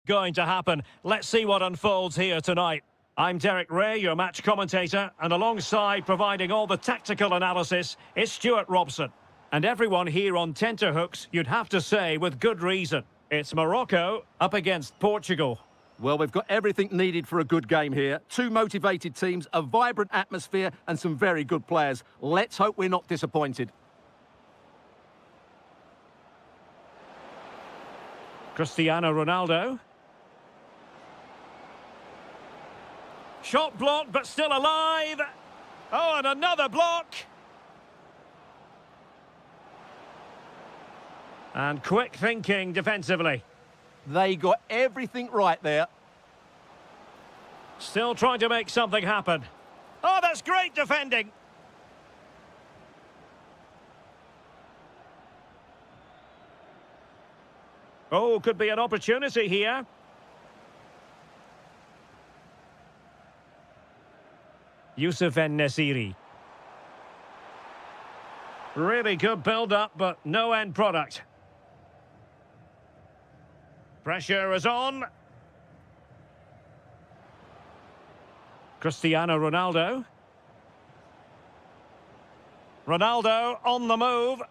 going to happen. Let's see what unfolds here tonight. I'm Derek Ray, your match commentator, and alongside providing all the tactical analysis is Stuart Robson. And everyone here on tenterhooks, you'd have to say with good reason. It's Morocco up against Portugal. Well, we've got everything needed for a good game here. Two motivated teams, a vibrant atmosphere and some very good players. Let's hope we're not disappointed. Cristiano Ronaldo. Shot blocked, but still alive. Oh, and another block. And quick thinking defensively. They got everything right there. Still trying to make something happen. Oh, that's great defending. Oh, could be an opportunity here. Youssef En-Nesyri. Really good build-up, but no end product. Pressure is on. Cristiano Ronaldo. Ronaldo on the move.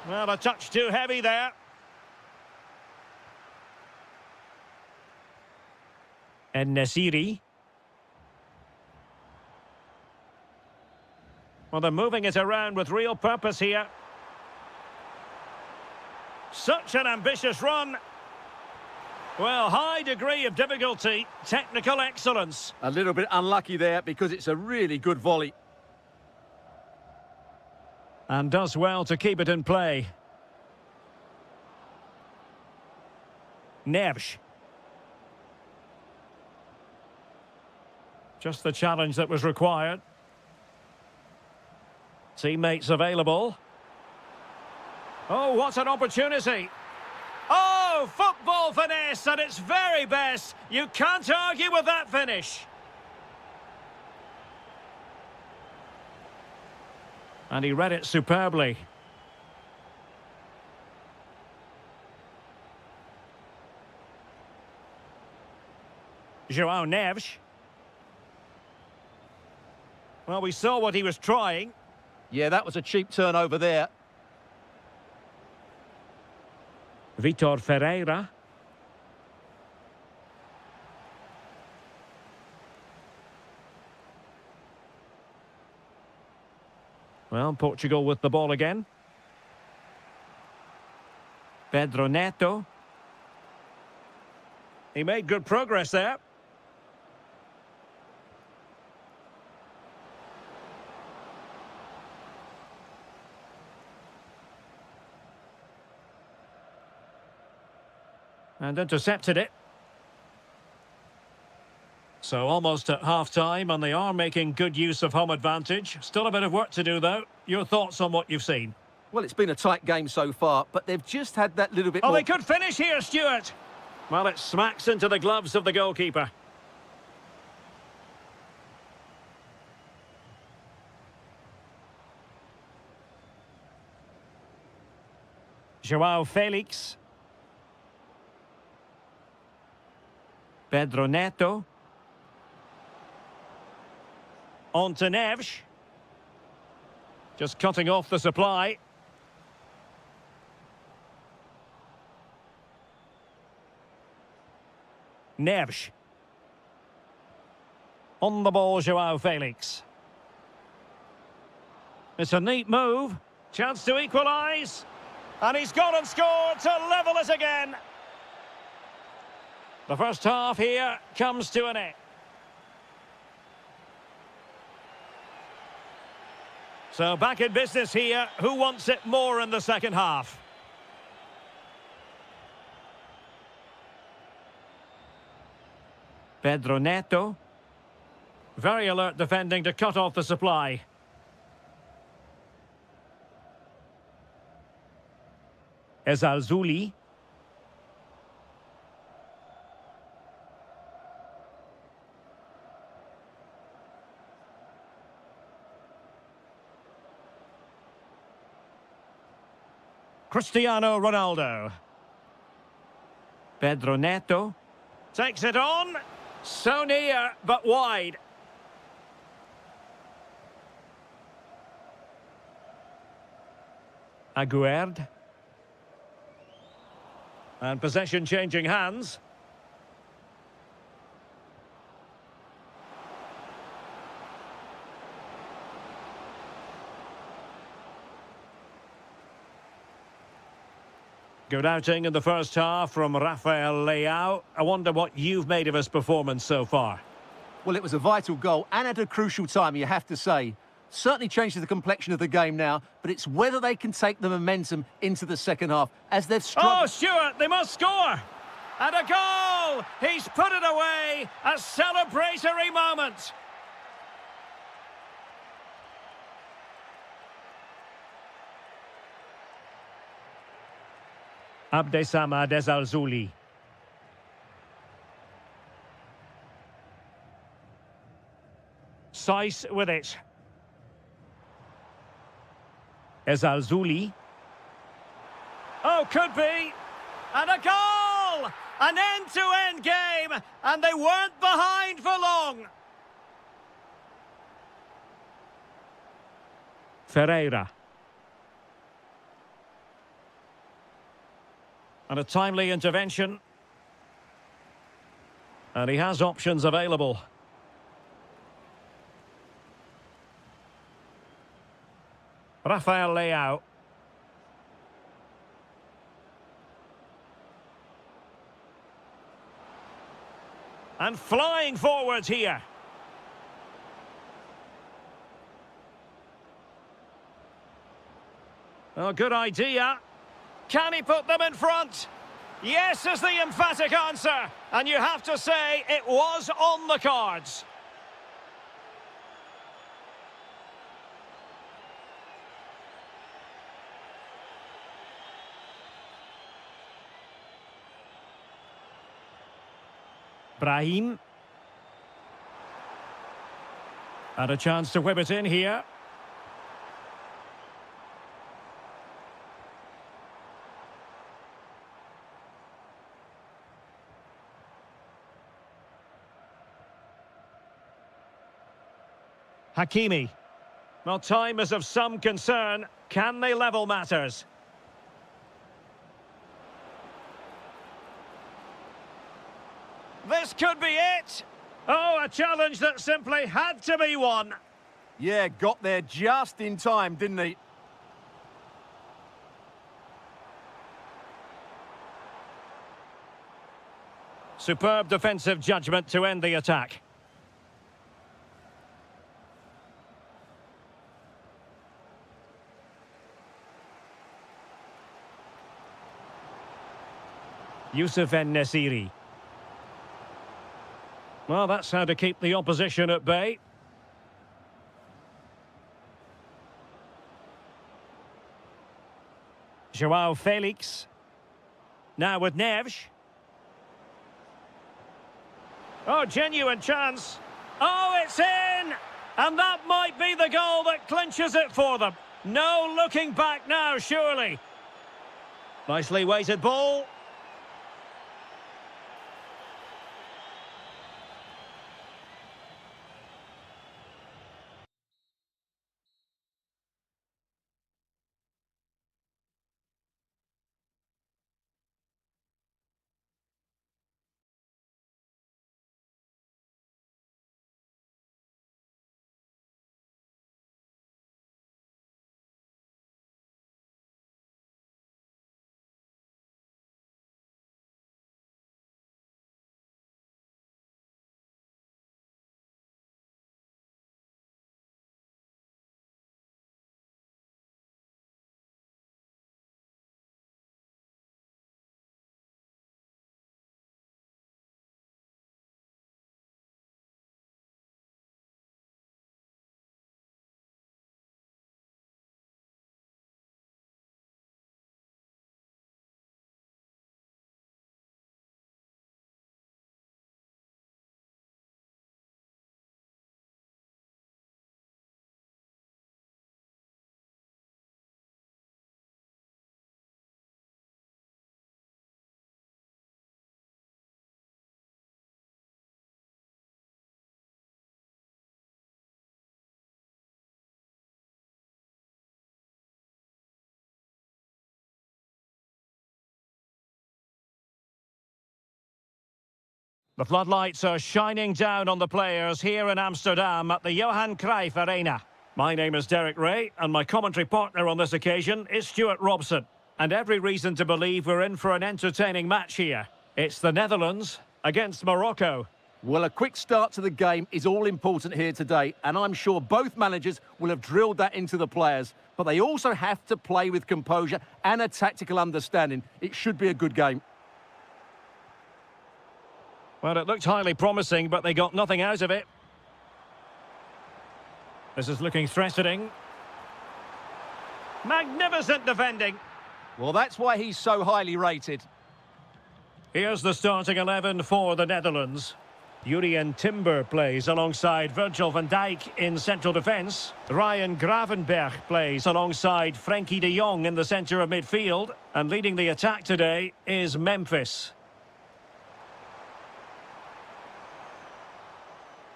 Well, a touch too heavy there. En-Nesyri. Well, they're moving it around with real purpose here. Such an ambitious run. Well, high degree of difficulty, technical excellence. A little bit unlucky there because it's a really good volley. And does well to keep it in play. Neves. Just the challenge that was required. Teammates available. Oh, what an opportunity. Oh, football finesse at its very best. You can't argue with that finish. And he read it superbly. João Neves. Well, we saw what he was trying. Yeah, that was a cheap turnover there. Vitor Ferreira. Well, Portugal with the ball again. Pedro Neto. He made good progress there. And intercepted it. So almost at half-time, and they are making good use of home advantage. Still a bit of work to do, though. Your thoughts on what you've seen? Well, it's been a tight game so far, but they've just had that little bit more... Oh, they could finish here, Stuart! Well, it smacks into the gloves of the goalkeeper. João Felix. Pedro Neto. On to Neves. Just cutting off the supply. Neves. On the ball, João Felix. It's a neat move. Chance to equalise. And he's gone and scored to level it again. The first half here comes to an end. So back in business here. Who wants it more in the second half? Pedro Neto. Very alert defending to cut off the supply. Ezalzouli. Cristiano Ronaldo. Pedro Neto takes it on. So near, but wide. Aguerd. And possession changing hands. Good outing in the first half from Rafael Leao. I wonder what you've made of his performance so far. Well, it was a vital goal and at a crucial time, you have to say. Certainly changes the complexion of the game now, but it's whether they can take the momentum into the second half as they've struggled. Oh, Stuart, they must score! And a goal! He's put it away! A celebratory moment! Abdessamad Ezalzouli. Saiss with it. Ezalzouli. Oh, could be. And a goal! An end-to-end game, and they weren't behind for long. Ferreira. And a timely intervention. And he has options available. Rafael Leao. And flying forwards here. Oh, good idea. Can he put them in front? Yes is the emphatic answer. And you have to say it was on the cards. Brahim. And a chance to whip it in here. Hakimi. Well, time is of some concern. Can they level matters? This could be it. Oh, a challenge that simply had to be won. Yeah, got there just in time, didn't he? Superb defensive judgment to end the attack. Youssef En-Nesyri. Well, that's how to keep the opposition at bay. Joao Felix. Now with Neves. Oh, genuine chance. Oh, it's in! And that might be the goal that clinches it for them. No looking back now, surely. Nicely weighted ball. The floodlights are shining down on the players here in Amsterdam at the Johan Cruyff Arena. My name is Derek Ray, and my commentary partner on this occasion is Stuart Robson. And every reason to believe we're in for an entertaining match here. It's the Netherlands against Morocco. Well, a quick start to the game is all important here today, and I'm sure both managers will have drilled that into the players. But they also have to play with composure and a tactical understanding. It should be a good game. Well, it looked highly promising, but they got nothing out of it. This is looking threatening. Magnificent defending. Well, that's why he's so highly rated. Here's the starting 11 for the Netherlands. Jurien Timber plays alongside Virgil van Dijk in central defence. Ryan Gravenberch plays alongside Frenkie de Jong in the centre of midfield. And leading the attack today is Memphis.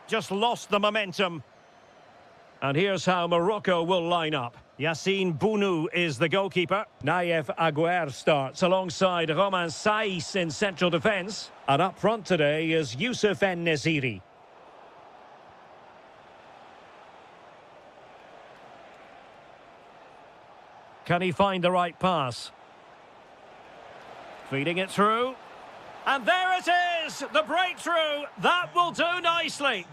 Just lost the momentum. And here's how Morocco will line up. Yassine Bounou is the goalkeeper. Naïef Aguer starts alongside Romain Saïs in central defence. And up front today is Youssef En-Nesyri. Can he find the right pass? Feeding it through. And there it is! The breakthrough! That will do nicely.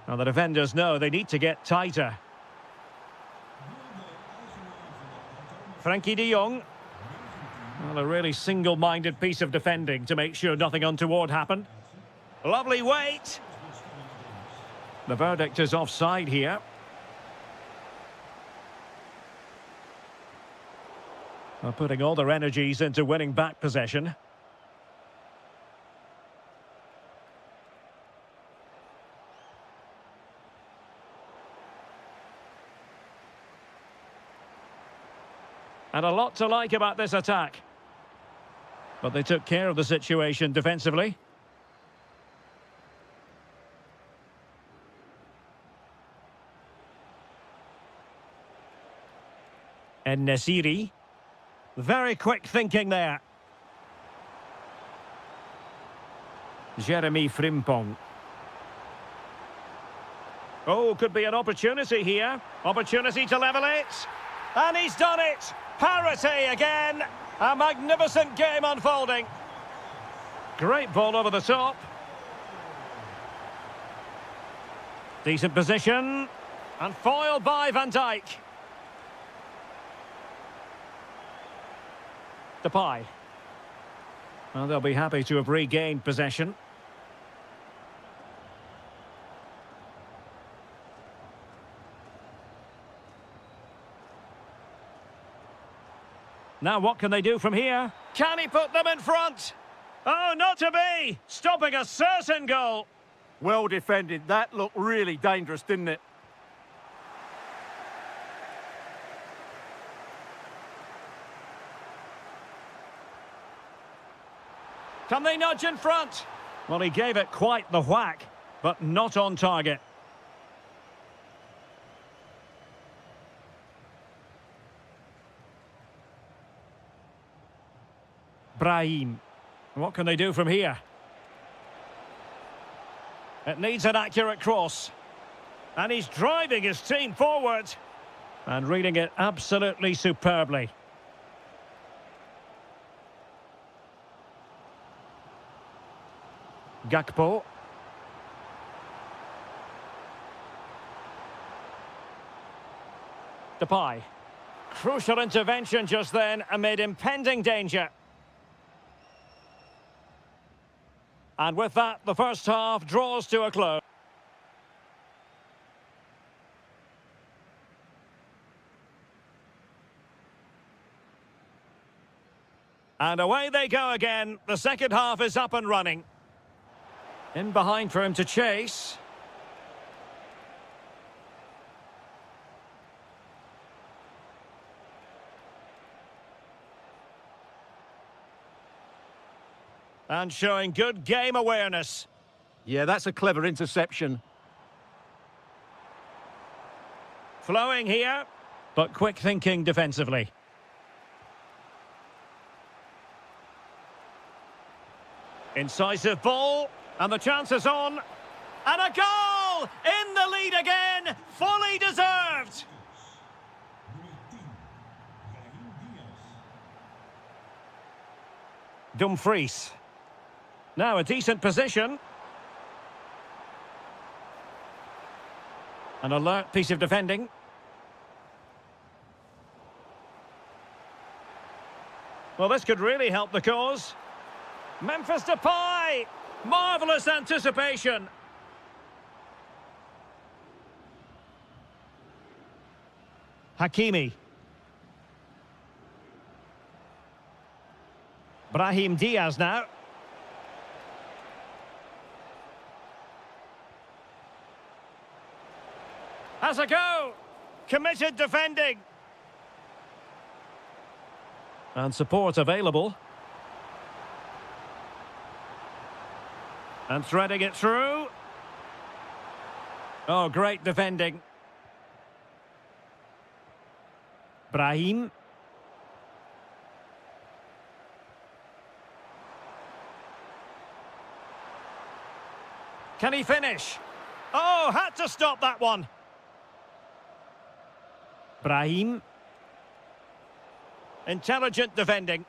Now the defenders know they need to get tighter. Frenkie de Jong. Well, a really single-minded piece of defending to make sure nothing untoward happened. Lovely weight. The verdict is offside here. They're putting all their energies into winning back possession. And a lot to like about this attack. But they took care of the situation defensively. En-Nesyri. Very quick thinking there. Jeremy Frimpong. Oh, could be an opportunity here. Opportunity to level it. And he's done it. Parity again. A magnificent game unfolding. Great ball over the top. Decent position. And foiled by Van Dijk. Depay. Well, they'll be happy to have regained possession. Now what can they do from here? Can he put them in front? Oh, not to be! Stopping a certain goal. Well defended. That looked really dangerous, didn't it? Can they nudge in front? Well, he gave it quite the whack, but not on target. Brahim. What can they do from here? It needs an accurate cross. And he's driving his team forward. And reading it absolutely superbly. Gakpo. Depay. Crucial intervention just then amid impending danger. And with that, the first half draws to a close. And away they go again. The second half is up and running. In behind for him to chase. And showing good game awareness. Yeah, that's a clever interception. Flowing here, but quick thinking defensively. Incisive ball, and the chance is on. And a goal! In the lead again, fully deserved! Dumfries. Now a decent position. An alert piece of defending. Well, this could really help the cause. Memphis Depay! Marvellous anticipation. Hakimi. Brahim Diaz now. Has a go. Committed defending. And support available. And threading it through. Oh, great defending. Brahim. Can he finish? Oh, had to stop that one. Brahim. Intelligent defending.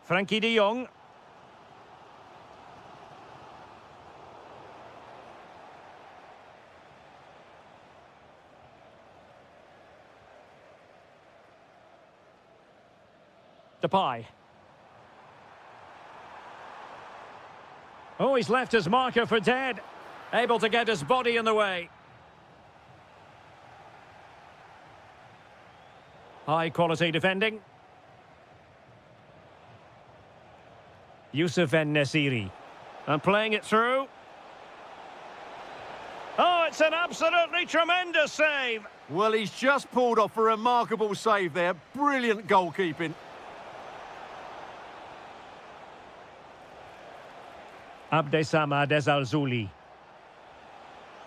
Frankie de Jong. Depay. Oh, he's left his marker for dead. Able to get his body in the way. High quality defending. Youssef En-Nesyri. And playing it through. Oh, it's an absolutely tremendous save. Well, he's just pulled off a remarkable save there. Brilliant goalkeeping. Abdessamad Ezalzouli.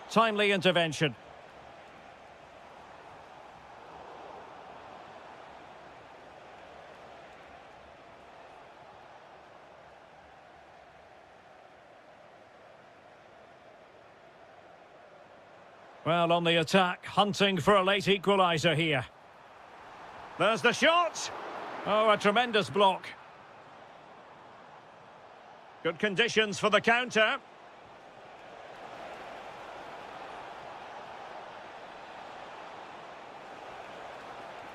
Timely intervention. Well, on the attack, hunting for a late equaliser here. There's the shot. Oh, a tremendous block. Good conditions for the counter.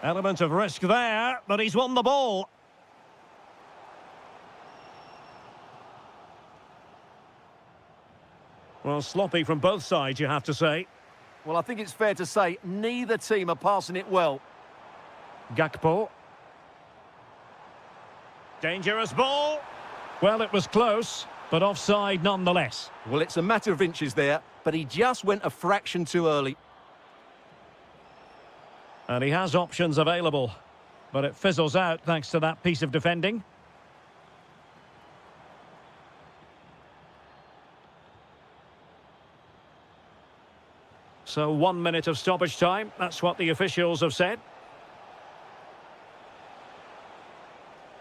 Element of risk there, but he's won the ball. Well, sloppy from both sides, you have to say. Well, I think it's fair to say neither team are passing it well. Gakpo. Dangerous ball. Well, it was close, but offside nonetheless. Well, it's a matter of inches there, but he just went a fraction too early. And he has options available, but it fizzles out thanks to that piece of defending. So 1 minute of stoppage time, that's what the officials have said.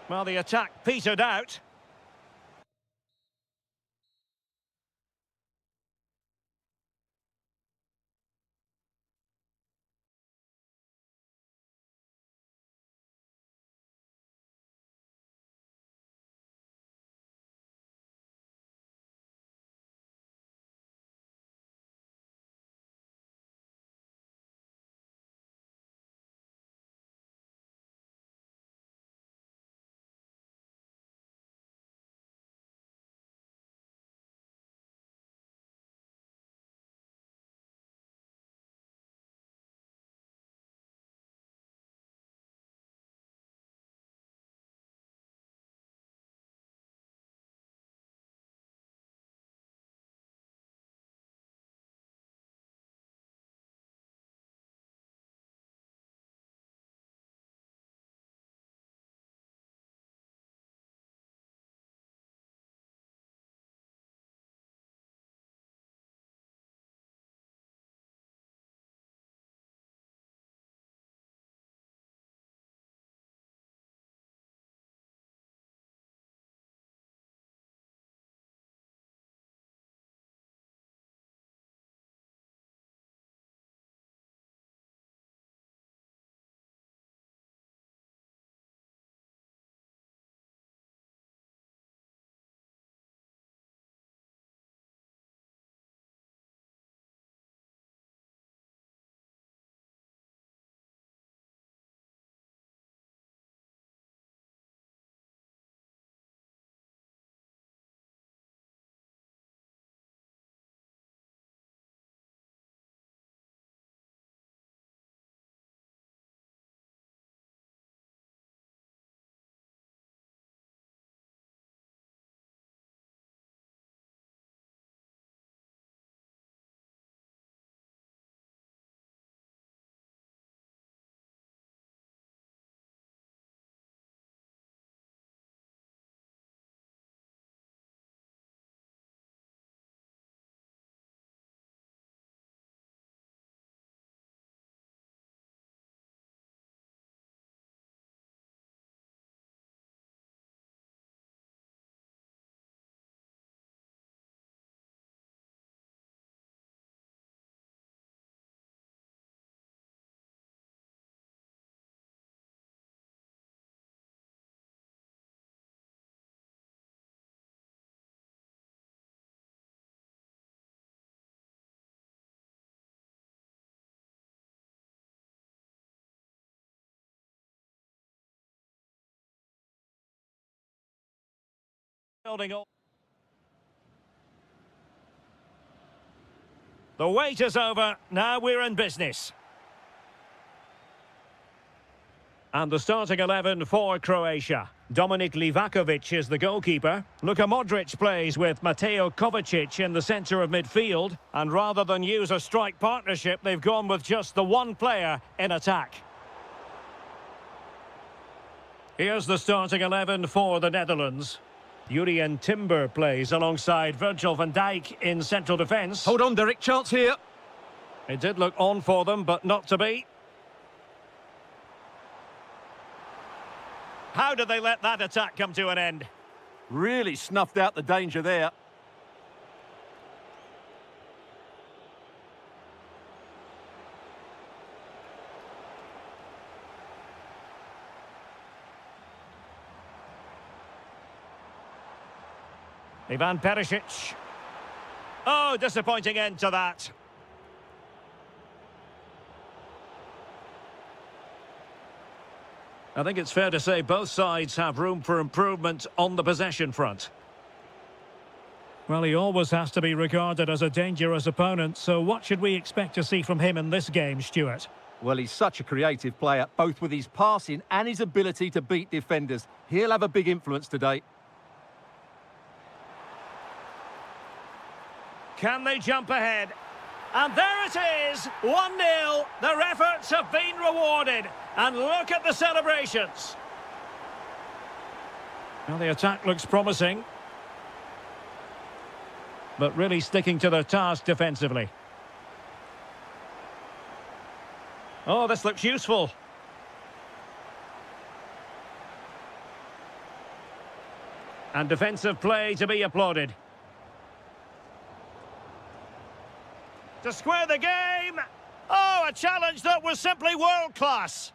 Well, the attack petered out. Building up. The wait is over. Now we're in business. And the starting 11 for Croatia. Dominik Livakovic is the goalkeeper. Luka Modric plays with Mateo Kovacic in the centre of midfield. And rather than use a strike partnership, they've gone with just the one player in attack. Here's the starting 11 for the Netherlands. Jurien Timber plays alongside Virgil van Dijk in central defence. Hold on, Derek, chance here. It did look on for them, but not to be. How did they let that attack come to an end? Really snuffed out the danger there. Ivan Perisic. Oh, disappointing end to that. I think it's fair to say both sides have room for improvement on the possession front. Well, he always has to be regarded as a dangerous opponent, so what should we expect to see from him in this game, Stuart? Well, he's such a creative player, both with his passing and his ability to beat defenders. He'll have a big influence today. Can they jump ahead? And there it is, 1-0. Their efforts have been rewarded. And look at the celebrations. Well, the attack looks promising. But really sticking to their task defensively. Oh, this looks useful. And defensive play to be applauded. To square the game. Oh, a challenge that was simply world-class.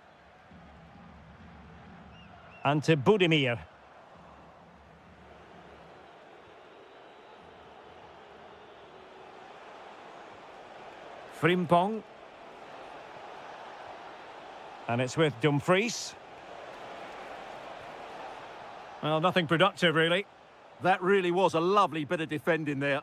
Ante Budimir. Frimpong. And it's with Dumfries. Well, nothing productive, really. That really was a lovely bit of defending there.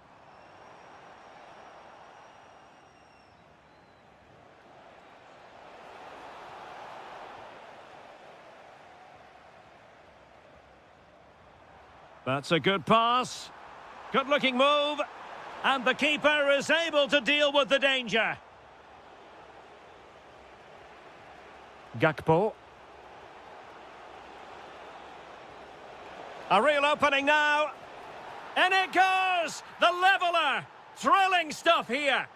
That's a good pass. Good-looking move. And the keeper is able to deal with the danger. Gakpo. A real opening now. And it goes! The leveller! Thrilling stuff here.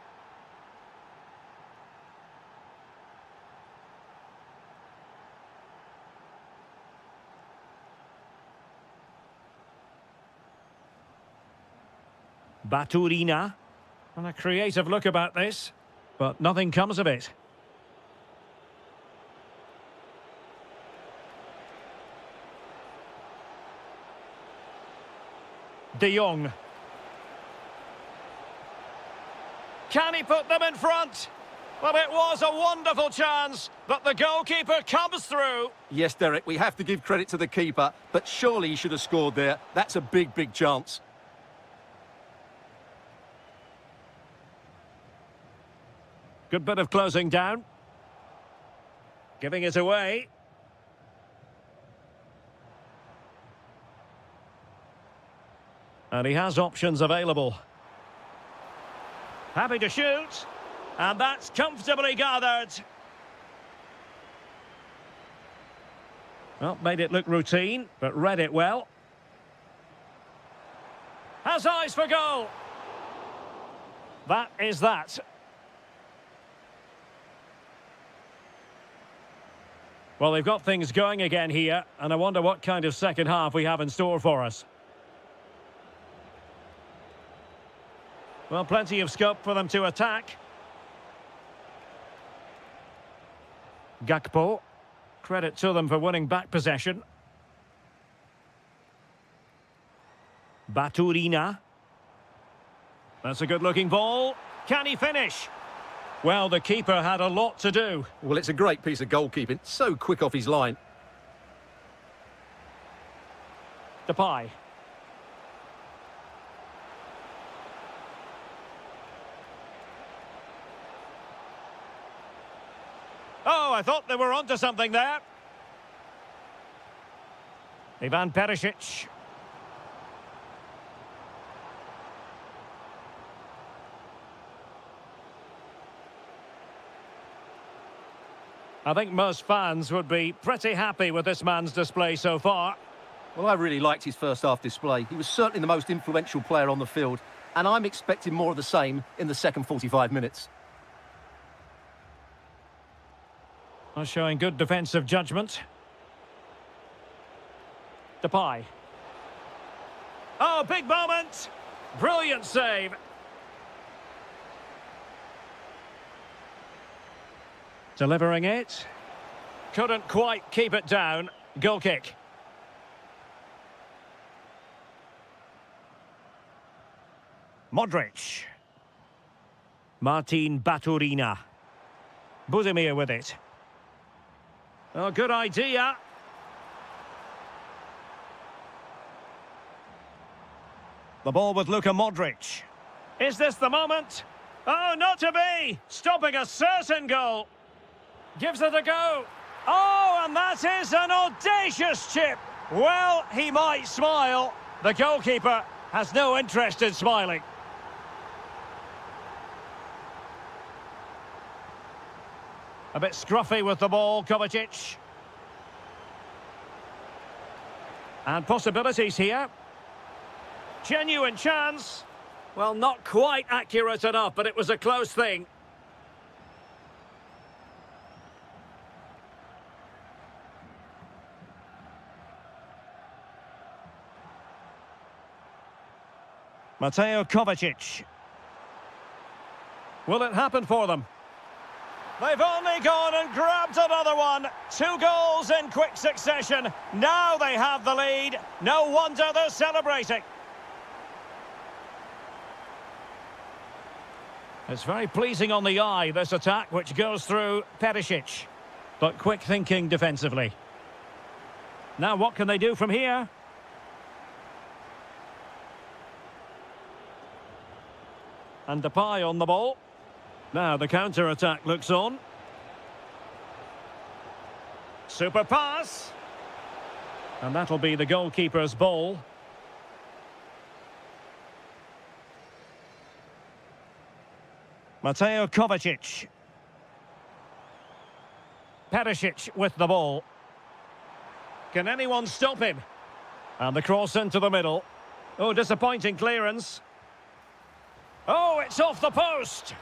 Baturina. And a creative look about this, but nothing comes of it. De Jong. Can he put them in front? Well, it was a wonderful chance, but the goalkeeper comes through. Yes, Derek, we have to give credit to the keeper, but surely he should have scored there. That's a big, big chance. Good bit of closing down. Giving it away. And he has options available. Happy to shoot. And that's comfortably gathered. Well, made it look routine, but read it well. Has eyes for goal. That is that. Well, they've got things going again here, and I wonder what kind of second half we have in store for us. Well, plenty of scope for them to attack. Gakpo. Credit to them for winning back possession. Baturina. That's a good-looking ball. Can he finish? Well, the keeper had a lot to do. Well, it's a great piece of goalkeeping. So quick off his line. Depay. Oh, I thought they were onto something there. Ivan Perisic. I think most fans would be pretty happy with this man's display so far. Well, I really liked his first half display. He was certainly the most influential player on the field, and I'm expecting more of the same in the second 45 minutes. Showing good defensive judgment. Depay. Oh, big moment! Brilliant save. Delivering it. Couldn't quite keep it down. Goal kick. Modric. Martin Baturina. Buzimir with it. Oh, good idea. The ball with Luka Modric. Is this the moment? Oh, not to be! Stopping a certain goal. Gives it a go. Oh, and that is an audacious chip. Well, he might smile. The goalkeeper has no interest in smiling. A bit scruffy with the ball, Kovacic. And possibilities here. Genuine chance. Well, not quite accurate enough, but it was a close thing. Mateo Kovacic. Will it happen for them? They've only gone and grabbed another one. 2 goals in quick succession. Now they have the lead. No wonder they're celebrating. It's very pleasing on the eye, this attack, which goes through Perisic. But quick thinking defensively. Now what can they do from here? And Depay on the ball. Now the counter-attack looks on. Super pass. And that'll be the goalkeeper's ball. Mateo Kovacic. Perisic with the ball. Can anyone stop him? And the cross into the middle. Oh, disappointing clearance. Oh, it's off the post.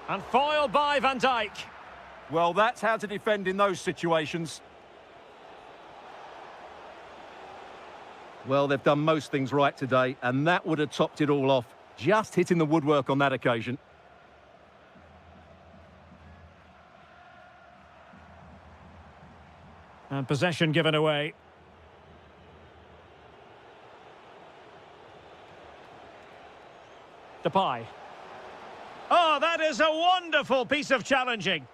And foiled by Van Dijk. Well, that's how to defend in those situations. Well, they've done most things right today, and that would have topped it all off. Just hitting the woodwork on that occasion. And possession given away. Depay. Oh, that is a wonderful piece of challenging.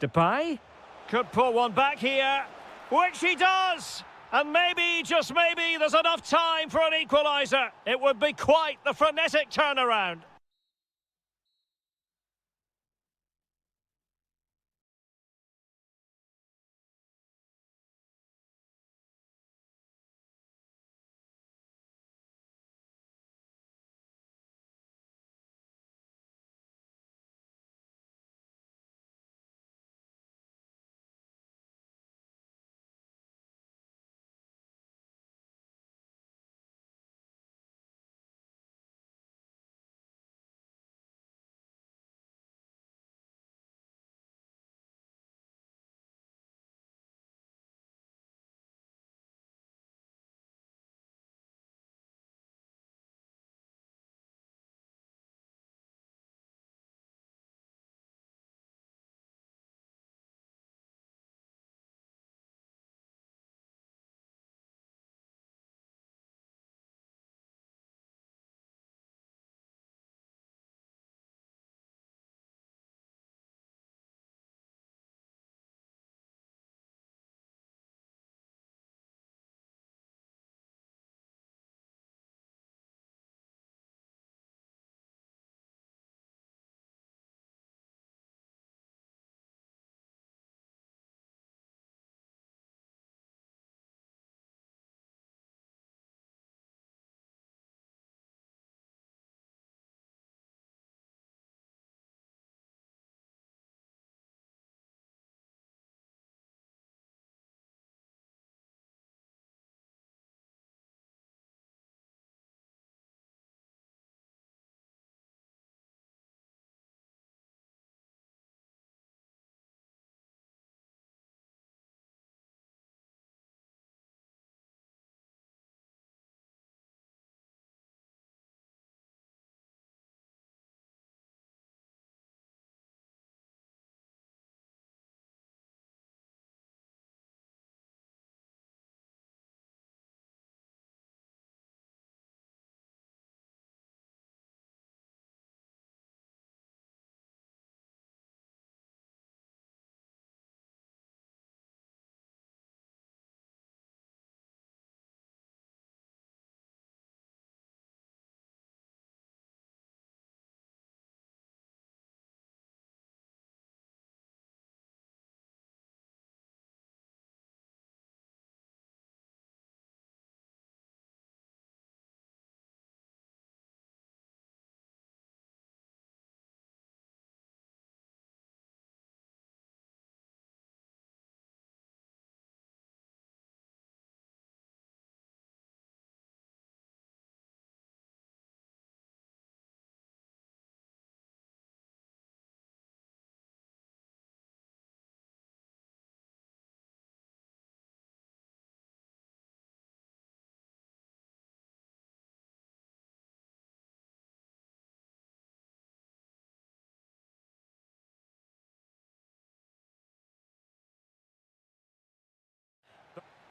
Depay could pull one back here, which he does. And maybe, just maybe, there's enough time for an equaliser. It would be quite the frenetic turnaround.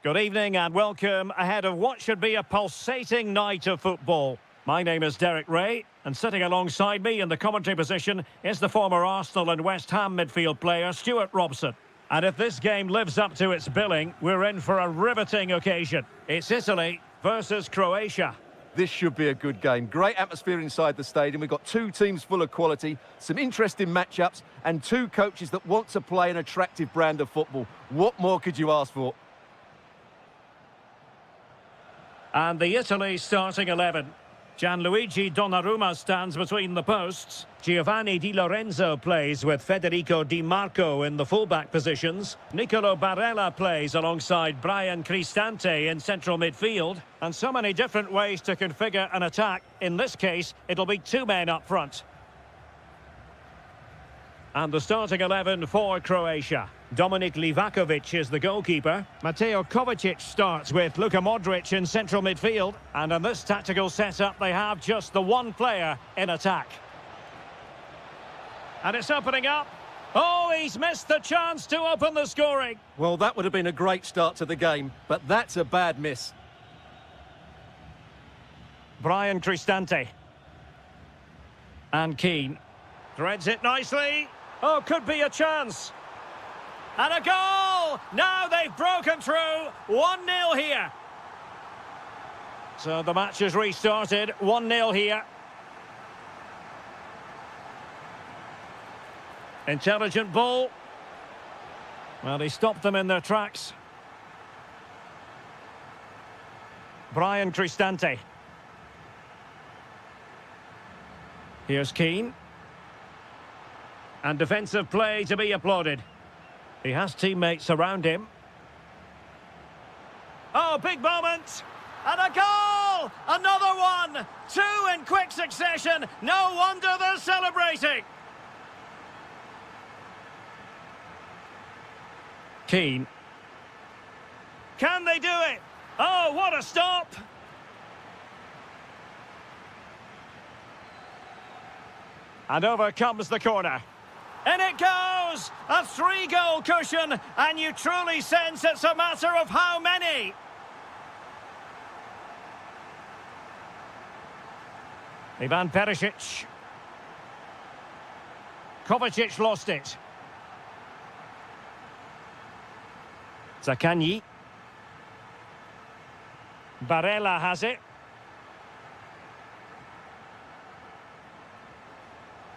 Good evening and welcome ahead of what should be a pulsating night of football. My name is Derek Ray, and sitting alongside me in the commentary position is the former Arsenal and West Ham midfield player Stuart Robson. And if this game lives up to its billing, we're in for a riveting occasion. It's Italy versus Croatia. This should be a good game. Great atmosphere inside the stadium. We've got two teams full of quality, some interesting matchups, and two coaches that want to play an attractive brand of football. What more could you ask for? And the Italy starting 11. Gianluigi Donnarumma stands between the posts. Giovanni Di Lorenzo plays with Federico Di Marco in the fullback positions. Nicolo Barella plays alongside Brian Cristante in central midfield. And so many different ways to configure an attack. In this case, it'll be two men up front. And the starting 11 for Croatia. Dominik Livakovic is the goalkeeper. Mateo Kovacic starts with Luka Modric in central midfield. And in this tactical setup, they have just the one player in attack. And it's opening up. Oh, he's missed the chance to open the scoring. Well, that would have been a great start to the game, but that's a bad miss. Brian Cristante. And Keane. Threads it nicely. Oh, could be a chance. And a goal! Now they've broken through. 1-0 here. So the match has restarted. 1-0 here. Intelligent ball. Well, he stopped them in their tracks. Brian Cristante. Here's Keane. And defensive play to be applauded. He has teammates around him. Oh, big moment! And a goal! Another one! Two in quick succession. No wonder they're celebrating. Keane. Can they do it? Oh, what a stop! And over comes the corner. And it goes! A 3-goal cushion, and you truly sense it's a matter of how many. Ivan Perisic. Kovacic lost it. Zaccagni. Barella has it.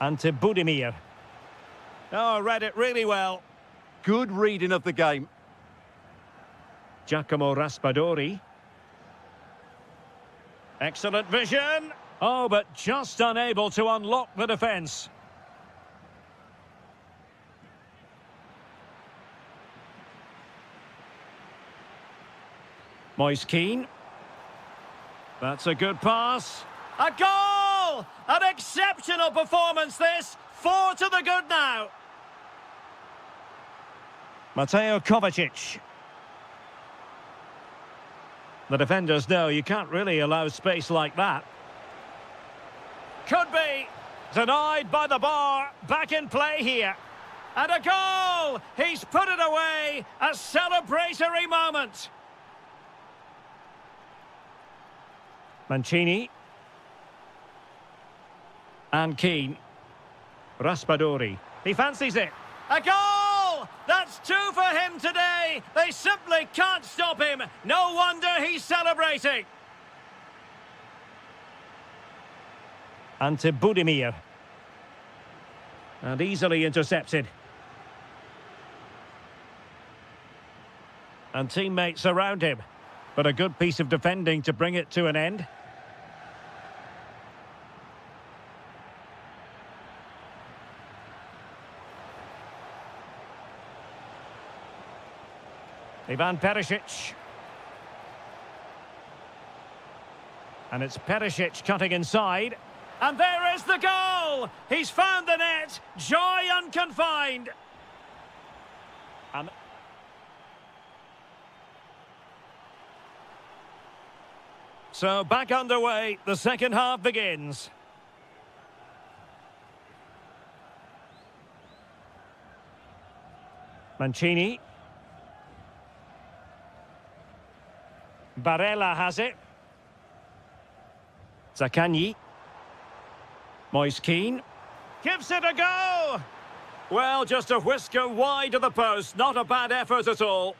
Ante Budimir. Oh, read it really well. Good reading of the game. Giacomo Raspadori. Excellent vision. Oh, but just unable to unlock the defence. Moise Keane. That's a good pass. A goal! An exceptional performance this. 4 to the good now. Mateo Kovacic. The defenders know you can't really allow space like that. Could be. Denied by the bar. Back in play here. And a goal! He's put it away. A celebratory moment. Mancini. And Keane. Raspadori. He fancies it. A goal! That's 2 for him today. They simply can't stop him. No wonder he's celebrating. Ante Budimir. And easily intercepted. And teammates around him. But a good piece of defending to bring it to an end. Ivan Perisic. And it's Perisic cutting inside. And there is the goal! He's found the net. Joy unconfined. And so back underway. The second half begins. Mancini. Barella has it. Zaccagni. Moise Keane. Gives it a go! Well, just a whisker wide of the post. Not a bad effort at all.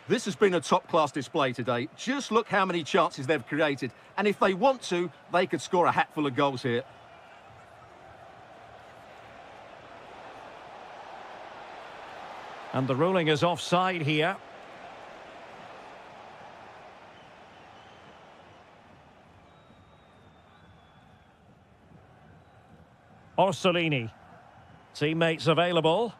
This has been a top-class display today. Just look how many chances they've created. And if they want to, they could score a hatful of goals here. And the ruling is offside here. Orsolini. Teammates available.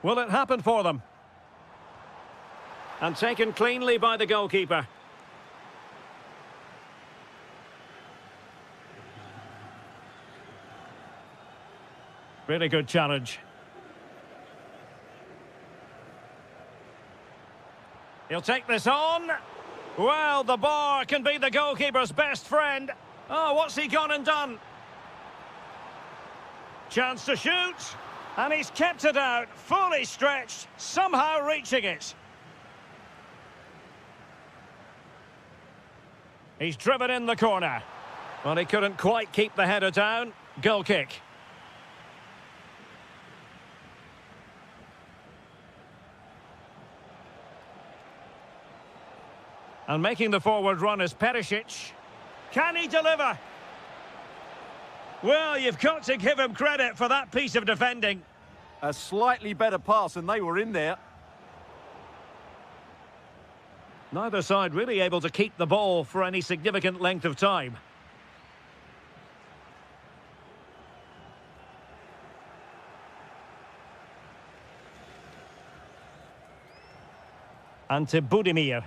Will it happen for them? And taken cleanly by the goalkeeper. Really good challenge. He'll take this on. Well, the bar can be the goalkeeper's best friend. Oh, what's he gone and done? Chance to shoot. And he's kept it out, fully stretched, somehow reaching it. He's driven in the corner. Well, he couldn't quite keep the header down. Goal kick. And making the forward run is Perisic. Can he deliver? Well, you've got to give him credit for that piece of defending. A slightly better pass and they were in there. Neither side really able to keep the ball for any significant length of time. Ante Budimir.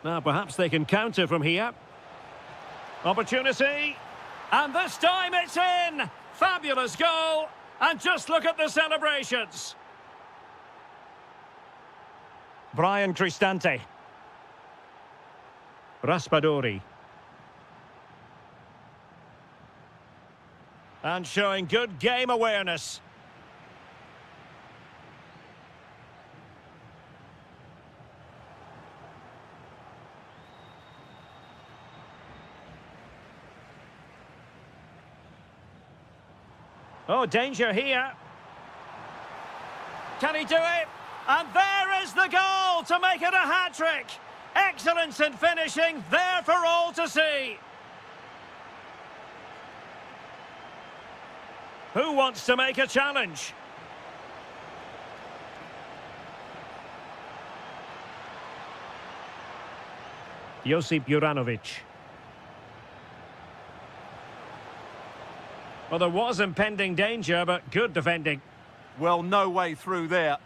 Now perhaps they can counter from here. Opportunity. And this time it's in! Fabulous goal! And just look at the celebrations. Brian Cristante. Raspadori. And showing good game awareness. Oh, danger here. Can he do it? And there is the goal to make it a hat-trick. Excellence in finishing, there for all to see. Who wants to make a challenge? Josip Juranovic. Well, there was impending danger, but good defending. Well, no way through there.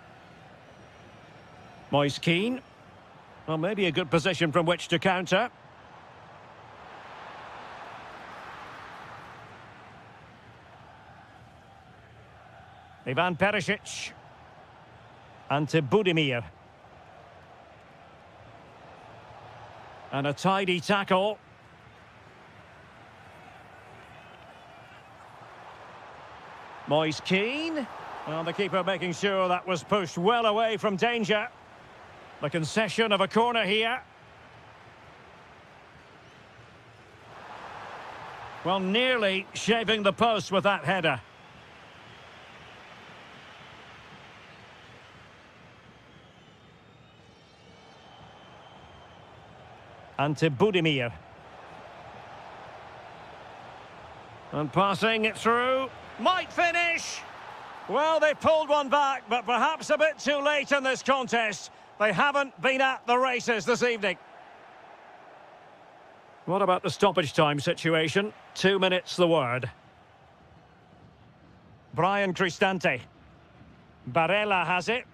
Moise Keane. Well, maybe a good position from which to counter. Ivan Perisic. Ante Budimir. And a tidy tackle. Moise Keane. Well, the keeper making sure that was pushed well away from danger. The concession of a corner here. Well, nearly shaving the post with that header. Ante Budimir. And passing it through. Might finish. Well, they pulled one back, but perhaps a bit too late in this contest. They haven't been at the races this evening. What about the stoppage time situation? 2 minutes the word. Brian Cristante. Barella has it.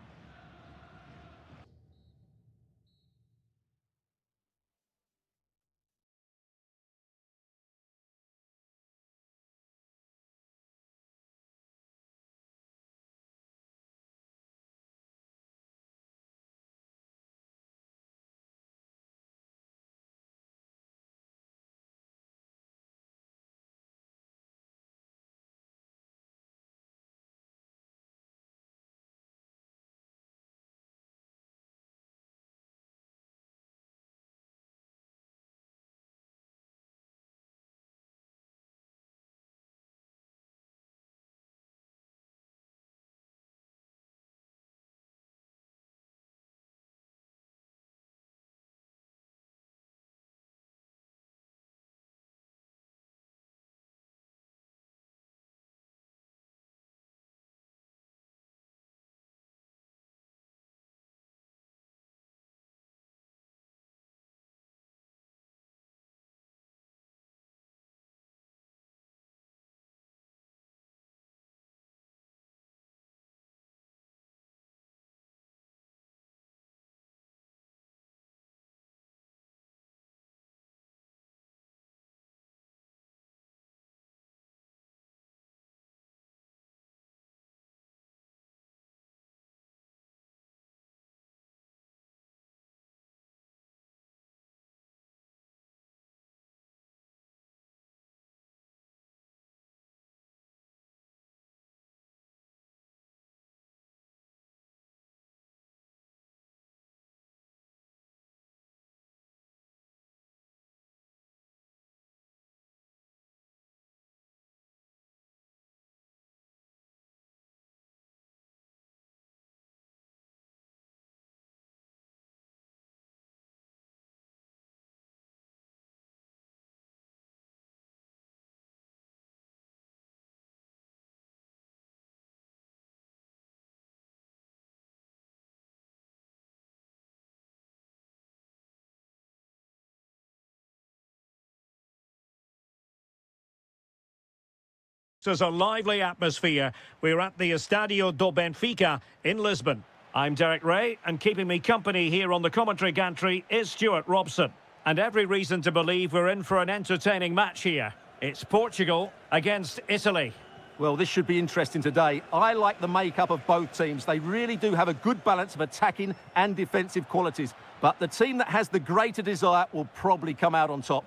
There's a lively atmosphere. We're at the Estadio do Benfica in Lisbon. I'm Derek Ray, and keeping me company here on the commentary gantry is Stuart Robson. And every reason to believe we're in for an entertaining match here. It's Portugal against Italy. Well, this should be interesting today. I like the makeup of both teams. They really do have a good balance of attacking and defensive qualities. But the team that has the greater desire will probably come out on top.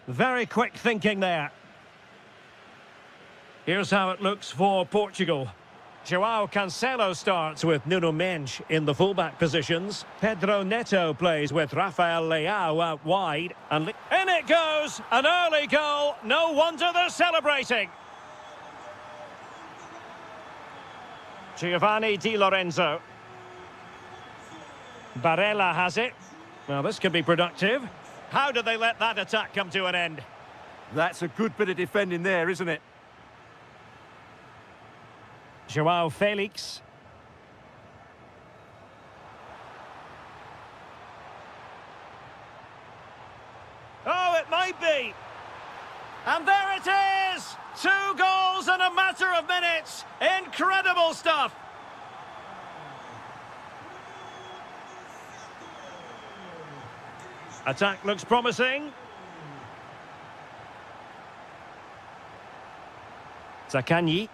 Very quick thinking there. Here's how it looks for Portugal. João Cancelo starts with Nuno Mendes in the fullback positions. Pedro Neto plays with Rafael Leao out wide. And in it goes! An early goal. No wonder they're celebrating. Giovanni Di Lorenzo. Barella has it. Well, this could be productive. How did they let that attack come to an end? That's a good bit of defending there, isn't it? João Felix. Oh, it might be. And there it is! 2 goals in a matter of minutes. Incredible stuff. Attack looks promising. Zaccagni.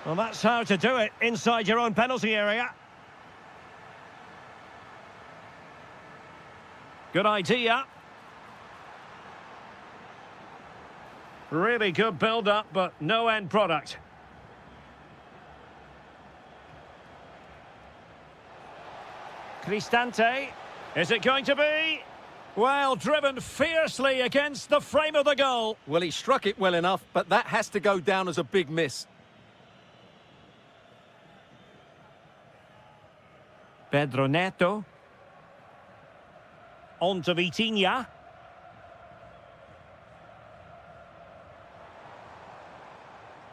Well, that's how to do it inside your own penalty area. Good idea. Really good build-up, but no end product. Cristante. Is it going to be? Well, driven fiercely against the frame of the goal. Well, he struck it well enough, but that has to go down as a big miss. Pedro Neto. On to Vitinha.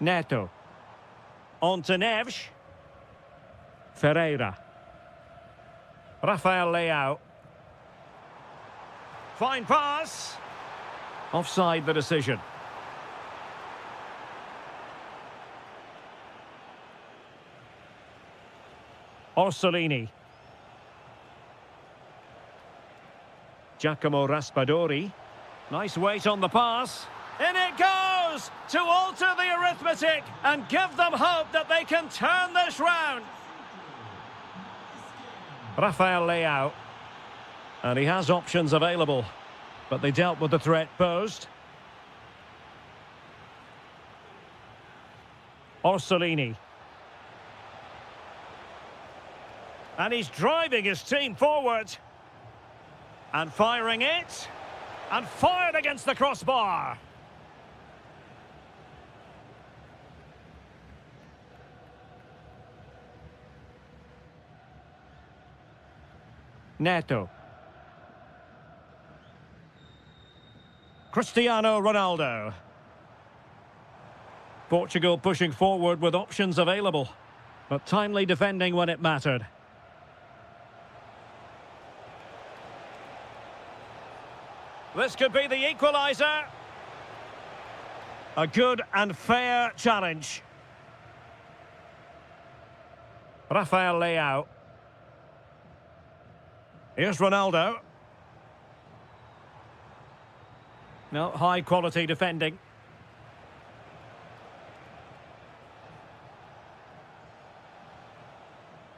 Neto. On to Neves. Ferreira. Rafael Leao. Fine pass. Offside the decision. Orsolini. Giacomo Raspadori. Nice weight on the pass. In it goes! To alter the arithmetic and give them hope that they can turn this round. Rafael Leao. And he has options available. But they dealt with the threat posed. Orsolini. And he's driving his team forward. And firing it. And fired against the crossbar. Neto. Cristiano Ronaldo. Portugal pushing forward with options available, but timely defending when it mattered. This could be the equaliser. A good and fair challenge. Rafael Leao. Here's Ronaldo. No, high quality defending.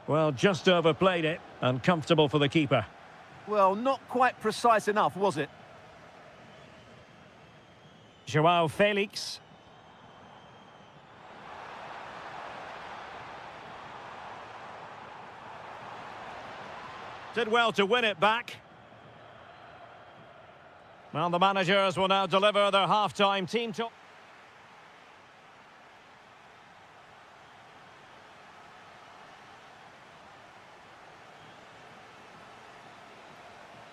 Well, just overplayed it, and comfortable for the keeper. Well, not quite precise enough, was it? João Felix. Did well to win it back. Well, the managers will now deliver their half-time team talk.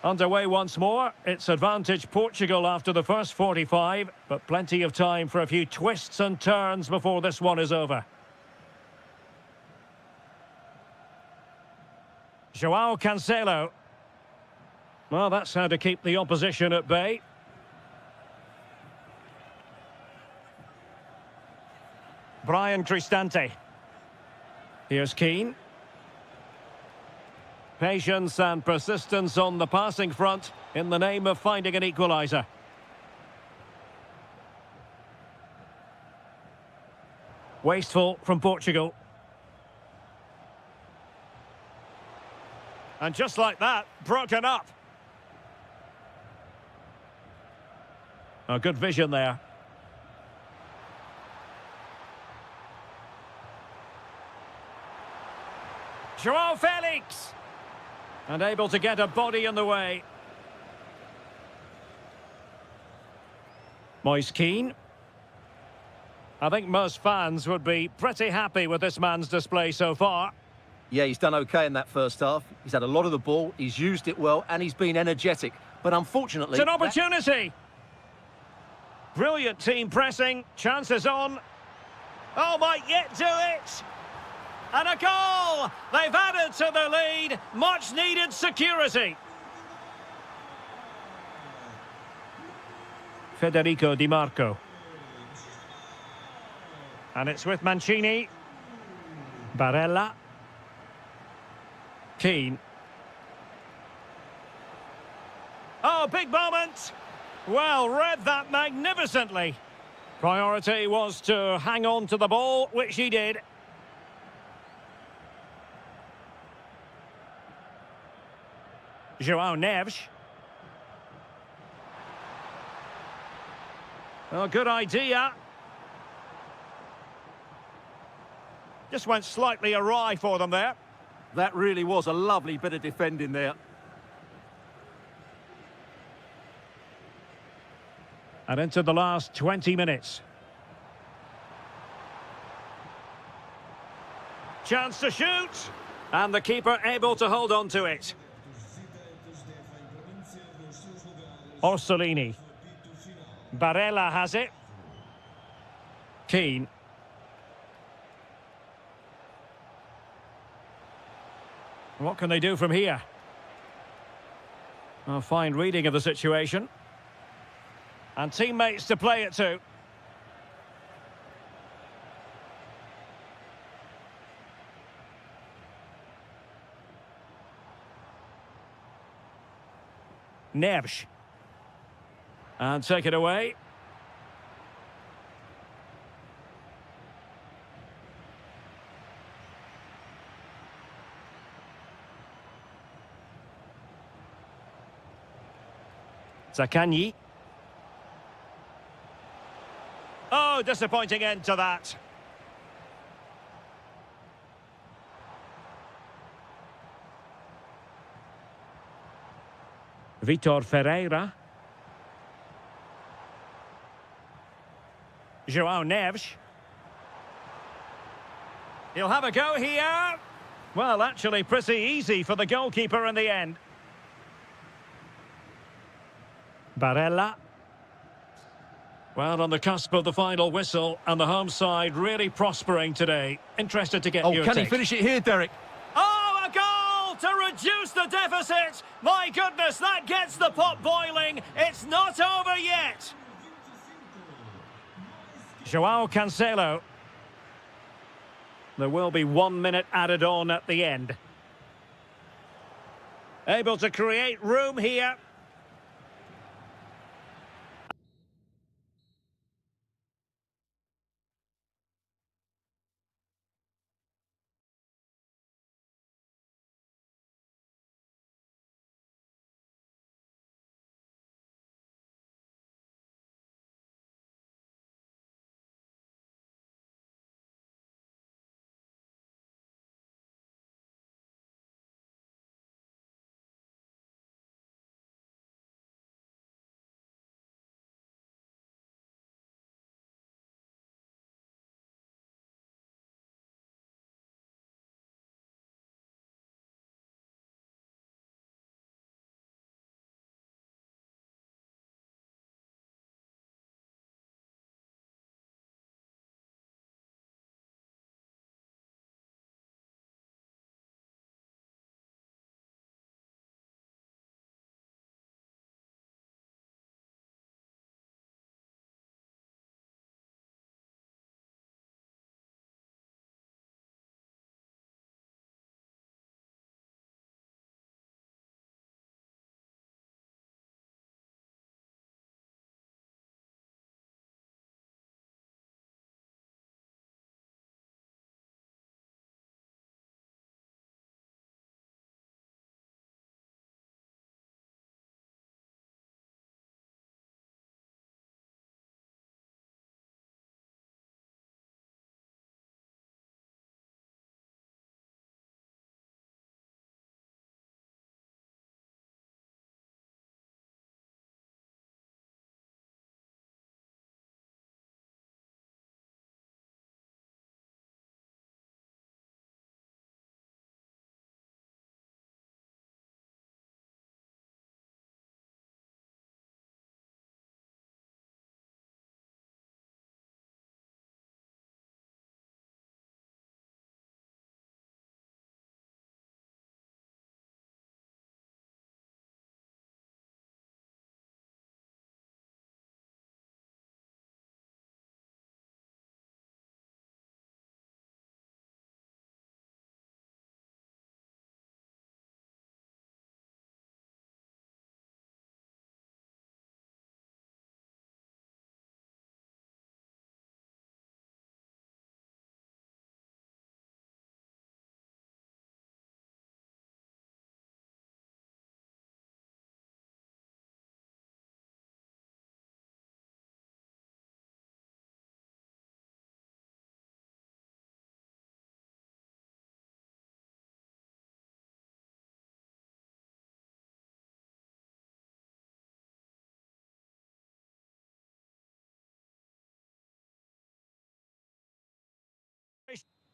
Underway once more. It's advantage Portugal after the first 45, but plenty of time for a few twists and turns before this one is over. João Cancelo. Well, that's how to keep the opposition at bay. Ryan Cristante. Here's Keane. Patience and persistence on the passing front in the name of finding an equaliser. Wasteful from Portugal. And just like that, broken up. Oh, good vision there. Joao Felix! And able to get a body in the way. Moise Keane. I think most fans would be pretty happy with this man's display so far. Yeah, he's done okay in that first half. He's had a lot of the ball, he's used it well, and he's been energetic. But unfortunately... It's an opportunity! Brilliant team pressing, chances on. Oh, might yet do it! And a goal! They've added to the lead, much needed security. Federico Di Marco. And it's with Mancini. Barella. Keane. Oh, big moment! Well, read that magnificently. Priority was to hang on to the ball, which he did. João Neves. Oh, good idea. Just went slightly awry for them there. That really was a lovely bit of defending there. And into the last 20 minutes. Chance to shoot. And the keeper able to hold on to it. Orsolini. Barella has it. Keane. What can they do from here? A fine reading of the situation. And teammates to play it to. Neves. And take it away. Zaccagni. Oh, disappointing end to that. Vitor Ferreira. João Neves. He'll have a go here. Well, actually pretty easy for the goalkeeper in the end. Barella. Well, on the cusp of the final whistle, and the home side really prospering today. Interested to get your can he take. finish it here, Derek? Oh, a goal to reduce the deficit! My goodness, that gets the pot boiling. It's not over yet. Joao Cancelo. There will be 1 minute added on at the end. Able to create room here.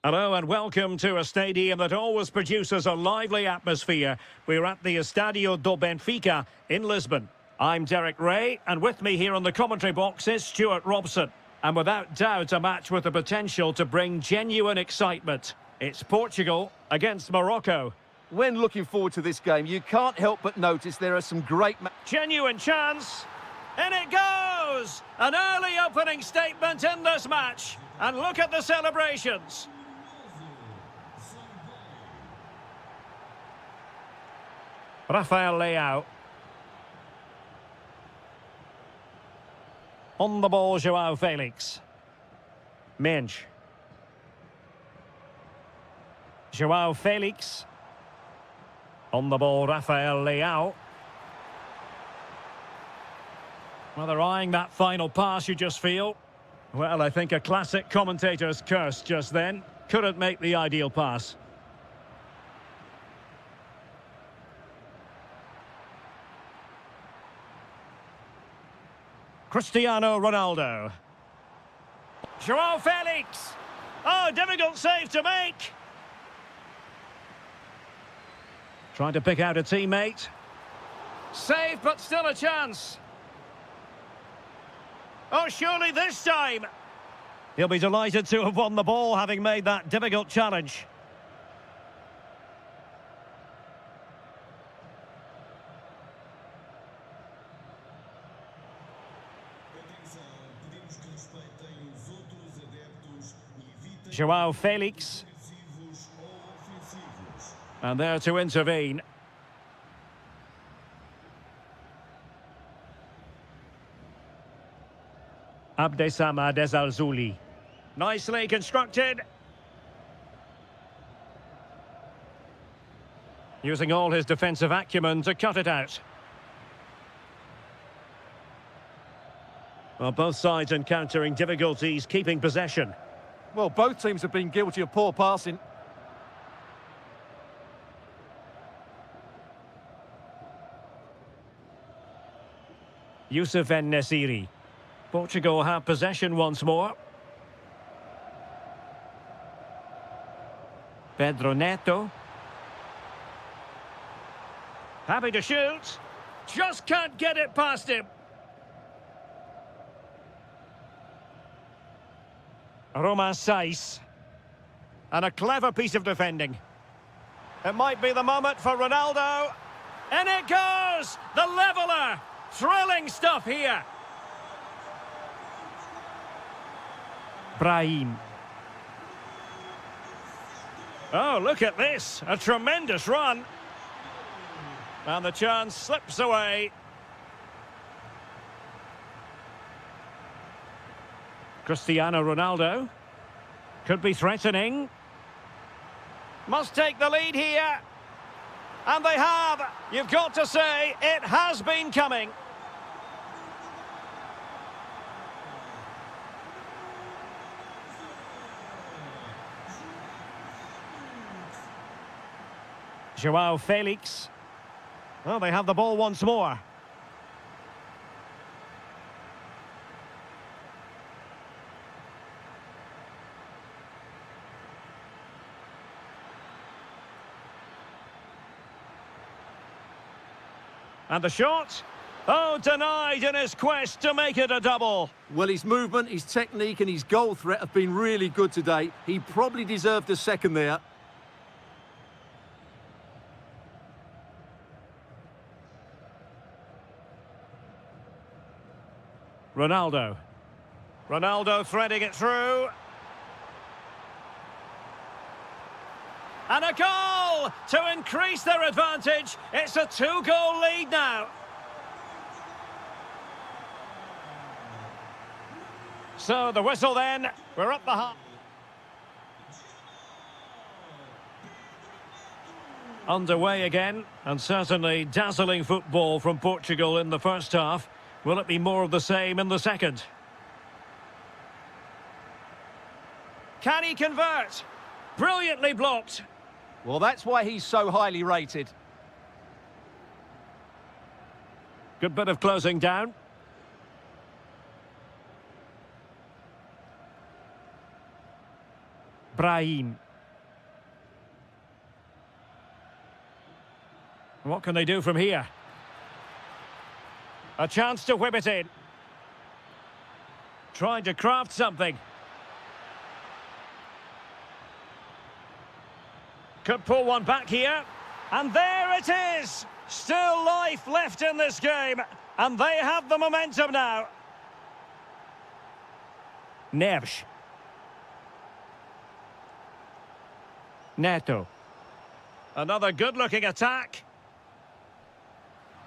Hello and welcome to a stadium that always produces a lively atmosphere. We're at the Estadio do Benfica in Lisbon. I'm Derek Ray, and with me here on the commentary box is Stuart Robson. And without doubt, a match with the potential to bring genuine excitement. It's Portugal against Morocco. When looking forward to this game, you can't help but notice there are some great... Genuine chance. In it goes! An early opening statement in this match. And look at the celebrations. Rafael Leao. On the ball, João Felix. Mensch. João Felix. On the ball, Rafael Leao. Well, they're eyeing that final pass, you just feel. Well, I think a classic commentator's curse just then. Couldn't make the ideal pass. Cristiano Ronaldo. João Felix. Oh, difficult save to make. Trying to pick out a teammate. Save, but still a chance. Oh, surely this time. He'll be delighted to have won the ball, having made that difficult challenge. João Felix. And there to intervene. Abdessamad Ezalzouli. Nicely constructed. Using all his defensive acumen to cut it out. Well, both sides encountering difficulties keeping possession. Well, both teams have been guilty of poor passing. Youssef En-Nesyri. Portugal have possession once more. Pedro Neto. Happy to shoot. Just can't get it past him. Romain Saiz. And a clever piece of defending. It might be the moment for Ronaldo. And it goes! The leveller! Thrilling stuff here. Brahim. Oh, look at this. A tremendous run. And the chance slips away. Cristiano Ronaldo. Could be threatening. Must take the lead here. And they have. You've got to say, it has been coming. João Felix. Well, they have the ball once more. And the shot. Oh, denied in his quest to make it a double. Well, his movement, his technique and his goal threat have been really good today. He probably deserved a second there. Ronaldo. Ronaldo threading it through. And a goal to increase their advantage. It's a 2-goal lead now. So the whistle then. We're up the half. Underway again, and certainly dazzling football from Portugal in the first half. Will it be more of the same in the second? Can he convert? Brilliantly blocked. Well, that's why he's so highly rated. Good bit of closing down. Brahim. What can they do from here? A chance to whip it in. Trying to craft something. Could pull one back here. And there it is! Still life left in this game. And they have the momentum now. Neves. Neto. Another good-looking attack.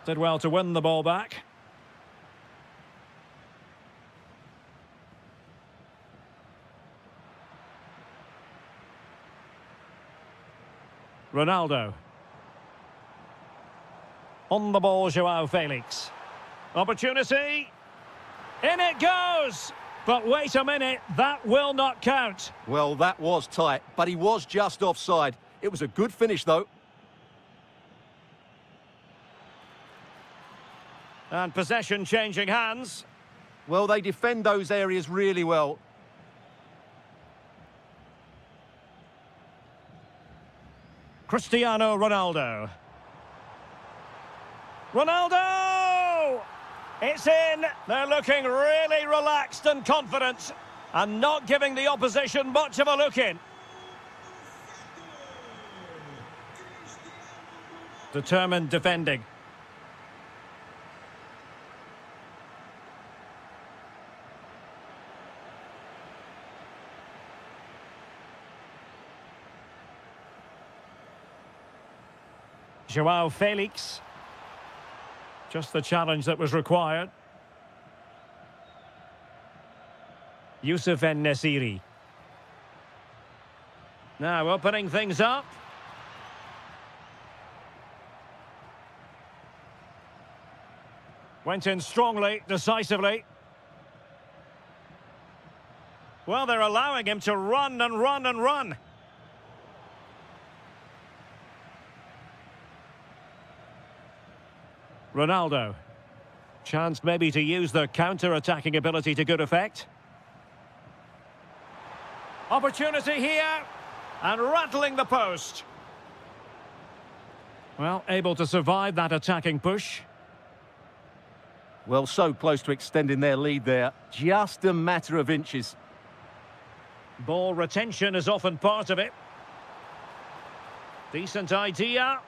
Did well to win the ball back. Ronaldo. On the ball, Joao Felix. Opportunity. In it goes! But wait a minute, that will not count. Well, that was tight, but he was just offside. It was a good finish, though. And possession changing hands. Well, they defend those areas really well. Cristiano Ronaldo. Ronaldo! It's in. They're looking really relaxed and confident and not giving the opposition much of a look in. Determined defending. Joao Felix. Just the challenge that was required. Youssef En-Nesyri. Now opening things up. Went in strongly, decisively. Well, they're allowing him to run and run and run. Ronaldo. Chance maybe to use their counter-attacking ability to good effect. Opportunity here. And rattling the post. Well, able to survive that attacking push. Well, so close to extending their lead there. Just a matter of inches. Ball retention is often part of it. Decent idea.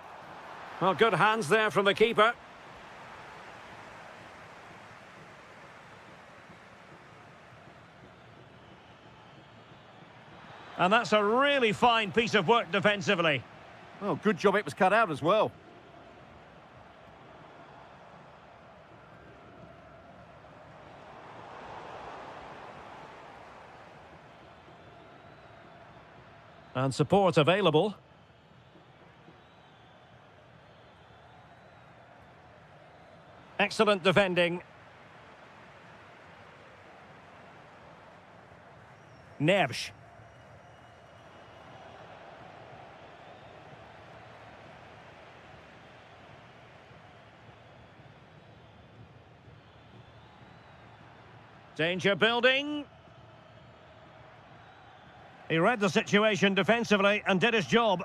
Well, good hands there from the keeper. And that's a really fine piece of work defensively. Oh, good job it was cut out as well. And support available. Excellent defending. Neves. Danger building. He read the situation defensively and did his job.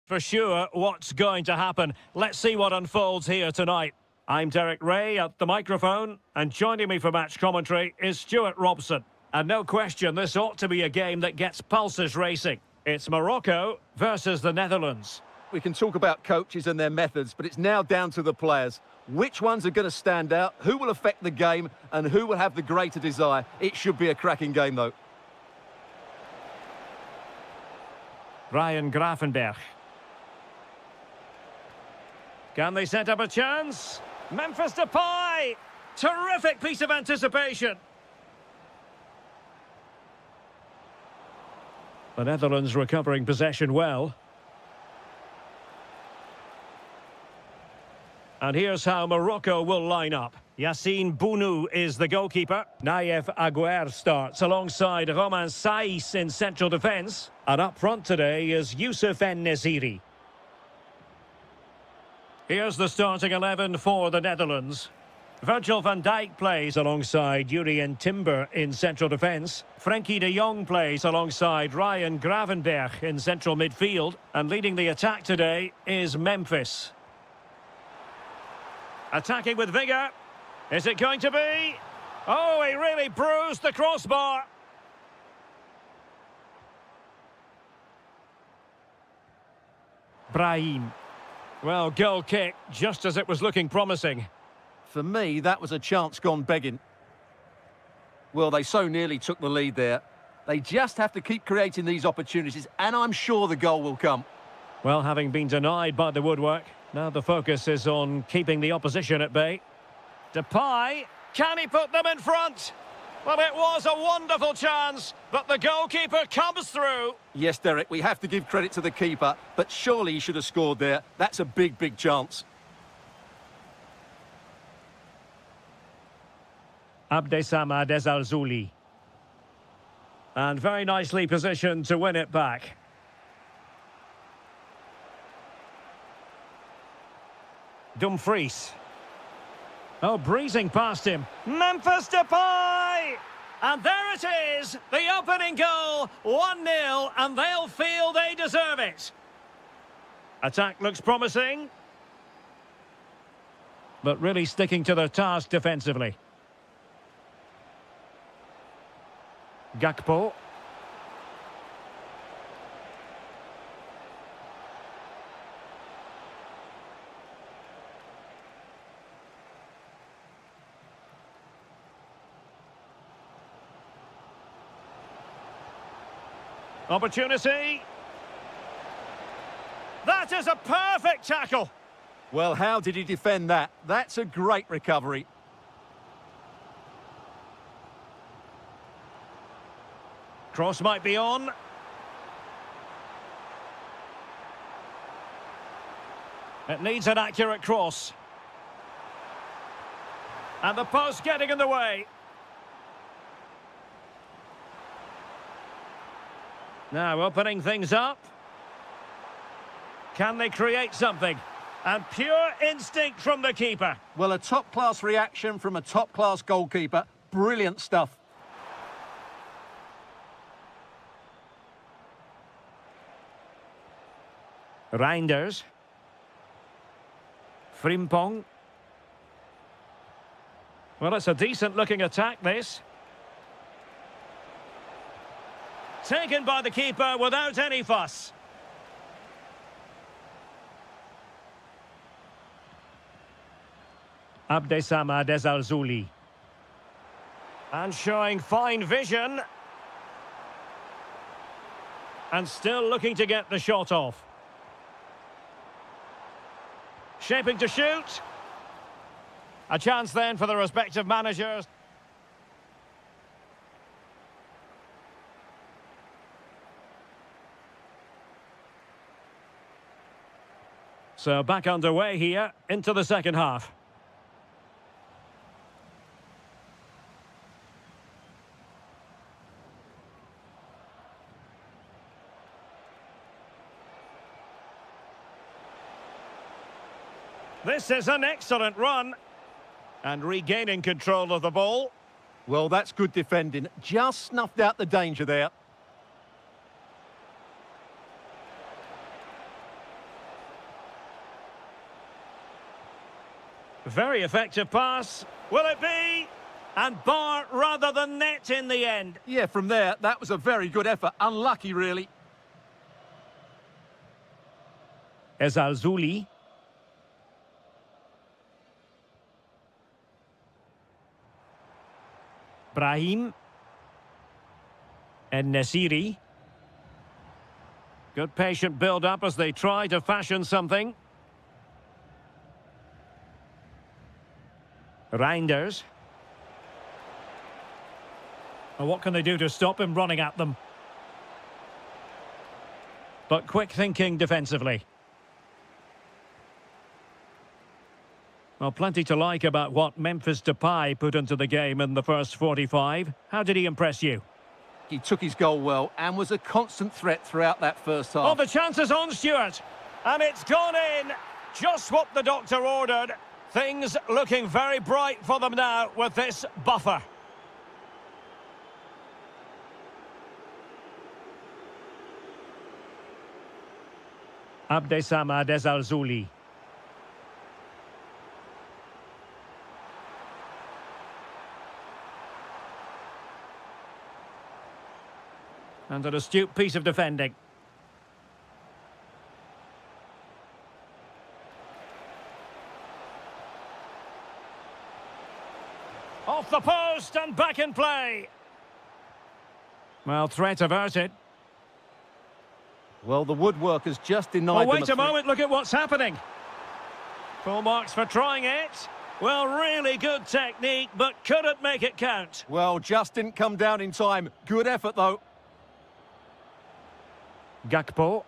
For sure, what's going to happen. Let's see what unfolds here tonight. I'm Derek Ray at the microphone, and joining me for match commentary is Stuart Robson. And no question, this ought to be a game that gets pulses racing. It's Morocco versus the Netherlands. We can talk about coaches and their methods, but it's now down to the players. Which ones are going to stand out, who will affect the game, and who will have the greater desire? It should be a cracking game, though. Ryan Gravenberch. Can they set up a chance? Memphis Depay! Terrific piece of anticipation. The Netherlands recovering possession well. And here's how Morocco will line up. Yassine Bounou is the goalkeeper. Naïef Aguer starts alongside Romain Saïs in central defence. And up front today is Youssef En-Nesyri. Here's the starting 11 for the Netherlands. Virgil van Dijk plays alongside Jurien Timber in central defence. Frenkie de Jong plays alongside Ryan Gravenberch in central midfield. And leading the attack today is Memphis. Attacking with vigour. Is it going to be? Oh, he really bruised the crossbar. Brahim. Well, goal kick, just as it was looking promising. For me, that was a chance gone begging. Well, they so nearly took the lead there. They just have to keep creating these opportunities, and I'm sure the goal will come. Well, having been denied by the woodwork, now the focus is on keeping the opposition at bay. Depay, can he put them in front? Well, it was a wonderful chance, but the goalkeeper comes through. Yes, Derek, we have to give credit to the keeper, but surely he should have scored there. That's a big, big chance. Abdessamad Ezalzouli. And very nicely positioned to win it back. Dumfries. Oh, breezing past him. Memphis Depay! And there it is, the opening goal, 1-0, and they'll feel they deserve it. Attack looks promising, but really sticking to their task defensively. Gakpo. Opportunity. That is a perfect tackle. Well, how did he defend that? That's a great recovery. Cross might be on. It needs an accurate cross. And the post getting in the way. Now opening things up. Can they create something? And pure instinct from the keeper. Well, a top-class reaction from a top-class goalkeeper. Brilliant stuff. Reinders. Frimpong. Well, it's a decent-looking attack, this. Taken by the keeper without any fuss. Abdessamad Ezalzouli. And showing fine vision. And still looking to get the shot off. Shaping to shoot. A chance then for the respective managers. So back underway here into the second half. This is an excellent run. And regaining control of the ball. Well, that's good defending. Just snuffed out the danger there. Very effective pass. Will it be? And bar rather than net in the end. Yeah, from there, that was a very good effort. Unlucky, really. Ezalzouli. Brahim. And Nesiri. Good patient build-up as they try to fashion something. Reinders. Well, what can they do to stop him running at them? But quick thinking defensively. Well, plenty to like about what Memphis Depay put into the game in the first 45. How did he impress you? He took his goal well and was a constant threat throughout that first half. Oh, the chance is on, Stuart. And it's gone in. Just what the doctor ordered. Things looking very bright for them now with this buffer. Abdesamad Ezalzouli. And an astute piece of defending. Off the post and back in play. Well, threat averted. Well, the woodwork has just denied Oh, wait them a moment, look at what's happening. Full marks for trying it. Well, really good technique, but couldn't make it count. Well, just didn't come down in time. Good effort, though. Gakpo.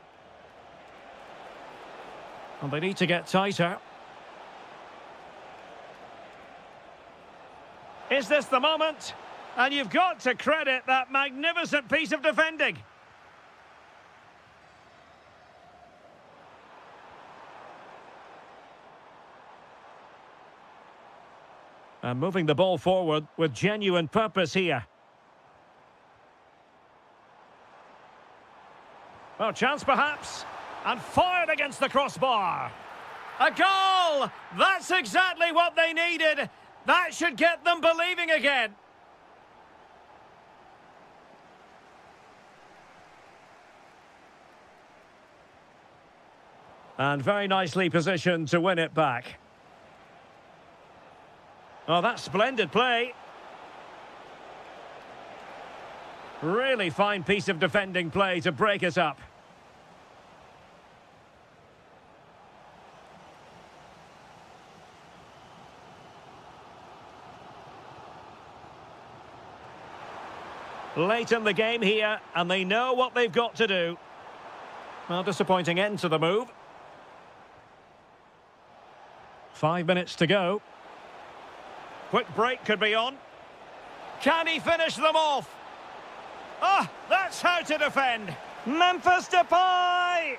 And they need to get tighter. Is this the moment? And you've got to credit that magnificent piece of defending. And moving the ball forward with genuine purpose here. Well, chance perhaps. And fired against the crossbar. A goal! That's exactly what they needed. That should get them believing again. And very nicely positioned to win it back. Oh, that's splendid play. Really fine piece of defending play to break it up. Late in the game here, and they know what they've got to do. Well, disappointing end to the move. 5 minutes to go. Quick break could be on. Can he finish them off? Ah, that's how to defend. Memphis Depay!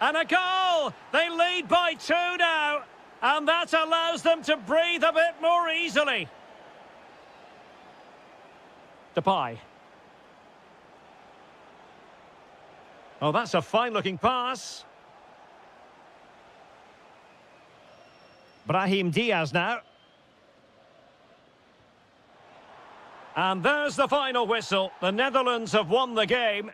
And a goal! They lead by 2 now. And that allows them to breathe a bit more easily. Depay. Oh, that's a fine-looking pass. Brahim Diaz now. And there's the final whistle. The Netherlands have won the game.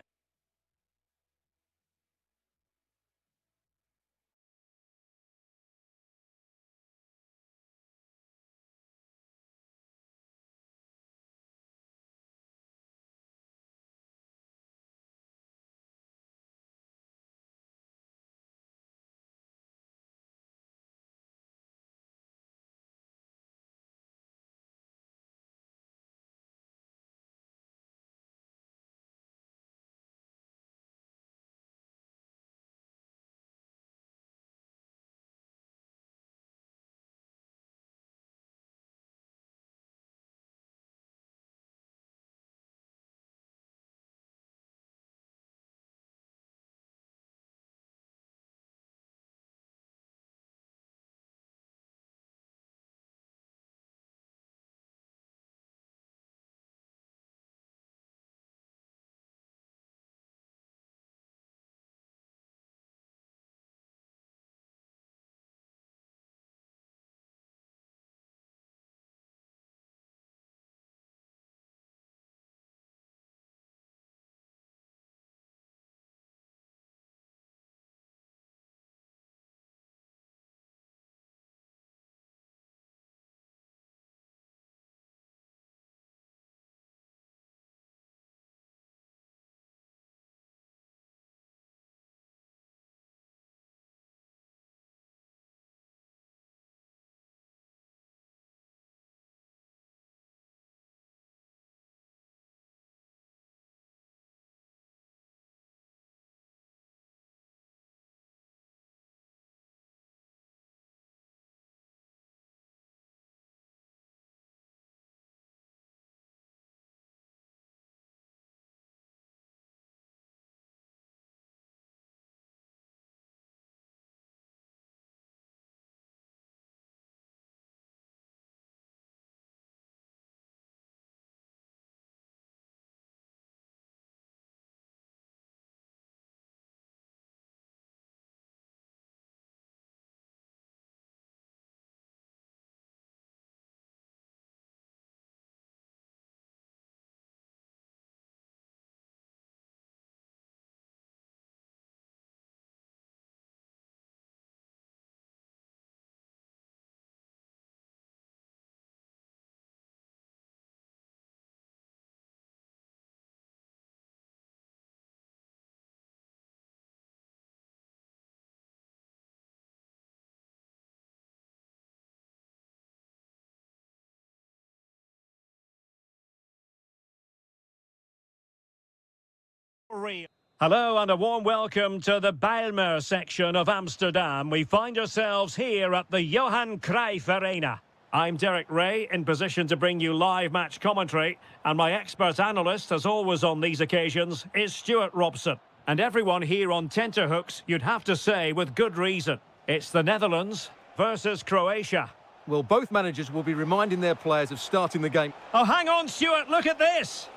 real. Hello and a warm welcome to the Bijlmer section of Amsterdam. We find ourselves here at the Johan Cruijff Arena. I'm Derek Ray, in position to bring you live match commentary, and my expert analyst, as always on these occasions, is Stuart Robson. And everyone here on tenterhooks, you'd have to say with good reason. It's the Netherlands versus Croatia. Well, both managers will be reminding their players of starting the game. Oh, hang on, Stuart, look at this!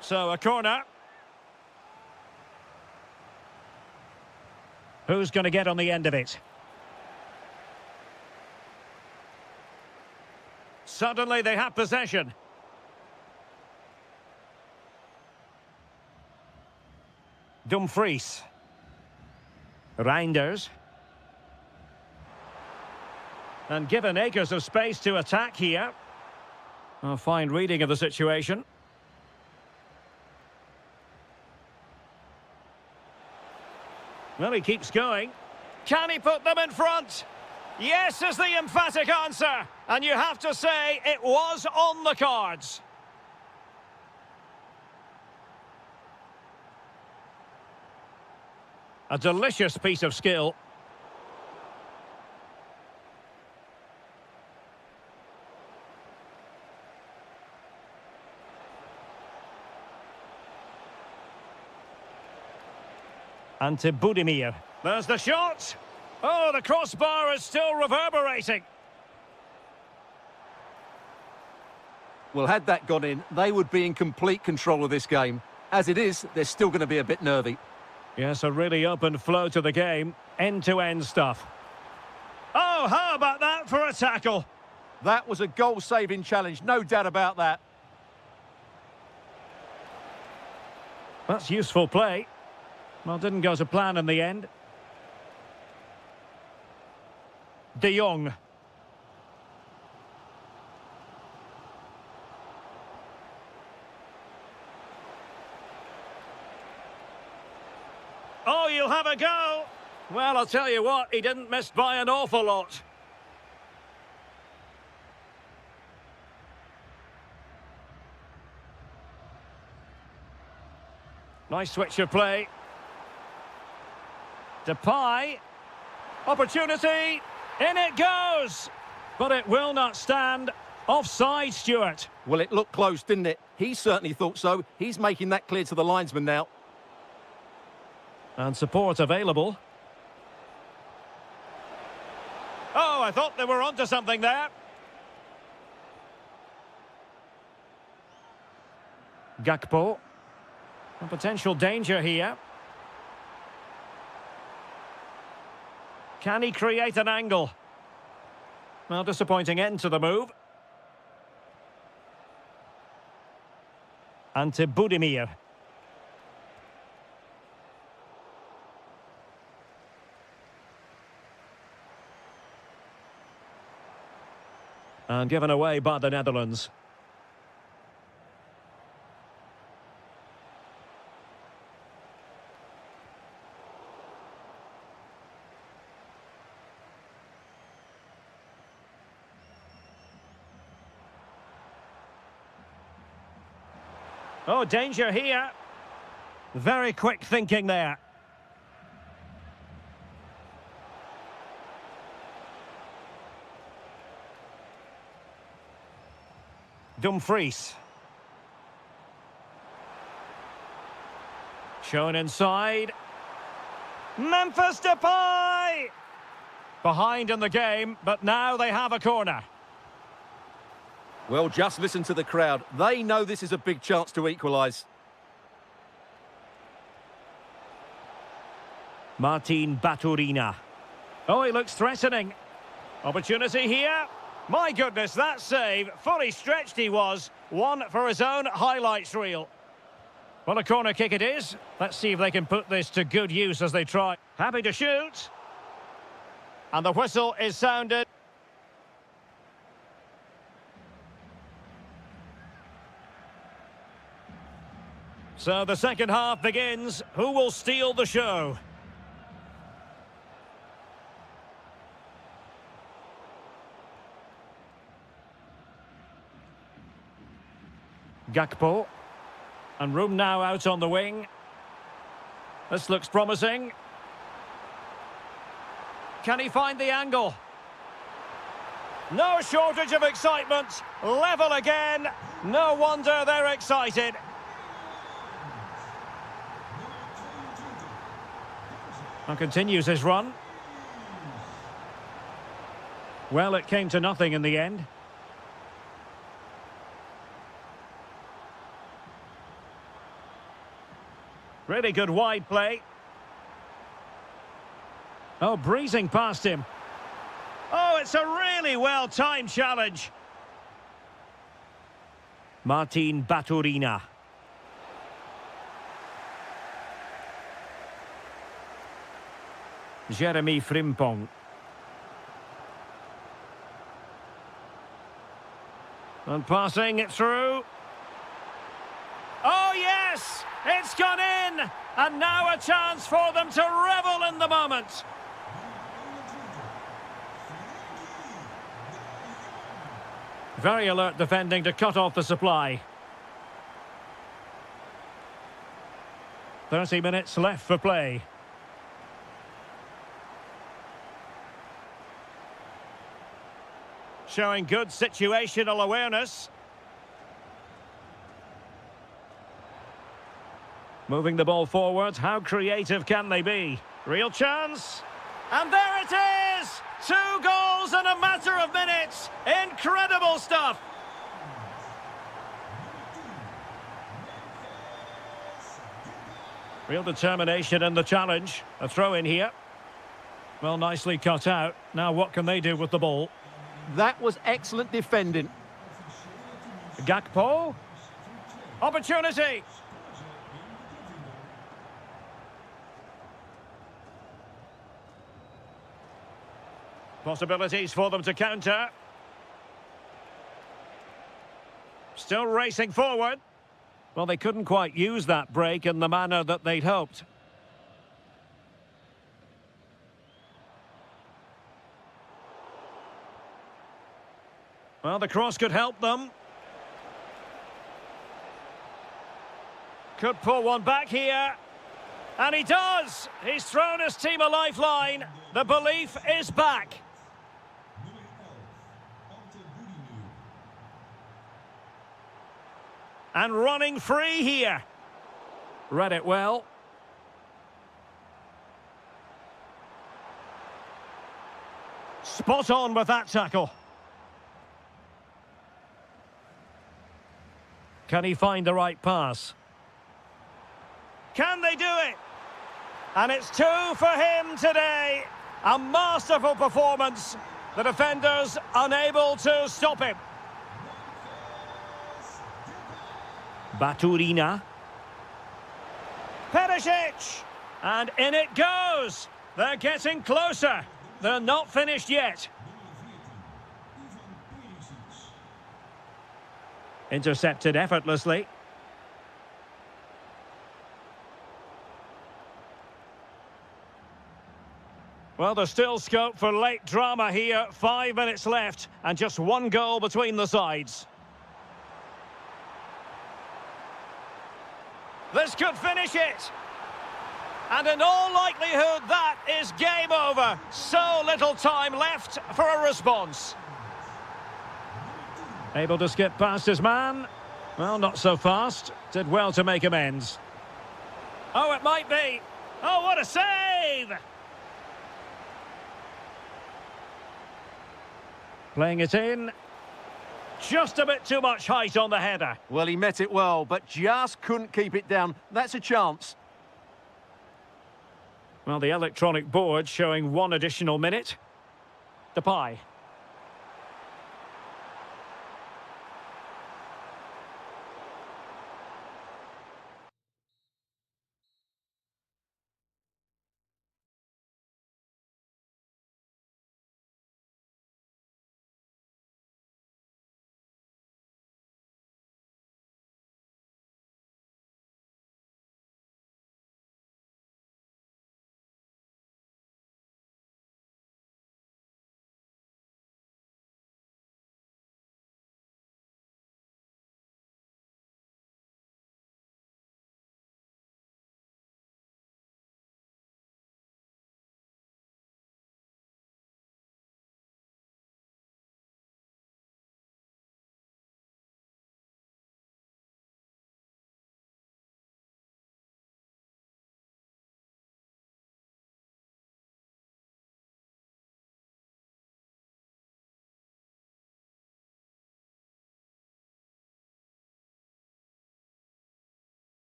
So, a corner. Who's going to get on the end of it? Suddenly they have possession. Dumfries. Reinders. And given acres of space to attack here. A fine reading of the situation. Well, he keeps going. Can he put them in front? Yes is the emphatic answer. And you have to say it was on the cards. A delicious piece of skill. And to Budimir. There's the shot. Oh, the crossbar is still reverberating. Well, had that gone in, they would be in complete control of this game. As it is, they're still going to be a bit nervy. Yes, a really open flow to the game. End-to-end stuff. Oh, how about that for a tackle? That was a goal-saving challenge, no doubt about that. That's useful play. Well, didn't go to plan in the end. De Jong. Oh, you'll have a go. Well, I'll tell you what, he didn't miss by an awful lot. Nice switch of play. Depay. Opportunity. In it goes. But it will not stand. Offside, Stuart. Well, it looked close, didn't it? He certainly thought so. He's making that clear to the linesman now. And support available. Oh, I thought they were onto something there. Gakpo. A potential danger here. Can he create an angle? Well, disappointing end to the move. And to Budimir. And given away by the Netherlands. Oh, danger here. Very quick thinking there. Dumfries. Shown inside. Memphis Depay! Behind in the game, but now they have a corner. Well, just listen to the crowd. They know this is a big chance to equalise. Martin Baturina. Oh, he looks threatening. Opportunity here. My goodness, that save. Fully stretched he was. One for his own highlights reel. Well, a corner kick it is. Let's see if they can put this to good use as they try. Happy to shoot. And the whistle is sounded. So the second half begins. Who will steal the show? Gakpo. And room now out on the wing. This looks promising. Can he find the angle? No shortage of excitement. Level again. No wonder they're excited. And continues his run. Well, it came to nothing in the end. Really good wide play. Oh, breezing past him. Oh, it's a really well-timed challenge. Martin Baturina. Jeremy Frimpong. And passing it through. Oh, yes! It's gone in! And now a chance for them to revel in the moment. Very alert defending to cut off the supply. 30 minutes left for play. Showing good situational awareness. Moving the ball forward, how creative can they be? Real chance. And there it is! 2 goals in a matter of minutes. Incredible stuff. Real determination in the challenge. A throw in here. Well, nicely cut out. Now what can they do with the ball? That was excellent defending. Gakpo. Opportunity. Possibilities for them to counter. Still racing forward. Well, they couldn't quite use that break in the manner that they'd hoped. Well, the cross could help them. Could pull one back here. And he does! He's thrown his team a lifeline. The belief is back. And running free here. Read it well. Spot on with that tackle. Can he find the right pass? Can they do it? And it's 2 for him today. A masterful performance. The defenders unable to stop him. Baturina. Perisic. And in it goes. They're getting closer. They're not finished yet. Intercepted effortlessly. Well, there's still scope for late drama here. 5 minutes left and just 1 goal between the sides. This could finish it. And in all likelihood, that is game over. So little time left for a response. Able to skip past his man. Well, not so fast. Did well to make amends. Oh, it might be. Oh, what a save! Playing it in. Just a bit too much height on the header. Well, he met it well, but just couldn't keep it down. That's a chance. Well, the electronic board showing 1 additional minute. Depay.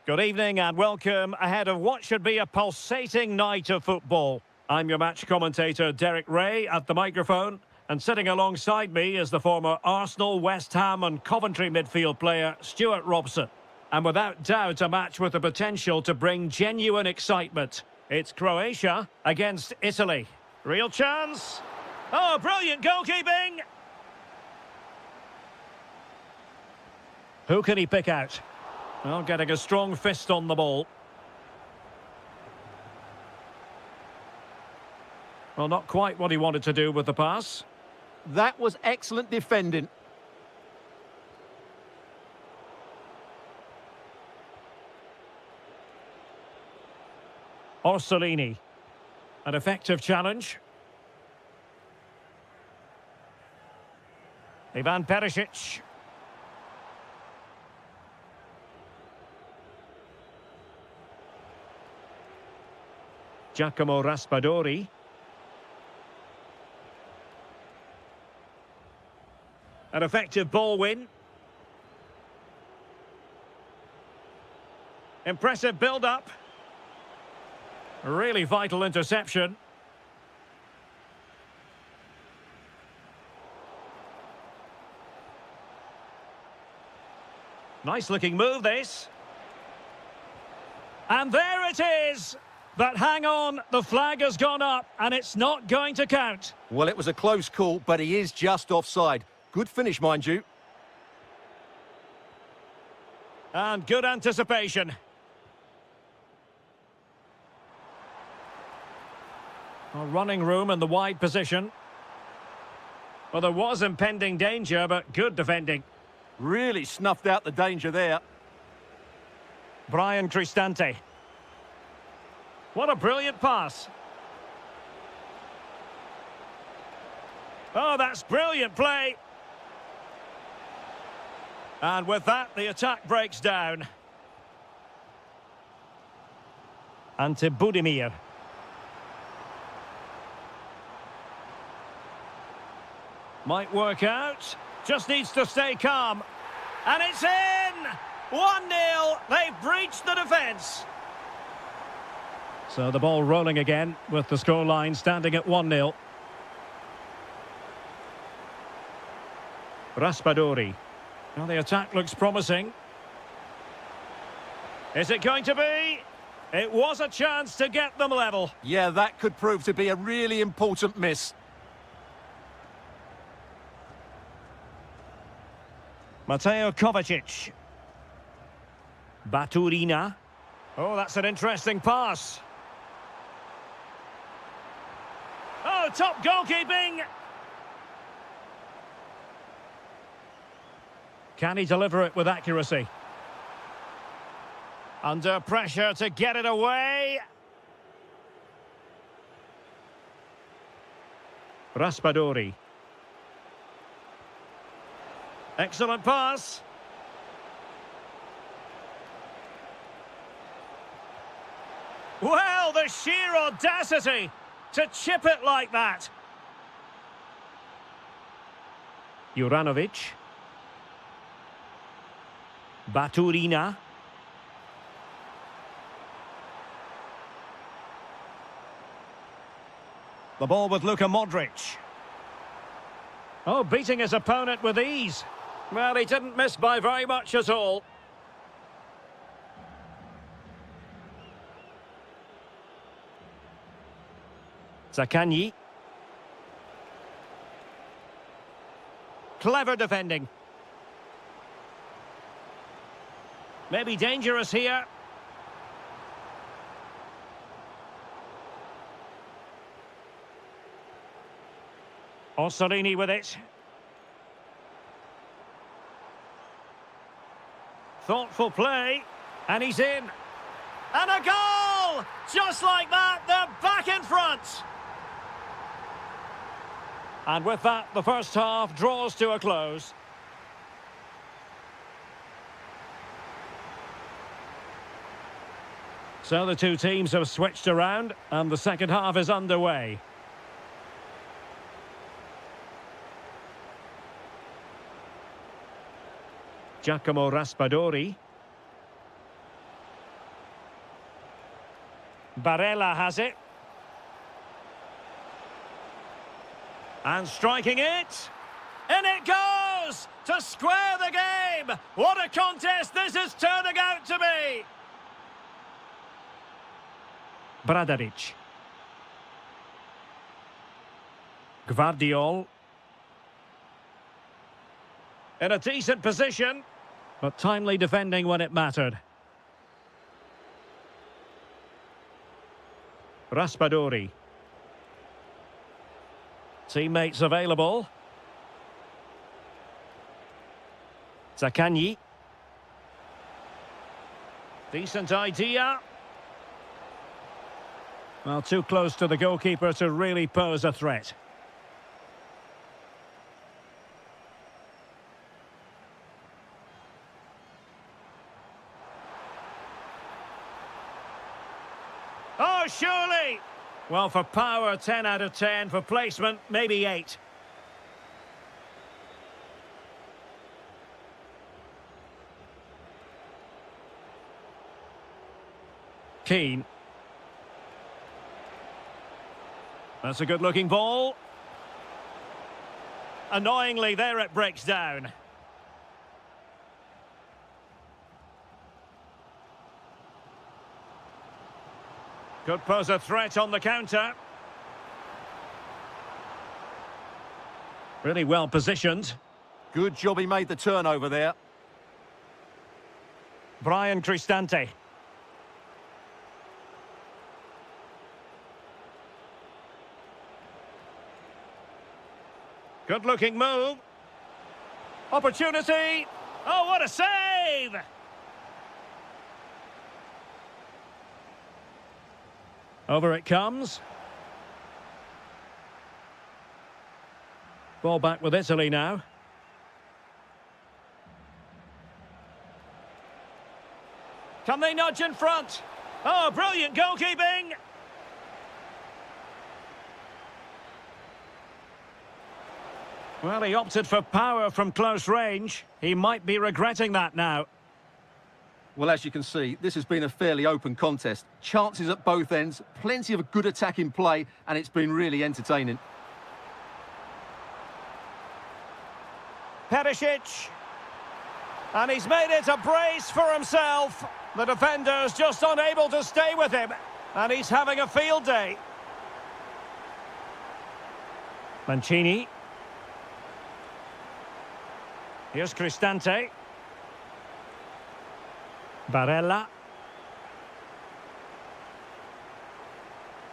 Good evening and welcome ahead of what should be a pulsating night of football. I'm your match commentator, Derek Ray, at the microphone. And sitting alongside me is the former Arsenal, West Ham and Coventry midfield player, Stuart Robson. And without doubt, a match with the potential to bring genuine excitement. It's Croatia against Italy. Real chance. Oh, brilliant goalkeeping! Who can he pick out? Well, getting a strong fist on the ball. Well, not quite what he wanted to do with the pass. That was excellent defending. Orsolini. An effective challenge. Ivan Perisic. Giacomo Raspadori. An effective ball win. Impressive build-up. A really vital interception. Nice-looking move, this. And there it is! But hang on, the flag has gone up, and it's not going to count. Well, it was a close call, but he is just offside. Good finish, mind you. And good anticipation. Running room in the wide position. Well, there was impending danger, but good defending. Really snuffed out the danger there. Brian Cristante. What a brilliant pass. Oh, that's brilliant play. And with that, the attack breaks down. Ante Budimir. Might work out. Just needs to stay calm. And it's in! 1-0. They've breached the defence. So the ball rolling again with the scoreline standing at 1-0. Raspadori. Well, the attack looks promising. Is it going to be? It was a chance to get them level. Yeah, that could prove to be a really important miss. Mateo Kovacic. Baturina. Oh, that's an interesting pass. Oh, top goalkeeping! Can he deliver it with accuracy? Under pressure to get it away. Raspadori. Excellent pass. Well, the sheer audacity to chip it like that. Juranovic. Baturina. The ball with Luka Modric. Oh, beating his opponent with ease. Well, he didn't miss by very much at all. Zaccagni. Clever defending. Maybe dangerous here. Orsolini with it. Thoughtful play. And he's in. And a goal! Just like that, they're back in front. And with that, the first half draws to a close. So the two teams have switched around, and the second half is underway. Giacomo Raspadori. Barella has it. And striking it. In it goes! To square the game! What a contest this is turning out to be! Bradaric. Gvardiol. In a decent position, but timely defending when it mattered. Raspadori. Teammates available. Zaccagni. Decent idea. Well, too close to the goalkeeper to really pose a threat. Oh, surely! Well, for power, 10 out of 10. For placement, maybe 8. Keane. That's a good-looking ball. Annoyingly, there it breaks down. Could pose a threat on the counter. Really well positioned. Good job he made the turnover there. Brian Cristante. Good-looking move. Opportunity. Oh, what a save! Over it comes. Ball back with Italy now. Can they nudge in front? Oh, brilliant goalkeeping! Well, he opted for power from close range. He might be regretting that now. Well, as you can see, this has been a fairly open contest. Chances at both ends, plenty of good attack in play, and it's been really entertaining. Perisic. And he's made it a brace for himself. The defender's just unable to stay with him. And he's having a field day. Mancini. Here's Cristante. Barella.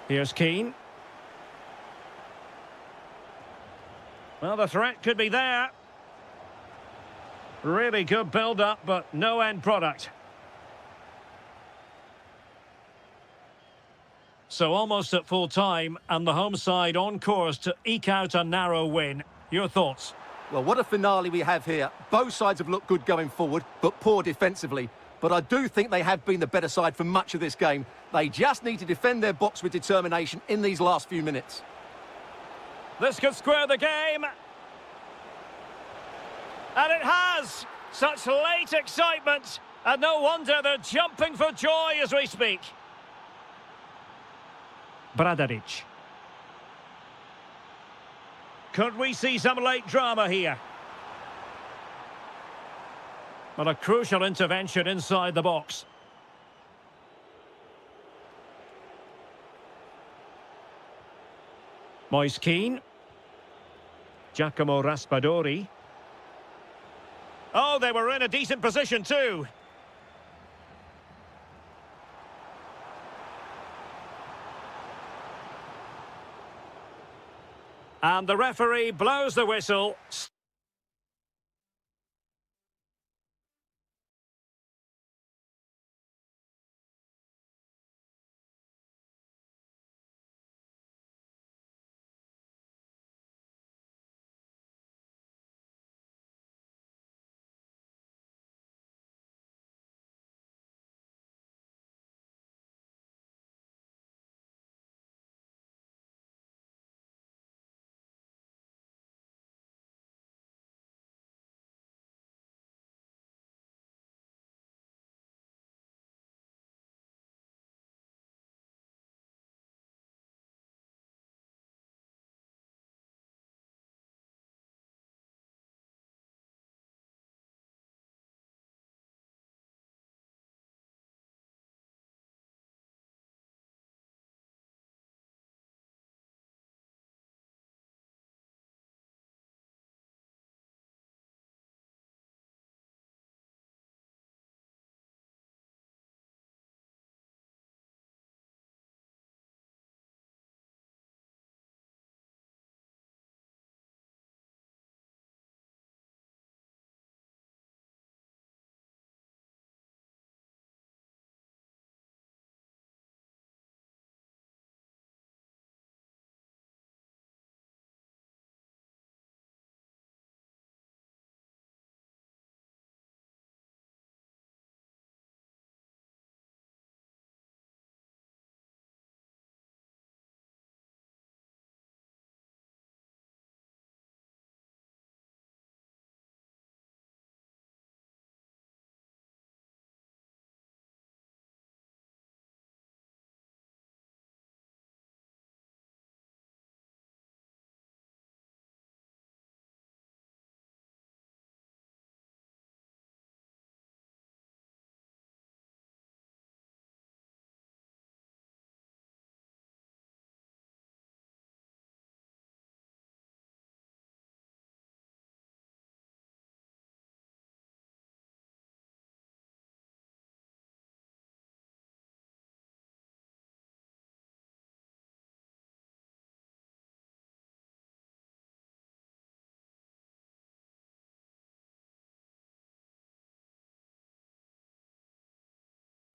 Here's Keane. Well, the threat could be there. Really good build-up, but no end product. So almost at full time, and the home side on course to eke out a narrow win. Your thoughts? Well, what a finale we have here. Both sides have looked good going forward, but poor defensively. But I do think they have been the better side for much of this game. They just need to defend their box with determination in these last few minutes. This could square the game. And it has! Such late excitement. And no wonder they're jumping for joy as we speak. Bradaric. Could we see some late drama here? Well, a crucial intervention inside the box. Moise Keane. Giacomo Raspadori. Oh, they were in a decent position too. And the referee blows the whistle.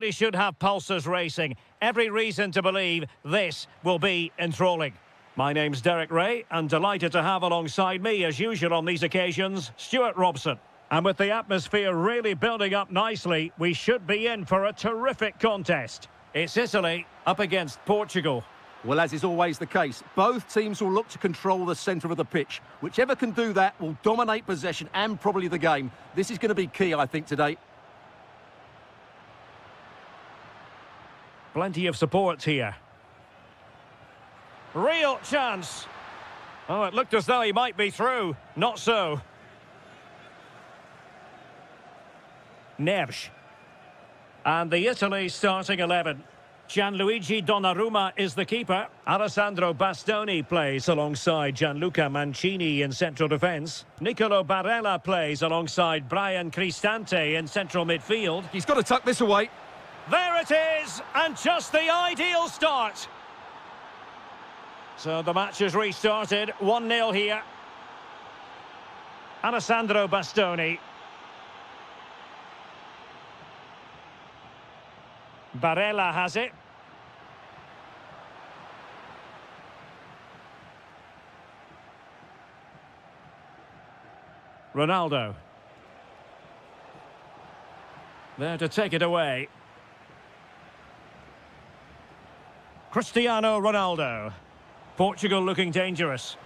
They should have pulses racing. Every reason to believe this will be enthralling. My name's Derek Ray, and delighted to have alongside me, as usual on these occasions, Stuart Robson. And with the atmosphere really building up nicely, we should be in for a terrific contest. It's Italy up against Portugal. Well, as is always the case, both teams will look to control the centre of the pitch. Whichever can do that will dominate possession and probably the game. This is going to be key, I think, today. Plenty of support here. Real chance. Oh, it looked as though he might be through. Not so. Neves. And the Italy starting 11. Gianluigi Donnarumma is the keeper. Alessandro Bastoni plays alongside Gianluca Mancini in central defence. Nicolo Barella plays alongside Brian Cristante in central midfield. He's got to tuck this away. There it is, and just the ideal start. So the match has restarted, 1-0 here. Alessandro Bastoni. Barella has it. Ronaldo. There to take it away. Cristiano Ronaldo. Portugal looking dangerous.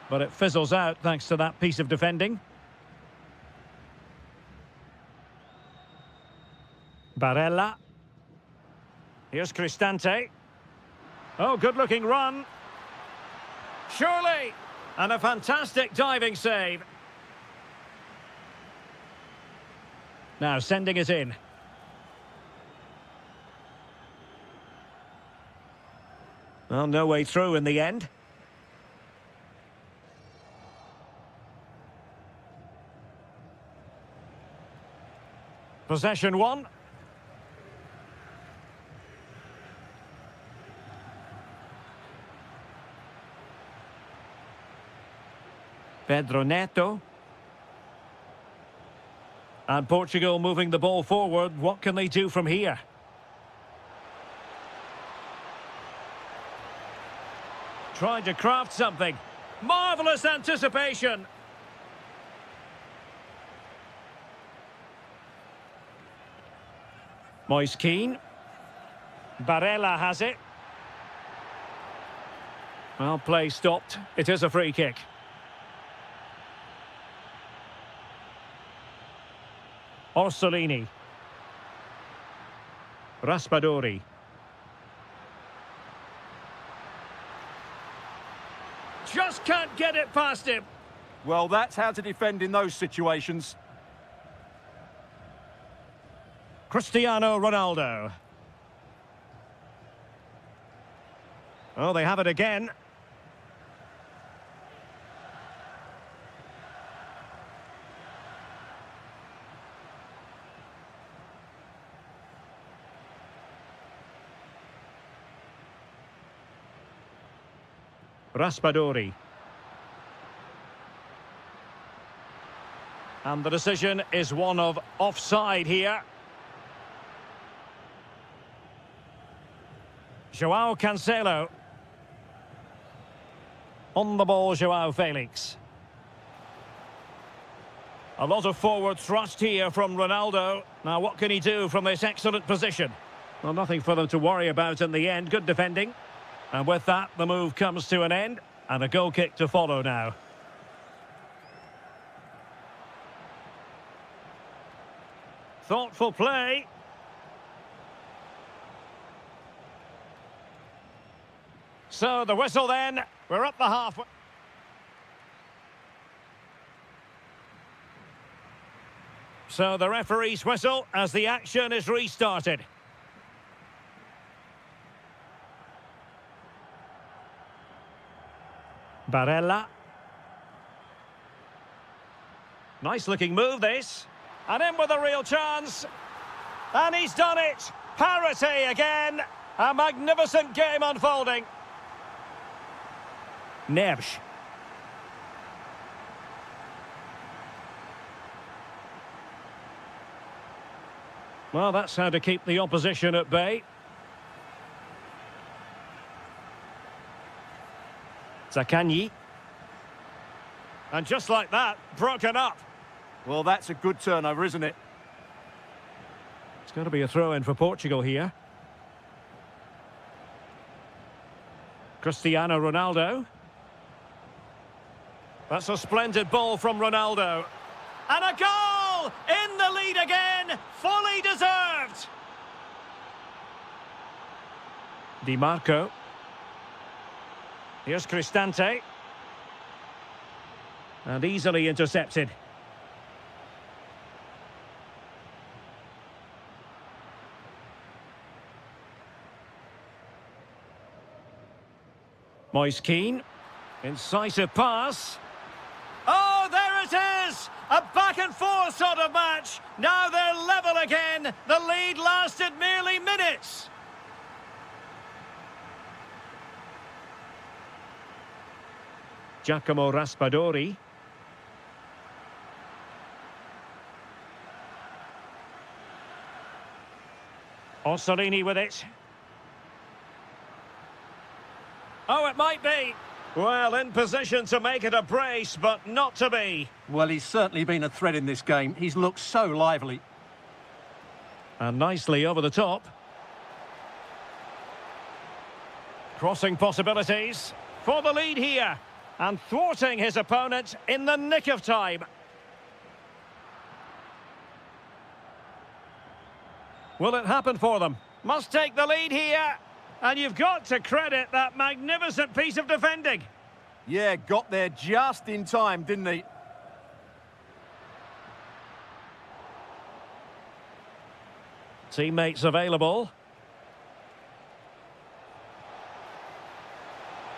But it fizzles out thanks to that piece of defending. Barella. Here's Cristante. Oh, good-looking run. Surely! And a fantastic diving save. Now sending it in. Well, no way through in the end. Possession one. Pedro Neto. And Portugal moving the ball forward. What can they do from here? Trying to craft something. Marvellous anticipation. Moise Keane. Barella has it. Well, play stopped. It is a free kick. Orsolini. Raspadori. Just can't get it past him. Well, that's how to defend in those situations. Cristiano Ronaldo. Oh, they have it again. Raspadori. And the decision is one of offside here. Joao Cancelo. On the ball, Joao Felix. A lot of forward thrust here from Ronaldo. Now, what can he do from this excellent position? Well, nothing for them to worry about in the end. Good defending. And with that, the move comes to an end, and a goal kick to follow now. Thoughtful play. So the whistle then, we're up the halfway. So the referee's whistle as the action is restarted. Barella. Nice looking move this. And in with a real chance. And he's done it. Parity again. A magnificent game unfolding. Neves. Well, that's how to keep the opposition at bay. Zakanyi. And just like that, broken up. Well, that's a good turnover, isn't it? It's going to be a throw-in for Portugal here. Cristiano Ronaldo. That's a splendid ball from Ronaldo. And a goal! In the lead again! Fully deserved! Di Marco. Here's Cristante. And easily intercepted. Moise Keane. Incisive pass. Oh, there it is! A back-and-forth sort of match. Now they're level again. The lead lasted merely minutes. Giacomo Raspadori. Orsolini with it. Oh, it might be. Well, in position to make it a brace, but not to be. Well, he's certainly been a threat in this game. He's looked so lively. And nicely over the top. Crossing possibilities for the lead here. And thwarting his opponent in the nick of time. Will it happen for them? Must take the lead here. And you've got to credit that magnificent piece of defending. Yeah, got there just in time, didn't he? Teammates available.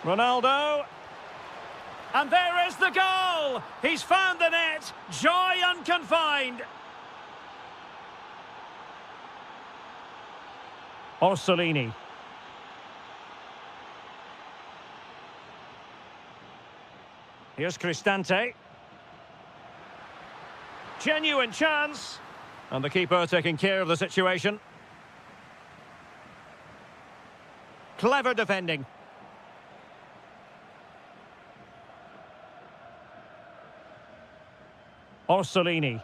Ronaldo. And there is the goal! He's found the net. Joy unconfined. Orsolini. Here's Cristante. Genuine chance. And the keeper taking care of the situation. Clever defending. Orsolini.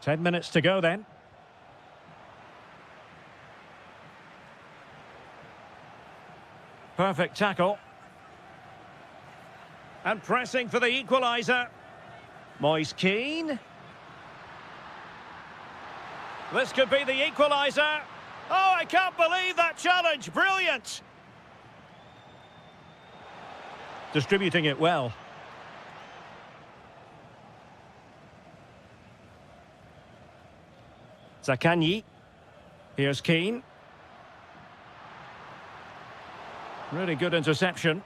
Ten minutes to go then. Perfect tackle. And pressing for the equaliser. Moise Keane. This could be the equaliser. Oh, I can't believe that challenge. Brilliant. Distributing it well. Zakanyi. Here's Keane. Really good interception.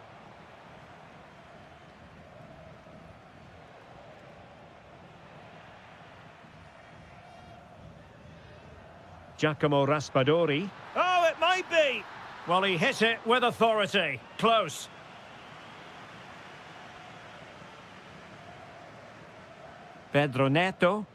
Giacomo Raspadori. Oh, it might be. Well, he hit it with authority. Close. Pedro Neto.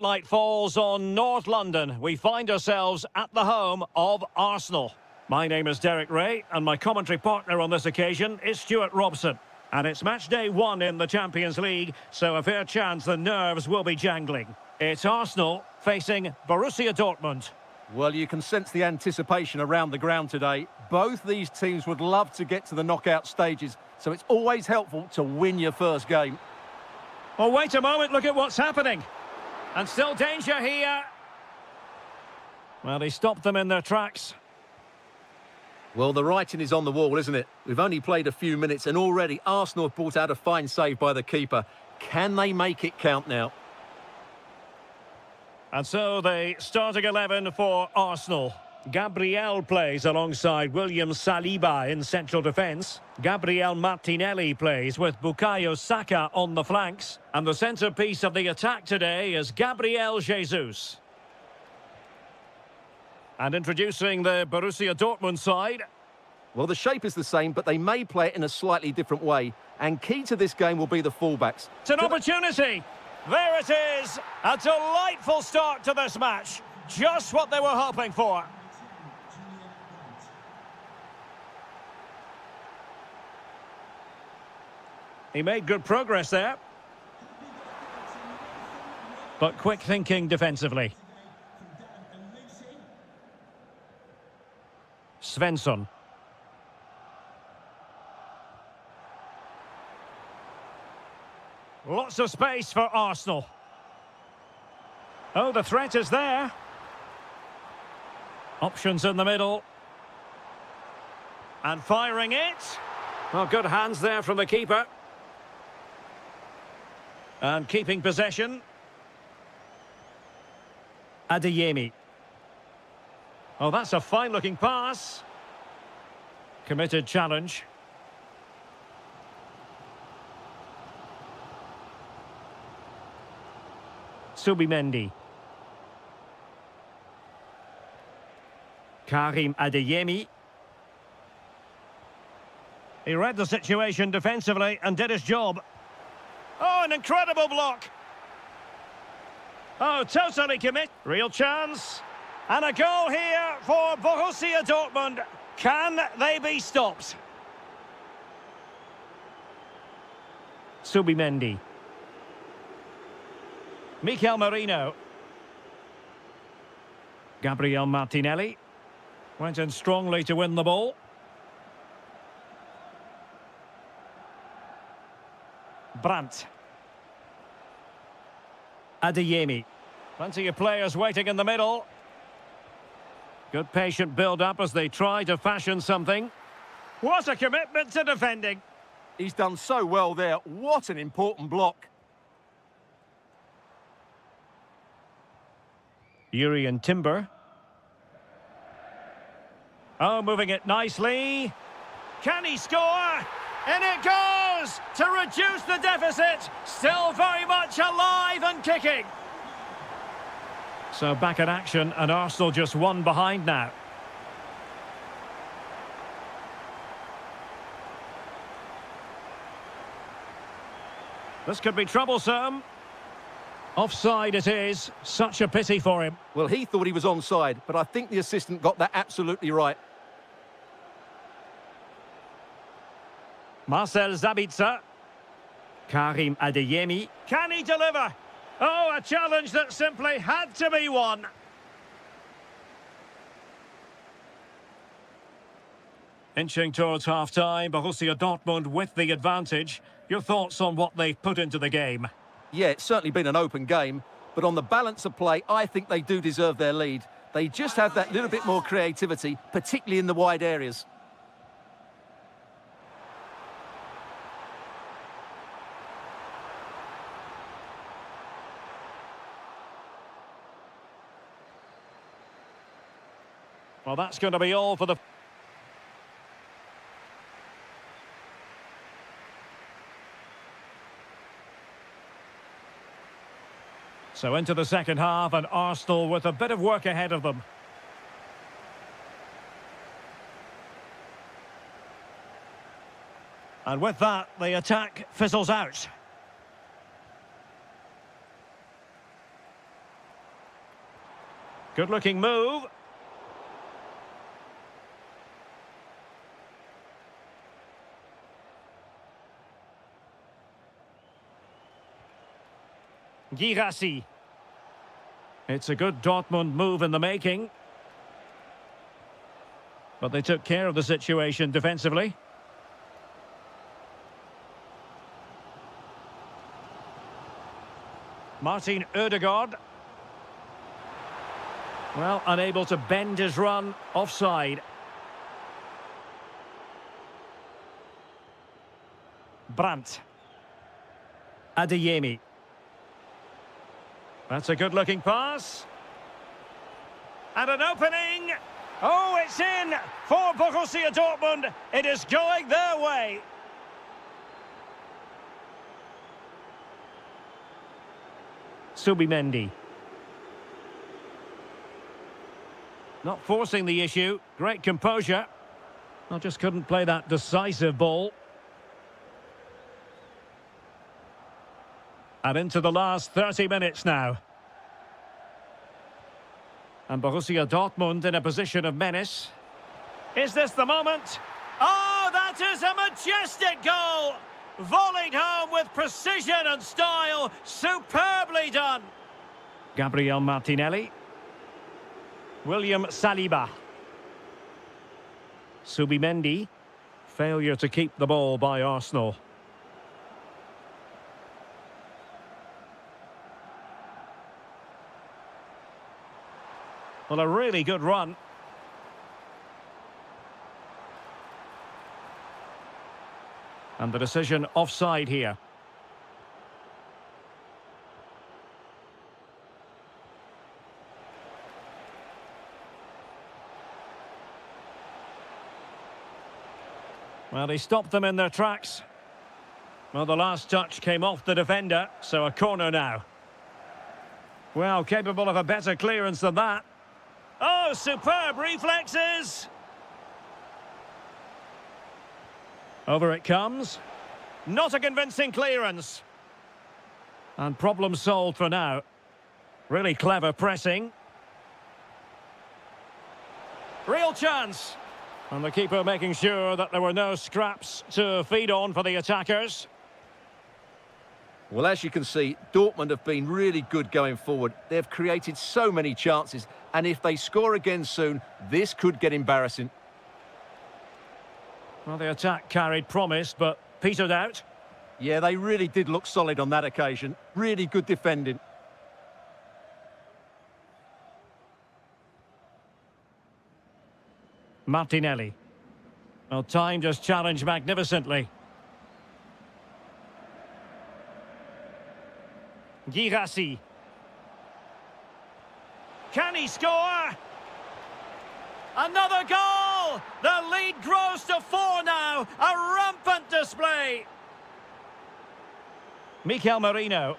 Light falls on North London. We find ourselves at the home of Arsenal. My name is Derek Ray, and my commentary partner on this occasion is Stuart Robson. And it's match day 1 in the Champions League, so a fair chance the nerves will be jangling. It's Arsenal facing Borussia Dortmund. Well, you can sense the anticipation around the ground today. Both these teams would love to get to the knockout stages, so it's always helpful to win your first game. Oh, wait a moment, look at what's happening. And still danger here. Well, he stopped them in their tracks. Well, the writing is on the wall, isn't it? We've only played a few minutes and already Arsenal have brought out a fine save by the keeper. Can they make it count now? And so the starting 11 for Arsenal. Gabriel plays alongside William Saliba in central defence. Gabriel Martinelli plays with Bukayo Saka on the flanks. And the centrepiece of the attack today is Gabriel Jesus. And introducing the Borussia Dortmund side. Well, the shape is the same, but they may play it in a slightly different way. And key to this game will be the fullbacks. It's an opportunity. There it is. A delightful start to this match. Just what they were hoping for. He made good progress there. But quick thinking defensively. Svensson. Lots of space for Arsenal. Oh, the threat is there. Options in the middle. And firing it. Well, good hands there from the keeper. And keeping possession. Adeyemi. Oh, that's a fine-looking pass. Committed challenge. Subimendi. Karim Adeyemi. He read the situation defensively and did his job. Oh, an incredible block. Oh, totally commit. Real chance. And a goal here for Borussia Dortmund. Can they be stopped? Subimendi. Mikel Merino. Gabriel Martinelli. Went in strongly to win the ball. Brandt. Adeyemi. Plenty of players waiting in the middle. Good patient build-up as they try to fashion something. What a commitment to defending. He's done so well there. What an important block. Urian Timber. Oh, moving it nicely. Can he score? In it goes to reduce the deficit. Still very much alive and kicking. So back in action, and Arsenal just one behind now. This could be troublesome. Offside it is. Such a pity for him. Well, he thought he was onside, but I think the assistant got that absolutely right. Marcel Sabitzer. Karim Adeyemi. Can he deliver? Oh, a challenge that simply had to be won. Inching towards half-time, Borussia Dortmund with the advantage. Your thoughts on what they've put into the game? Yeah, it's certainly been an open game, but on the balance of play, I think they do deserve their lead. They just have that little bit more creativity, particularly in the wide areas. Well, that's going to be all for the... So into the second half, and Arsenal with a bit of work ahead of them. And with that, the attack fizzles out. Good-looking move. Girassi. It's a good Dortmund move in the making. But they took care of the situation defensively. Martin Ødegaard. Well, unable to bend his run, offside. Brandt. Adeyemi. That's a good-looking pass. And an opening. Oh, it's in for Borussia Dortmund. It is going their way. Subimendi. Not forcing the issue. Great composure. I just couldn't play that decisive ball. And into the last 30 minutes now. And Borussia Dortmund in a position of menace. Is this the moment? Oh, that is a majestic goal! Volleyed home with precision and style. Superbly done. Gabriel Martinelli. William Saliba. Subimendi. Failure to keep the ball by Arsenal. Well, a really good run. And the decision offside here. Well, he stopped them in their tracks. Well, the last touch came off the defender, so a corner now. Well, capable of a better clearance than that. Oh, superb reflexes! Over it comes. Not a convincing clearance. And problem solved for now. Really clever pressing. Real chance. And the keeper making sure that there were no scraps to feed on for the attackers. Well, as you can see, Dortmund have been really good going forward. They've created so many chances, and if they score again soon, this could get embarrassing. Well, the attack carried promise, but petered out. Yeah, they really did look solid on that occasion. Really good defending. Martinelli. Well, timed his challenge magnificently. Girassi. Can he score? Another goal! The lead grows to 4 now. A rampant display. Mikel Merino.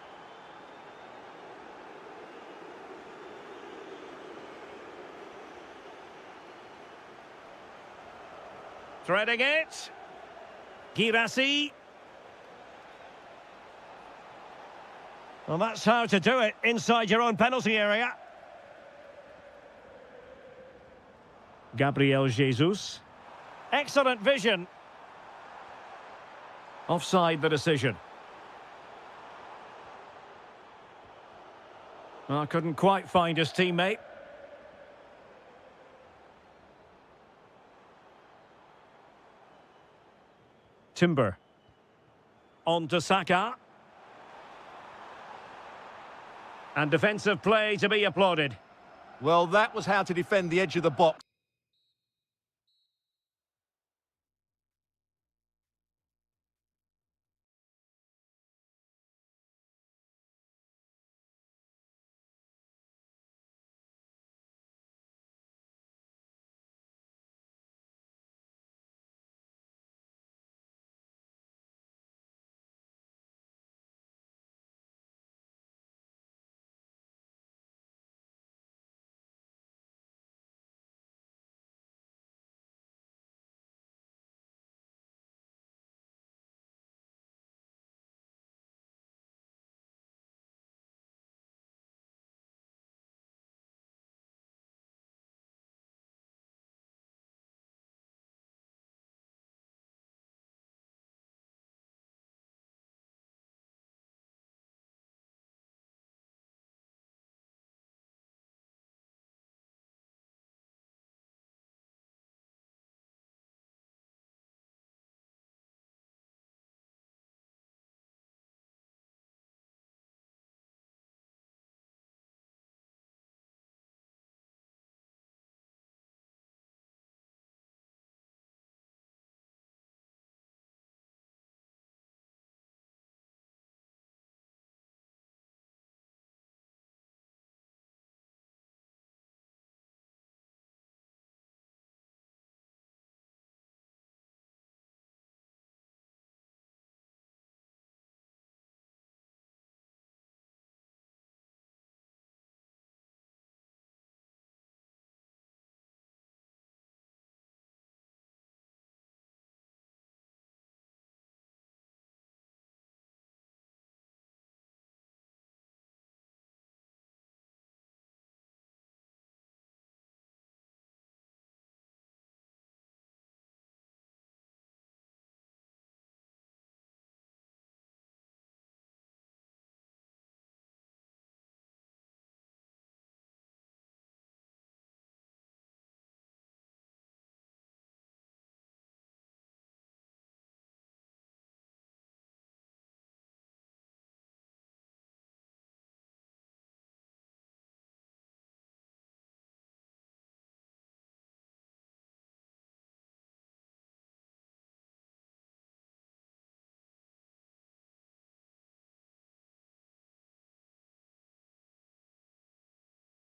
Threading it. Girassi. Well, that's how to do it inside your own penalty area. Gabriel Jesus. Excellent vision. Offside the decision. Well, couldn't quite find his teammate. Timber. On to Saka. And defensive play to be applauded. Well, that was how to defend the edge of the box.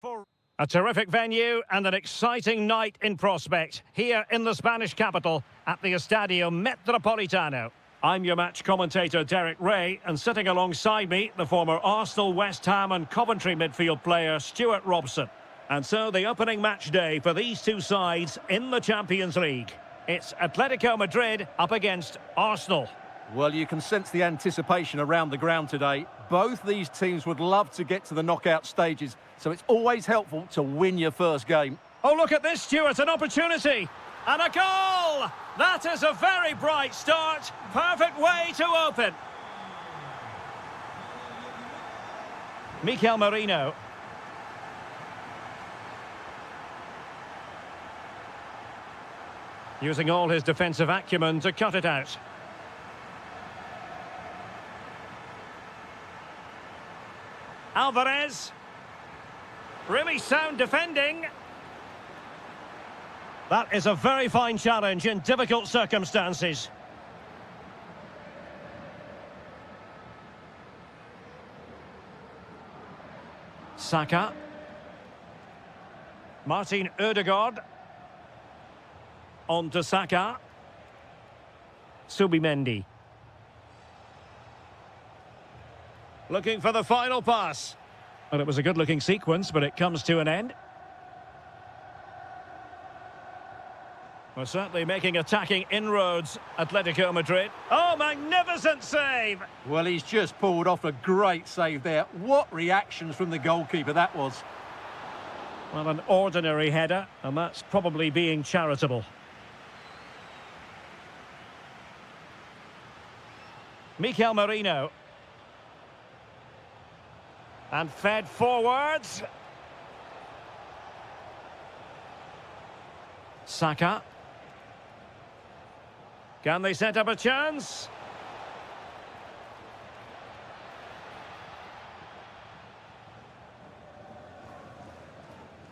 for a terrific venue and an exciting night in prospect here in the Spanish capital at the Estadio Metropolitano. I'm your match commentator Derek Ray, and sitting alongside me, the former Arsenal, West Ham and Coventry midfield player Stuart Robson. And so the opening match day for these two sides in the Champions League. It's Atletico Madrid up against Arsenal. Well, you can sense the anticipation around the ground today. Both these teams would love to get to the knockout stages, so it's always helpful to win your first game. Oh, look at this, Stuart, an opportunity. And a goal! That is a very bright start. Perfect way to open. Mikel Merino. Using all his defensive acumen to cut it out. Alvarez. Really sound defending. That is a very fine challenge in difficult circumstances. Saka. Martin Ødegaard. On to Saka. Subimendi. Looking for the final pass. Well, it was a good-looking sequence, but it comes to an end. We're certainly making attacking inroads, Atletico Madrid. Oh, magnificent save! Well, he's just pulled off a great save there. What reactions from the goalkeeper that was. Well, an ordinary header, and that's probably being charitable. Mikel Merino. And fed forwards. Saka. Can they set up a chance?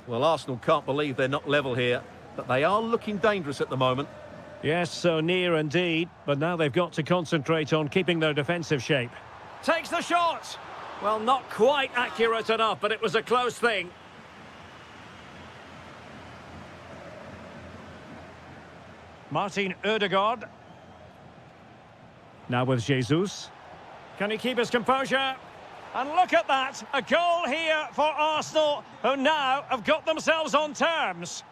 Well, Arsenal can't believe they're not level here, but they are looking dangerous at the moment. Yes, so near indeed, but now they've got to concentrate on keeping their defensive shape. Takes the shot! Well, not quite accurate enough, but it was a close thing. Martin Ødegaard. Now with Jesus. Can he keep his composure? And look at that! A goal here for Arsenal, who now have got themselves on terms.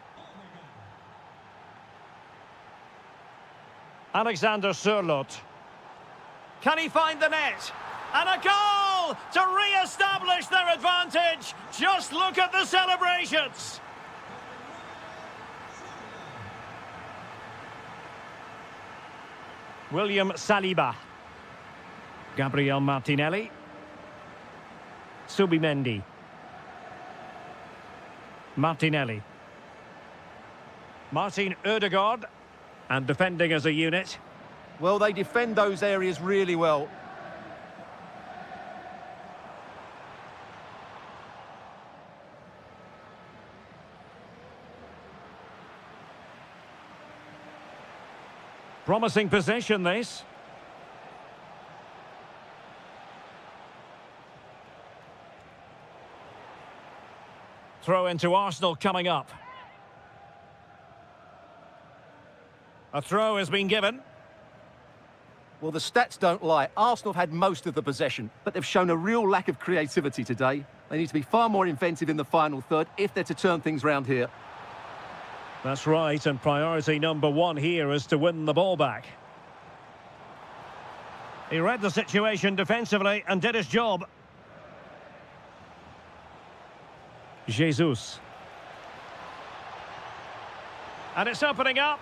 Alexander Sørloth. Can he find the net? And a goal to re-establish their advantage. Just look at the celebrations. William Saliba. Gabriel Martinelli. Subimendi. Martinelli. Martin Ødegaard. And defending as a unit. Well, they defend those areas really well. Promising possession, this. Throw into Arsenal coming up. A throw has been given. Well, the stats don't lie. Arsenal have had most of the possession, but they've shown a real lack of creativity today. They need to be far more inventive in the final third if they're to turn things round here. That's right, and priority number one here is to win the ball back. He read the situation defensively and did his job. Jesus. And it's opening up,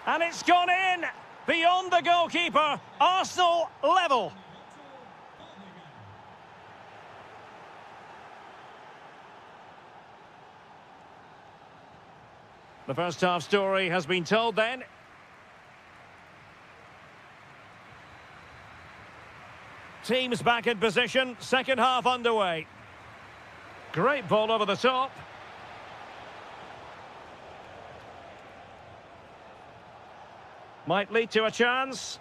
and it's gone in! Beyond the goalkeeper, Arsenal level. The first half story has been told then. Teams back in position, second half underway. Great ball over the top. Might lead to a chance.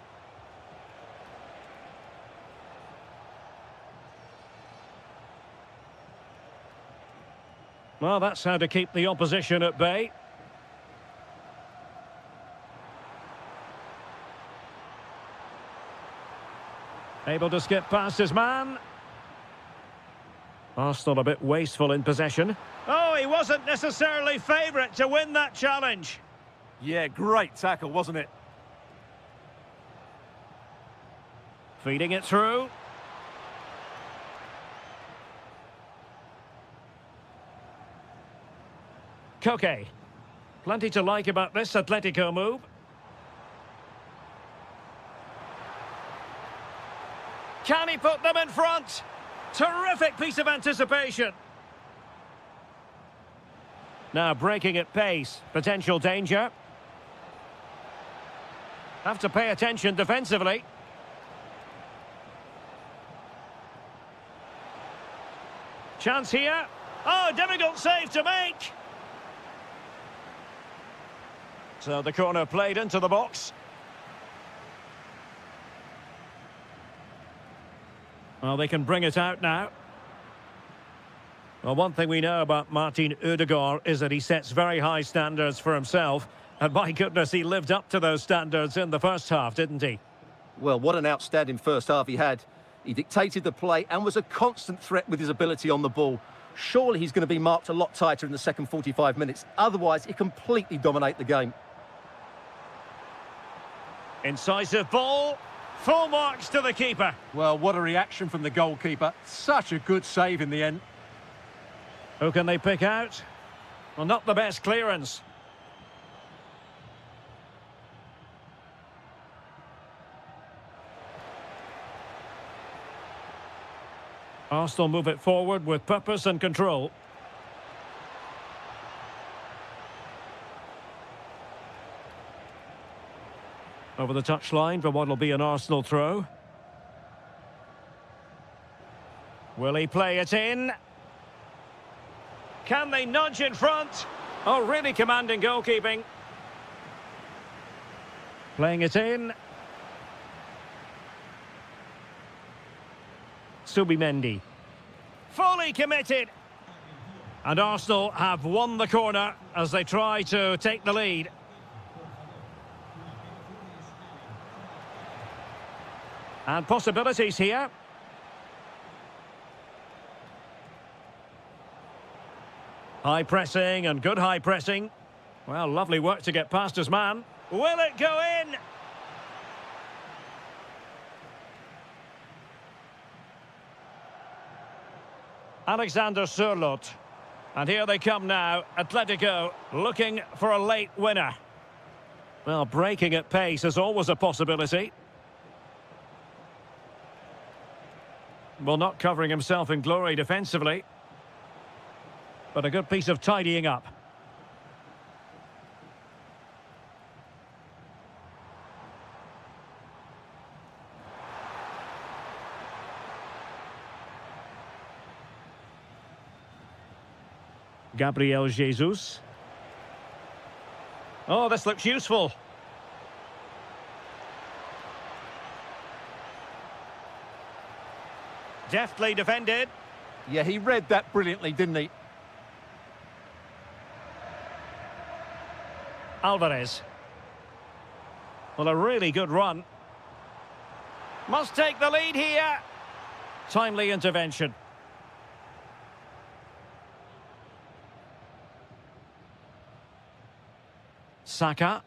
Well, that's how to keep the opposition at bay. Able to skip past his man. Arsenal a bit wasteful in possession. Oh, he wasn't necessarily favourite to win that challenge. Yeah, great tackle, wasn't it? Feeding it through. Koke. Plenty to like about this Atletico move. Can he put them in front? Terrific piece of anticipation. Now breaking at pace. Potential danger. Have to pay attention defensively. Chance here. Oh, difficult save to make. So the corner played into the box. Well, they can bring it out now. Well, one thing we know about Martin Ødegaard is that he sets very high standards for himself. And my goodness, he lived up to those standards in the first half, didn't he? Well, what an outstanding first half he had. He dictated the play and was a constant threat with his ability on the ball. Surely he's going to be marked a lot tighter in the second 45 minutes. Otherwise, he completely dominate the game. Incisive ball. Full marks to the keeper. Well, what a reaction from the goalkeeper. Such a good save in the end. Who can they pick out? Well, not the best clearance. Arsenal move it forward with purpose and control. Over the touchline for what will be an Arsenal throw. Will he play it in? Can they nudge in front? Oh, really commanding goalkeeping. Playing it in. Subimendi. Fully committed. And Arsenal have won the corner as they try to take the lead. And possibilities here. High pressing and good high pressing. Well, lovely work to get past his man. Will it go in? Alexander Sørloth. And here they come now. Atletico looking for a late winner. Well, breaking at pace is always a possibility. Well, not covering himself in glory defensively. But a good piece of tidying up. Gabriel Jesus. Oh, this looks useful. Deftly defended. Yeah, he read that brilliantly, didn't he? Alvarez. Well, a really good run. Must take the lead here. Timely intervention. Saka.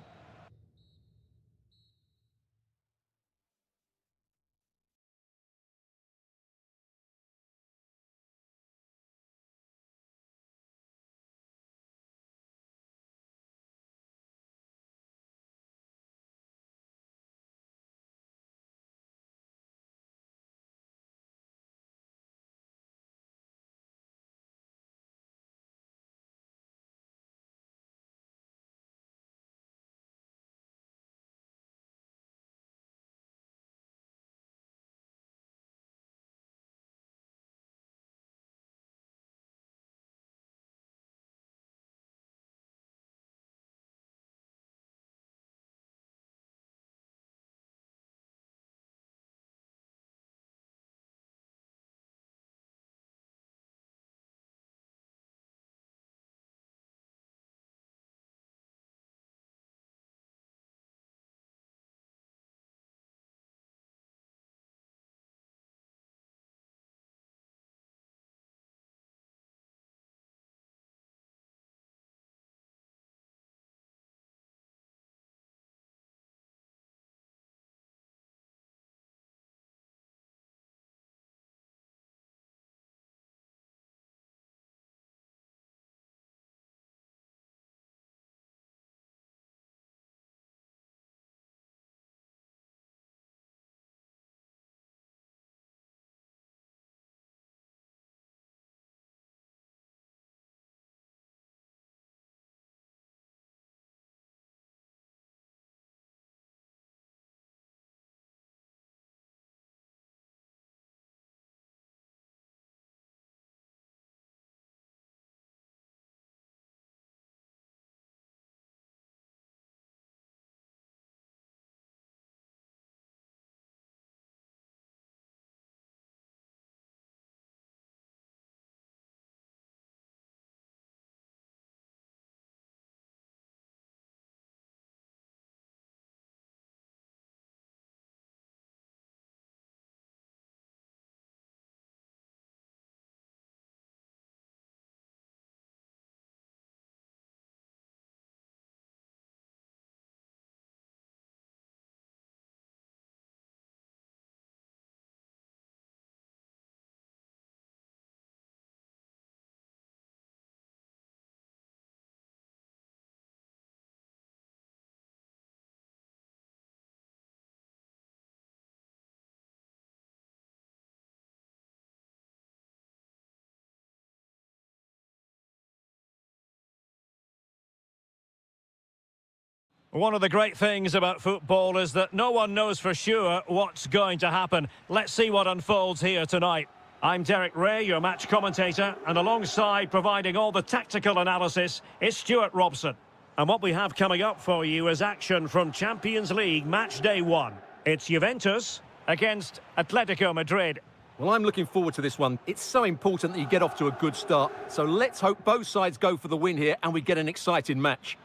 One of the great things about football is that no one knows for sure what's going to happen. Let's see what unfolds here tonight. I'm Derek Ray, your match commentator, and alongside providing all the tactical analysis is Stuart Robson. And what we have coming up for you is action from Champions League match day 1. It's Juventus against Atletico Madrid. Well, I'm looking forward to this one. It's so important that you get off to a good start. So let's hope both sides go for the win here and we get an exciting match.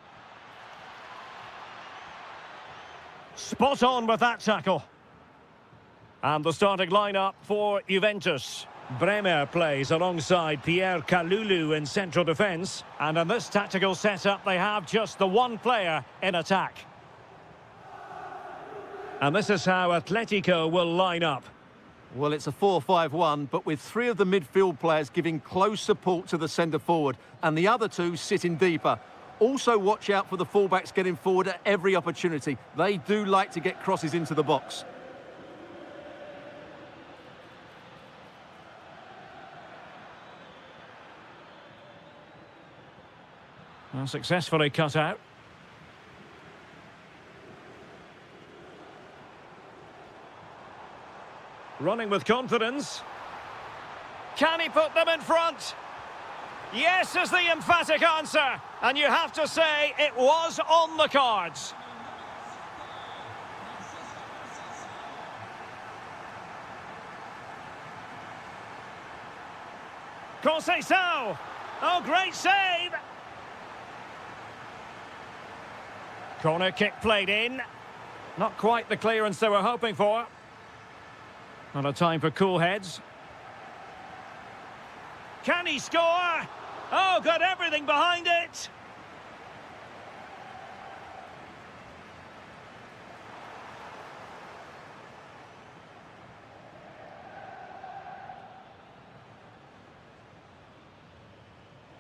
Spot on with that tackle. And the starting lineup for Juventus. Bremer plays alongside Pierre Kalulu in central defence. And in this tactical setup, they have just the one player in attack. And this is how Atletico will line up. Well, it's a 4-5-1, but with 3 of the midfield players giving close support to the centre-forward and the other 2 sitting deeper. Also watch out for the fullbacks getting forward at every opportunity. They do like to get crosses into the box. Well, successfully cut out. Running with confidence. Can he put them in front? Yes is the emphatic answer. And you have to say it was on the cards. Conceição. Oh, great save. Corner kick played in. Not quite the clearance they were hoping for. Not a time for cool heads. Can he score? Oh, got everything behind it.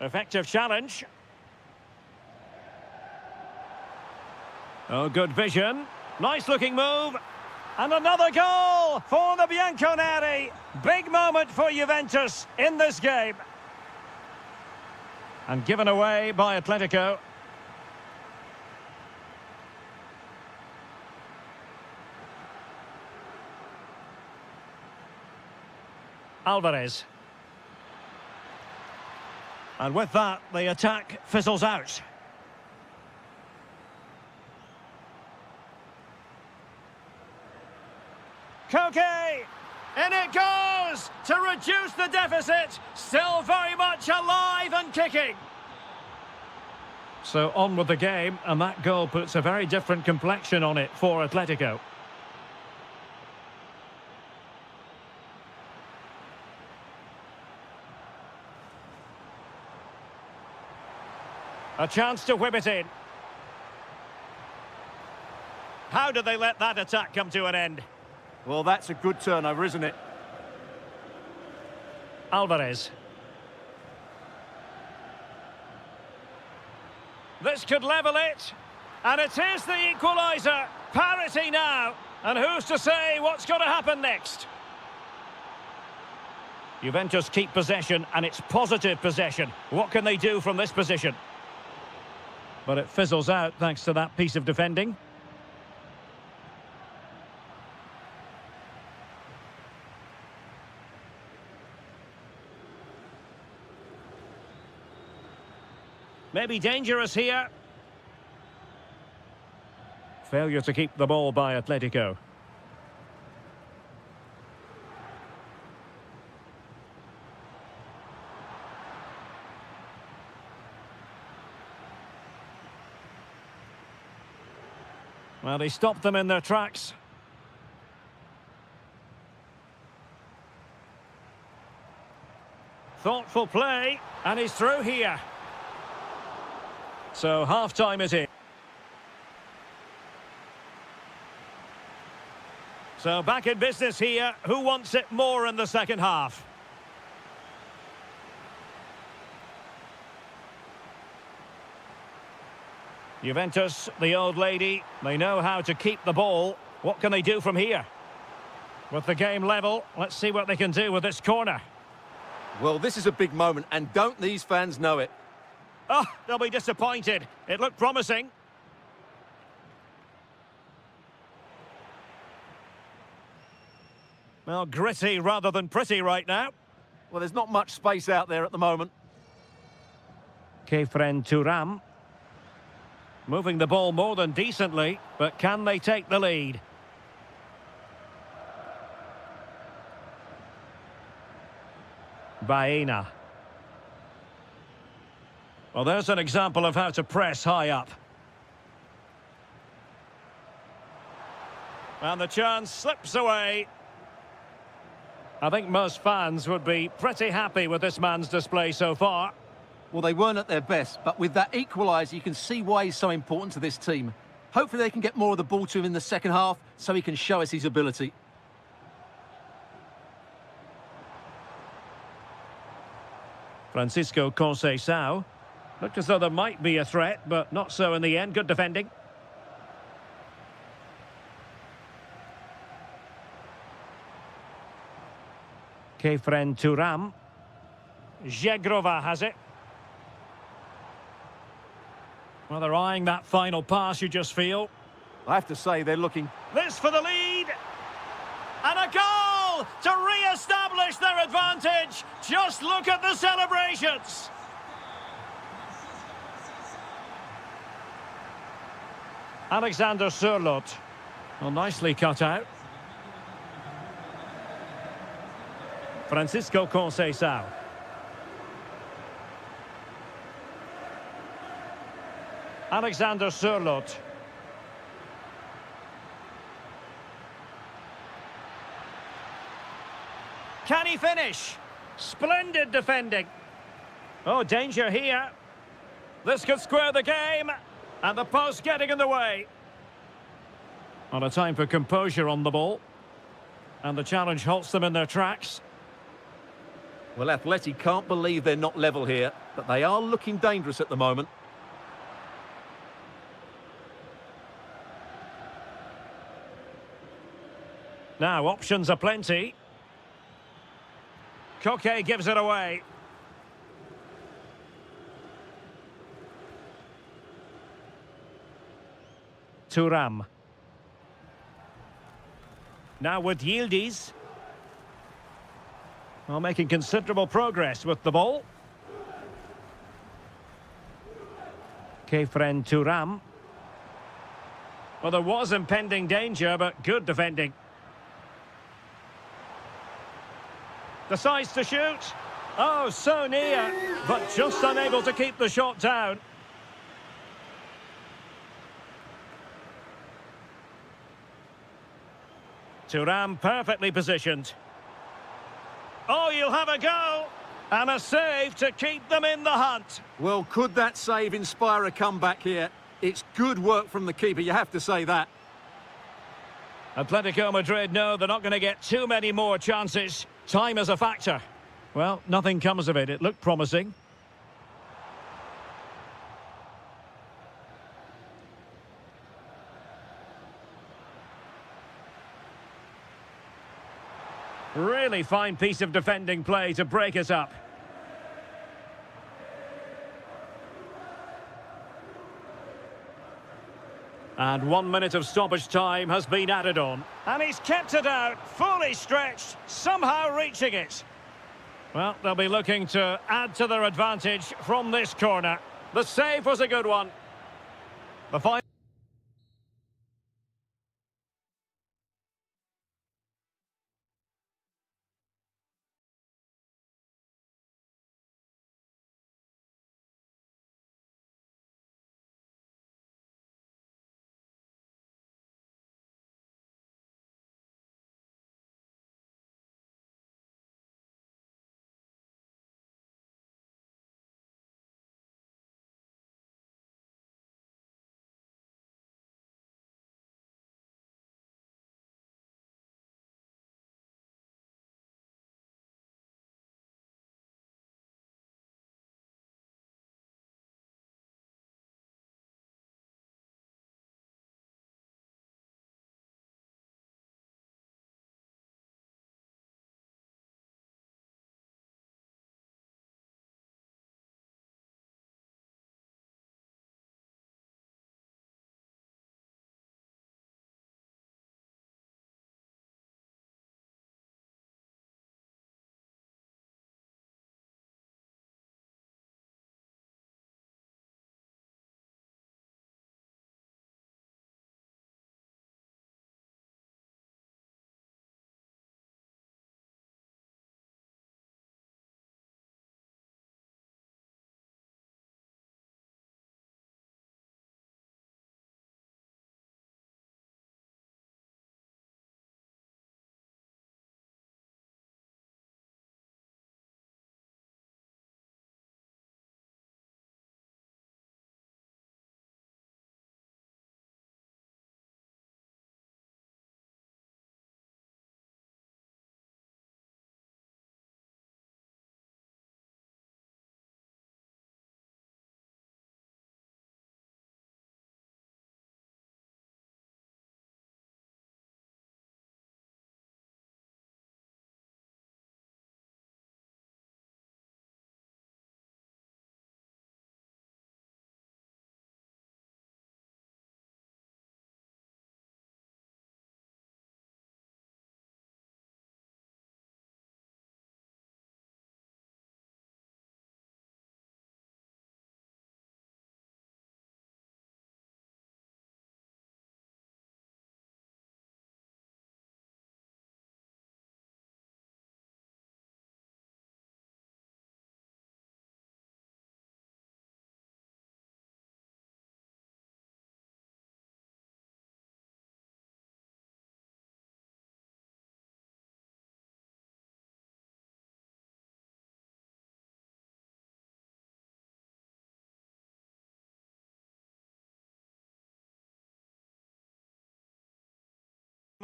Effective challenge. Oh, good vision. Nice looking move. And another goal for the Bianconeri. Big moment for Juventus in this game. And given away by Atletico. Alvarez. And with that, the attack fizzles out. Koke! In it goes to reduce the deficit. Still very much alive and kicking. So on with the game, and that goal puts a very different complexion on it for Atletico. A chance to whip it in. How did they let that attack come to an end? Well, that's a good turnover, isn't it? Alvarez. This could level it. And it is the equaliser. Parity now. And who's to say what's going to happen next? Juventus keep possession, and it's positive possession. What can they do from this position? But it fizzles out thanks to that piece of defending. Maybe dangerous here. Failure to keep the ball by Atletico. Well, he stopped them in their tracks. Thoughtful play, and he's through here. So half-time is in. So back in business here. Who wants it more in the second half? Juventus, the old lady, they know how to keep the ball. What can they do from here? With the game level, let's see what they can do with this corner. Well, this is a big moment, and don't these fans know it? Oh, they'll be disappointed. It looked promising. Well, gritty rather than pretty right now. Well, there's not much space out there at the moment. Kefren Turam. Moving the ball more than decently, but can they take the lead? Baena. Well, there's an example of how to press high up. And the chance slips away. I think most fans would be pretty happy with this man's display so far. Well, they weren't at their best, but with that equaliser, you can see why he's so important to this team. Hopefully they can get more of the ball to him in the second half so he can show us his ability. Francisco Conceição. Looked as though there might be a threat, but not so in the end. Good defending. Kefren Turam. Zegrova has it. Well, they're eyeing that final pass, you just feel. I have to say, they're looking... This for the lead. And a goal to re-establish their advantage. Just look at the celebrations. Alexander Sørloth. Well, nicely cut out. Francisco Conceição. Alexander Sørloth. Can he finish? Splendid defending. Oh, danger here. This could square the game. And the post getting in the way. On a time for composure on the ball. And the challenge halts them in their tracks. Well, Athletic can't believe they're not level here, but they are looking dangerous at the moment. Now, options are plenty. Koke gives it away. Turam. Now with Yildiz. Well, making considerable progress with the ball. Kefren Turam. Well, there was impending danger, but good defending. Decides to shoot. Oh, so near, but just unable to keep the shot down. Turam perfectly positioned. Oh, you'll have a go. And a save to keep them in the hunt. Well, could that save inspire a comeback here? It's good work from the keeper, you have to say that. Atletico Madrid know they're not going to get too many more chances. Time is a factor. Well, nothing comes of it. It looked promising. Really fine piece of defending play to break us up. And 1 minute of stoppage time has been added on. And he's kept it out, fully stretched, somehow reaching it. Well, they'll be looking to add to their advantage from this corner. The save was a good one. The final...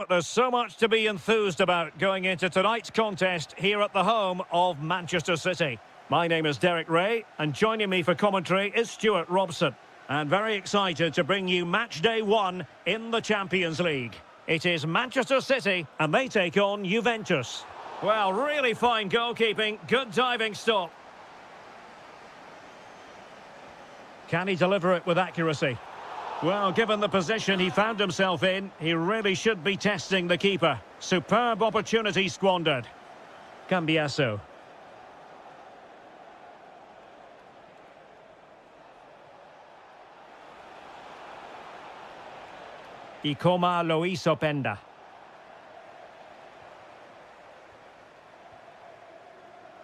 But there's so much to be enthused about going into tonight's contest here at the home of Manchester City. My name is Derek Ray, and joining me for commentary is Stuart Robson. And very excited to bring you match day 1 in the Champions League. It is Manchester City, and they take on Juventus. Well, really fine goalkeeping, good diving stop. Can he deliver it with accuracy? Well, given the position he found himself in, he really should be testing the keeper. Superb opportunity squandered. Cambiasso. Ikoma Luis Openda.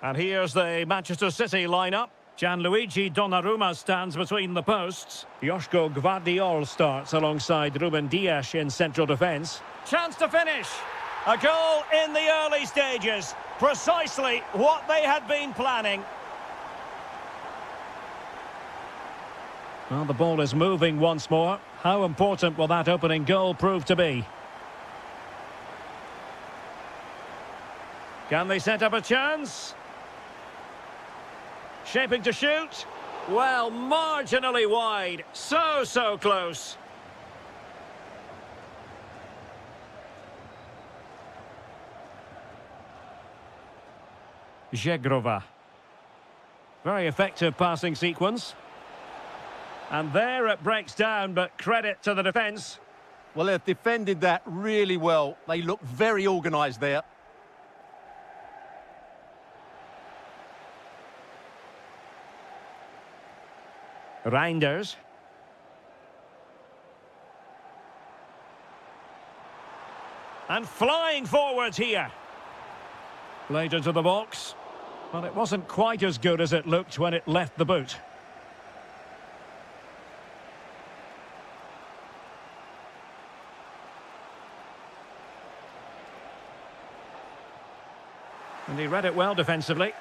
And here's the Manchester City lineup. Gianluigi Donnarumma stands between the posts. Joško Gvardiol starts alongside Ruben Dias in central defence. Chance to finish. A goal in the early stages. Precisely what they had been planning. Well, the ball is moving once more. How important will that opening goal prove to be? Can they set up a chance? Shaping to shoot. Well, marginally wide. So close. Žegrova. Very effective passing sequence. And there it breaks down, but credit to the defence. Well, they've defended that really well. They look very organised there. Reinders. And flying forwards here. Played into the box. Well, it wasn't quite as good as it looked when it left the boot. And he read it well defensively.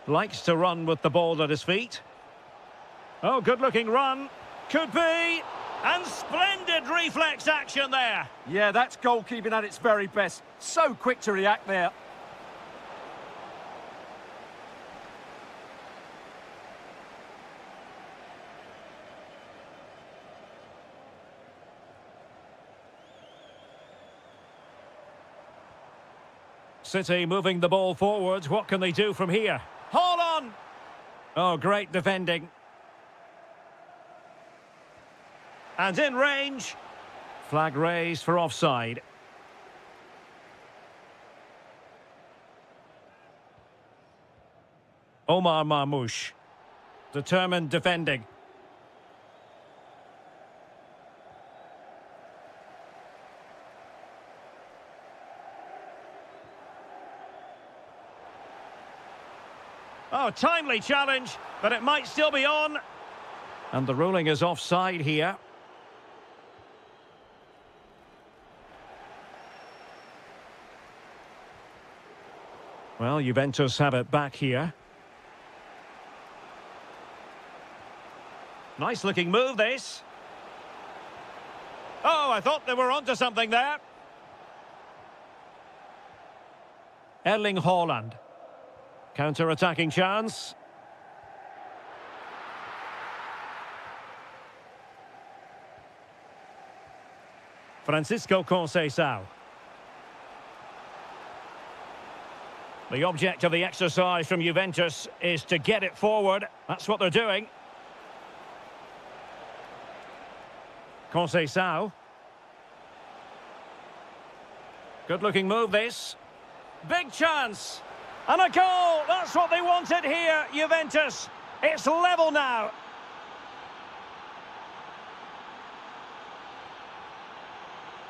Likes to run with the ball at his feet. Oh, good-looking run. Could be. And splendid reflex action there. Yeah, that's goalkeeping at its very best. So quick to react there. City moving the ball forwards. What can they do from here? Hold on! Oh, great defending. And in range. Flag raised for offside. Omar Marmoush. Determined defending. Oh, timely challenge, but it might still be on. And the ruling is offside here. Well, Juventus have it back here. Nice looking move, this. Oh, I thought they were onto something there. Erling Haaland. Counter-attacking chance. Francisco Conceição. The object of the exercise from Juventus is to get it forward. That's what they're doing. Conceição. Good-looking move, this. Big chance. And a goal! That's what they wanted here, Juventus. It's level now.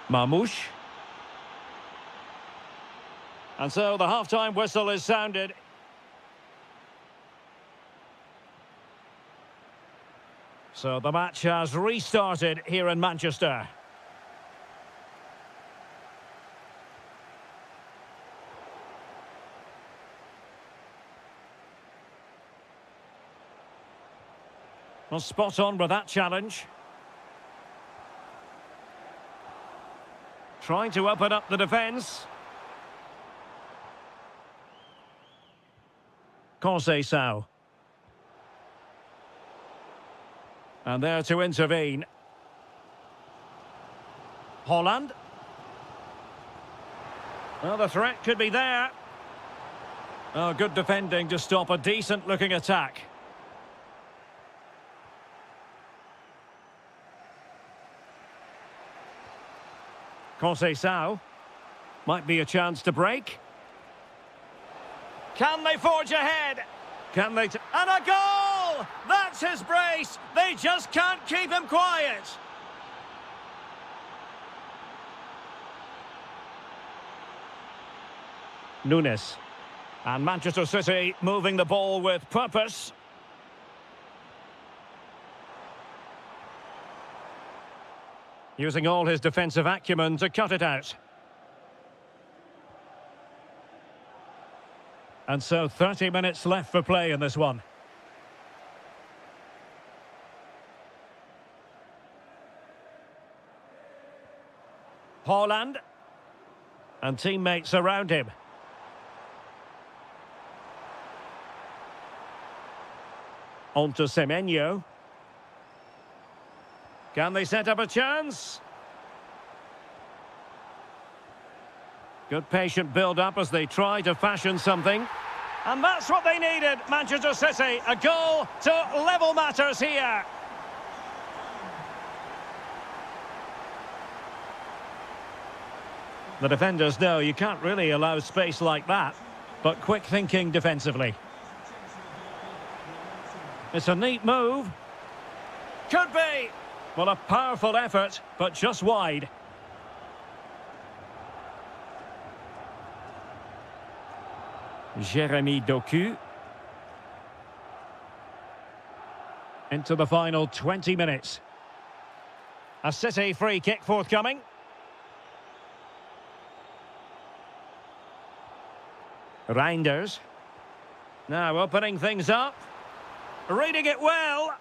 Marmoush. And so the half-time whistle is sounded. So the match has restarted here in Manchester. Well, spot on with that challenge. Trying to open up the defence. Conceição. And there to intervene. Holland. Well, the threat could be there. Oh, good defending to stop a decent-looking attack. Conceição. Might be a chance to break. Can they forge ahead? Can they... And a goal! That's his brace! They just can't keep him quiet! Nunes. And Manchester City moving the ball with purpose. Using all his defensive acumen to cut it out. And so 30 minutes left for play in this one. Holland. And teammates around him. On to Semenyo. Can they set up a chance? Good patient build-up as they try to fashion something. And that's what they needed, Manchester City. A goal to level matters here. The defenders know you can't really allow space like that, but quick thinking defensively. It's a neat move. Could be. Well, a powerful effort, but just wide. Jeremy Doku. Into the final 20 minutes. A City free kick forthcoming. Reinders. Now opening things up. Reading it well.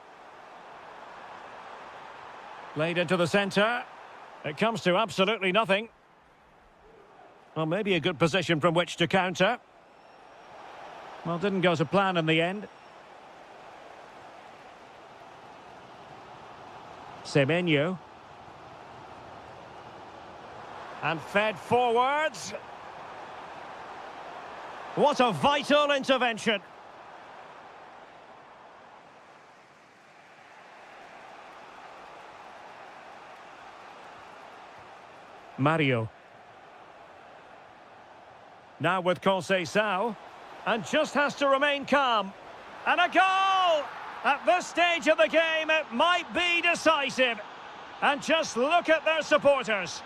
Played into the centre. It comes to absolutely nothing. Well, maybe a good position from which to counter. Well, didn't go to plan in the end. Semenyo. And fed forwards. What a vital intervention. Mario. Now with Conceição. And just has to remain calm. And a goal! At this stage of the game, it might be decisive. And just look at their supporters.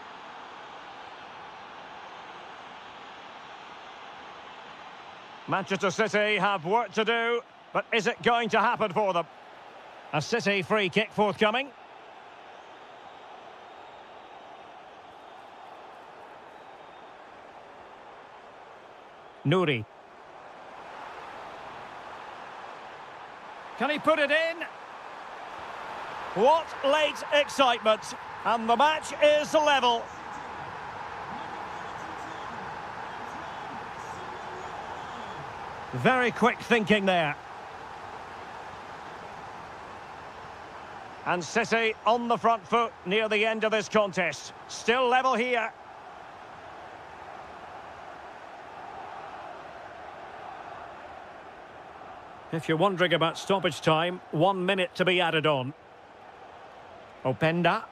Manchester City have work to do, but is it going to happen for them? A City free kick forthcoming. Nouri. Can he put it in? What late excitement. And the match is level. Very quick thinking there. And City on the front foot near the end of this contest. Still level here. If you're wondering about stoppage time, 1 minute to be added on. Openda.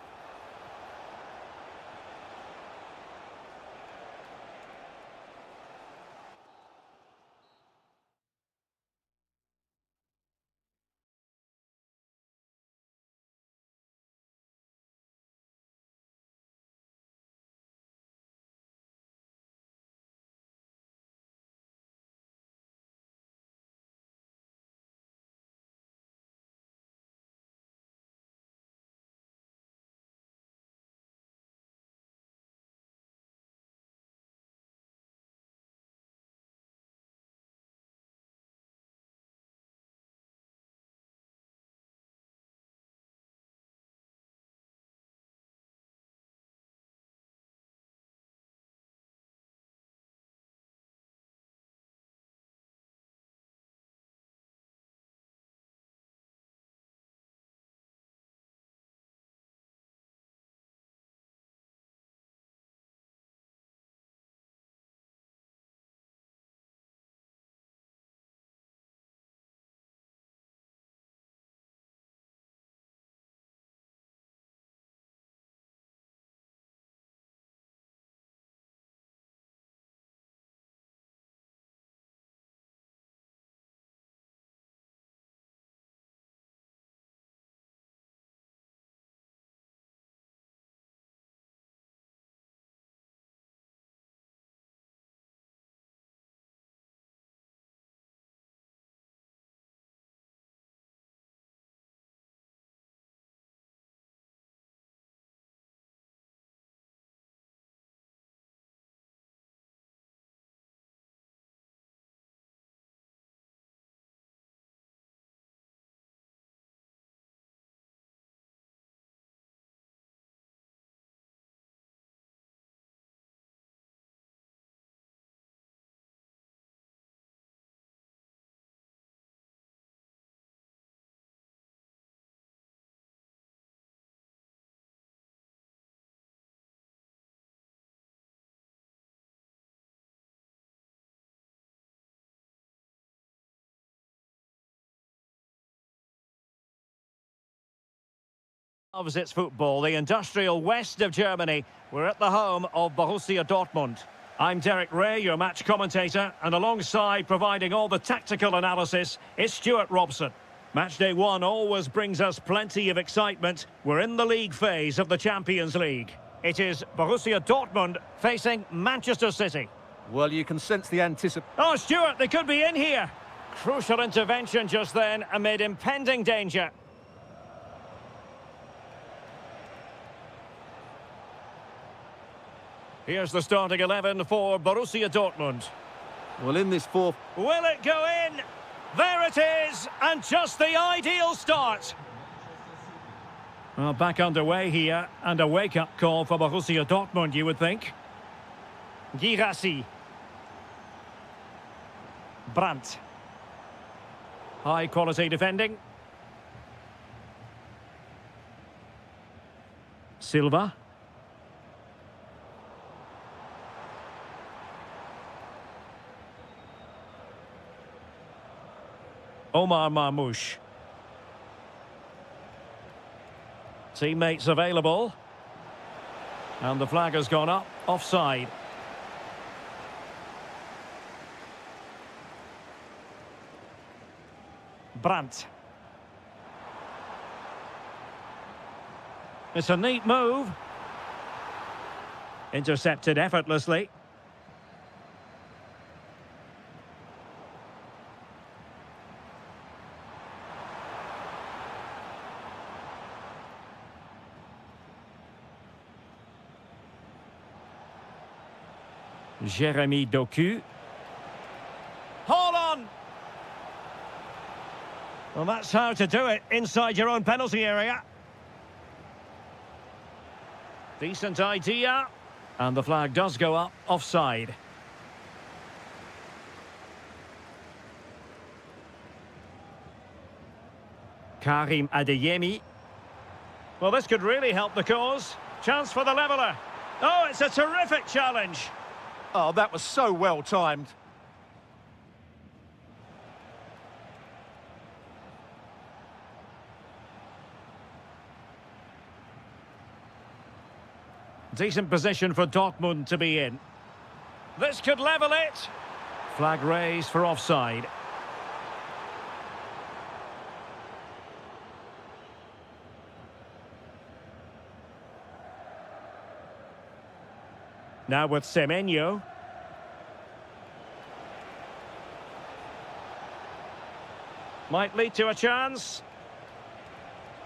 Loves its football, the industrial west of Germany. We're at the home of Borussia Dortmund. I'm Derek Ray, your match commentator, and alongside providing all the tactical analysis is Stuart Robson. Match day one always brings us plenty of excitement. We're in the league phase of the Champions League. It is Borussia Dortmund facing Manchester City. Well, you can sense the anticipation. Oh, Stuart, they could be in here. Crucial intervention just then amid impending danger. Here's the starting 11 for Borussia Dortmund. Well, in this fourth... Will it go in? There it is, and just the ideal start. Well, back underway here, and a wake-up call for Borussia Dortmund, you would think. Girassi. Brandt. High-quality defending. Silva. Omar Marmoush. Teammates available. And the flag has gone up, offside. Brandt. It's a neat move. Intercepted effortlessly. Jeremy Doku. Hold on! Well, that's how to do it inside your own penalty area. Decent idea. And the flag does go up, offside. Karim Adeyemi. Well, this could really help the cause. Chance for the leveller. Oh, it's a terrific challenge. Oh, that was so well timed. Decent position for Dortmund to be in. This could level it. Flag raised for offside. Now with Semenyo. Might lead to a chance.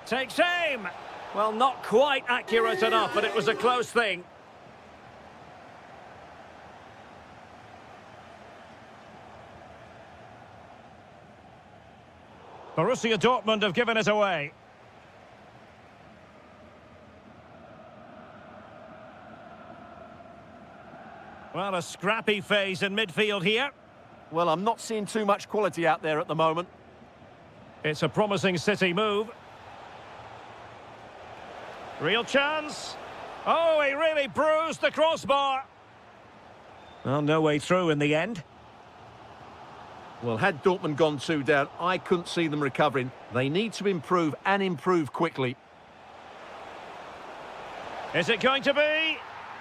Takes aim. Well, not quite accurate enough, but it was a close thing. Borussia Dortmund have given it away. Well, a scrappy phase in midfield here. Well, I'm not seeing too much quality out there at the moment. It's a promising City move. Real chance. Oh, he really bruised the crossbar. Well, no way through in the end. Well, had Dortmund gone 2 down, I couldn't see them recovering. They need to improve and improve quickly. Is it going to be?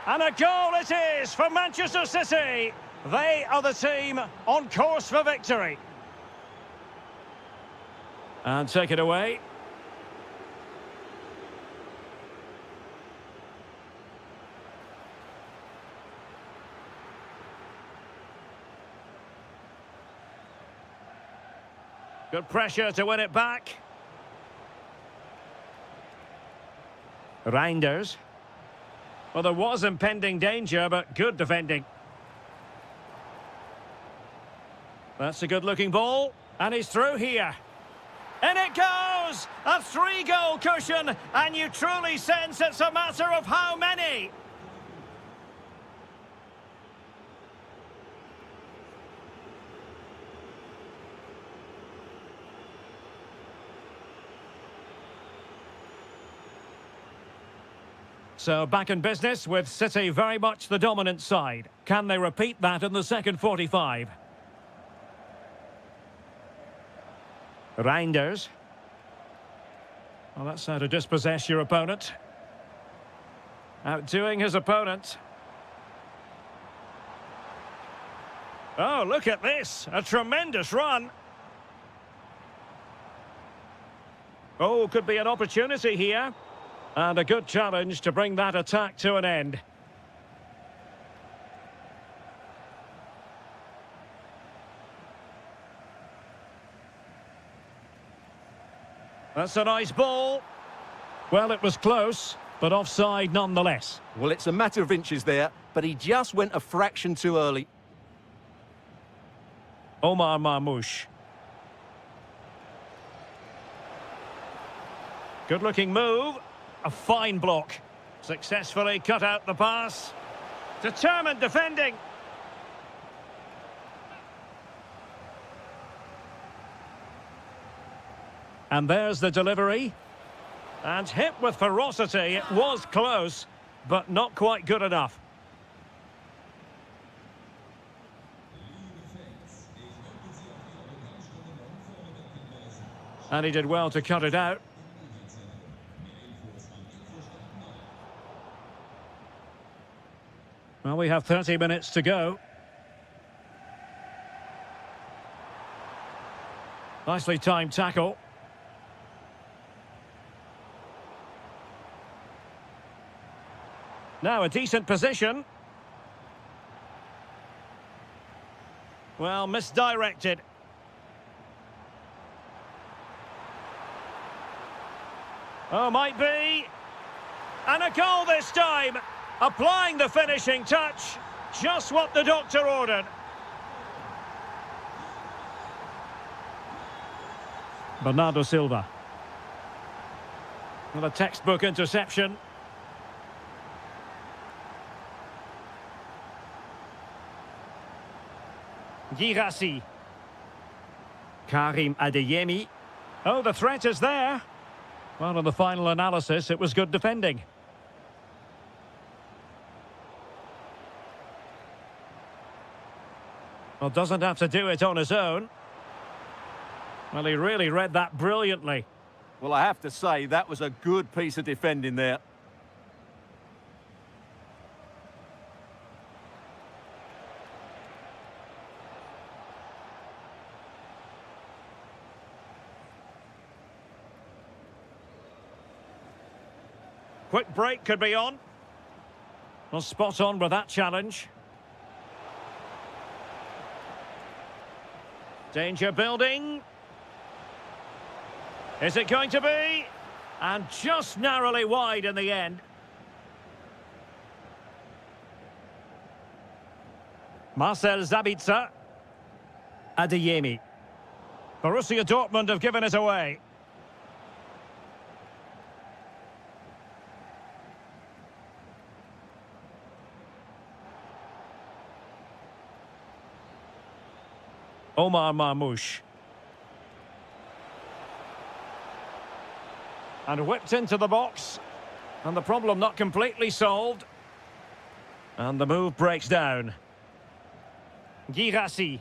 And a goal it is for Manchester City. They are the team on course for victory. And take it away. Good pressure to win it back. Reinders. Well, there was impending danger, but good defending. That's a good-looking ball. And he's through here. In it goes! A 3-goal cushion, and you truly sense it's a matter of how many. So back in business with City very much the dominant side. Can they repeat that in the second 45? Reinders. Well, that's how to dispossess your opponent. Outdoing his opponent. Oh, look at this. A tremendous run. Oh, could be an opportunity here. And a good challenge to bring that attack to an end. That's a nice ball. Well, it was close, but offside nonetheless. Well, it's a matter of inches there, but he just went a fraction too early. Omar Marmoush. Good-looking move. A fine block. Successfully cut out the pass. Determined defending. And there's the delivery. And hit with ferocity. It was close, but not quite good enough. And he did well to cut it out. Well, we have 30 minutes to go. Nicely timed tackle. Now a decent position. Well, misdirected. Oh, might be. And a goal this time. Applying the finishing touch. Just what the doctor ordered. Bernardo Silva. Well, a textbook interception. Girassi. Karim Adeyemi. Oh, the threat is there. Well, in the final analysis, it was good defending. Well, doesn't have to do it on his own. Well, he really read that brilliantly. Well, I have to say, that was a good piece of defending there. Quick break could be on. Well, spot on with that challenge. Danger building. Is it going to be? And just narrowly wide in the end. Marcel Sabitzer. Adeyemi. Borussia Dortmund have given it away. Omar Marmoush. And whipped into the box. And the problem not completely solved. And the move breaks down. Girassi.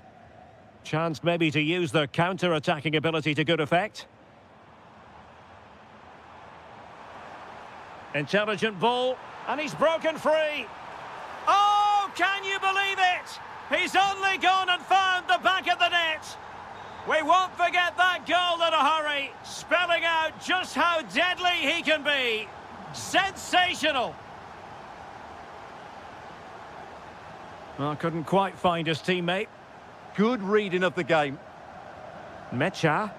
Chance maybe to use their counter-attacking ability to good effect. Intelligent ball. And he's broken free. Oh, can you believe it? He's only gone and found the back of the net. We won't forget that goal in a hurry, spelling out just how deadly he can be. Sensational. Well, couldn't quite find his teammate. Good reading of the game. Mecha.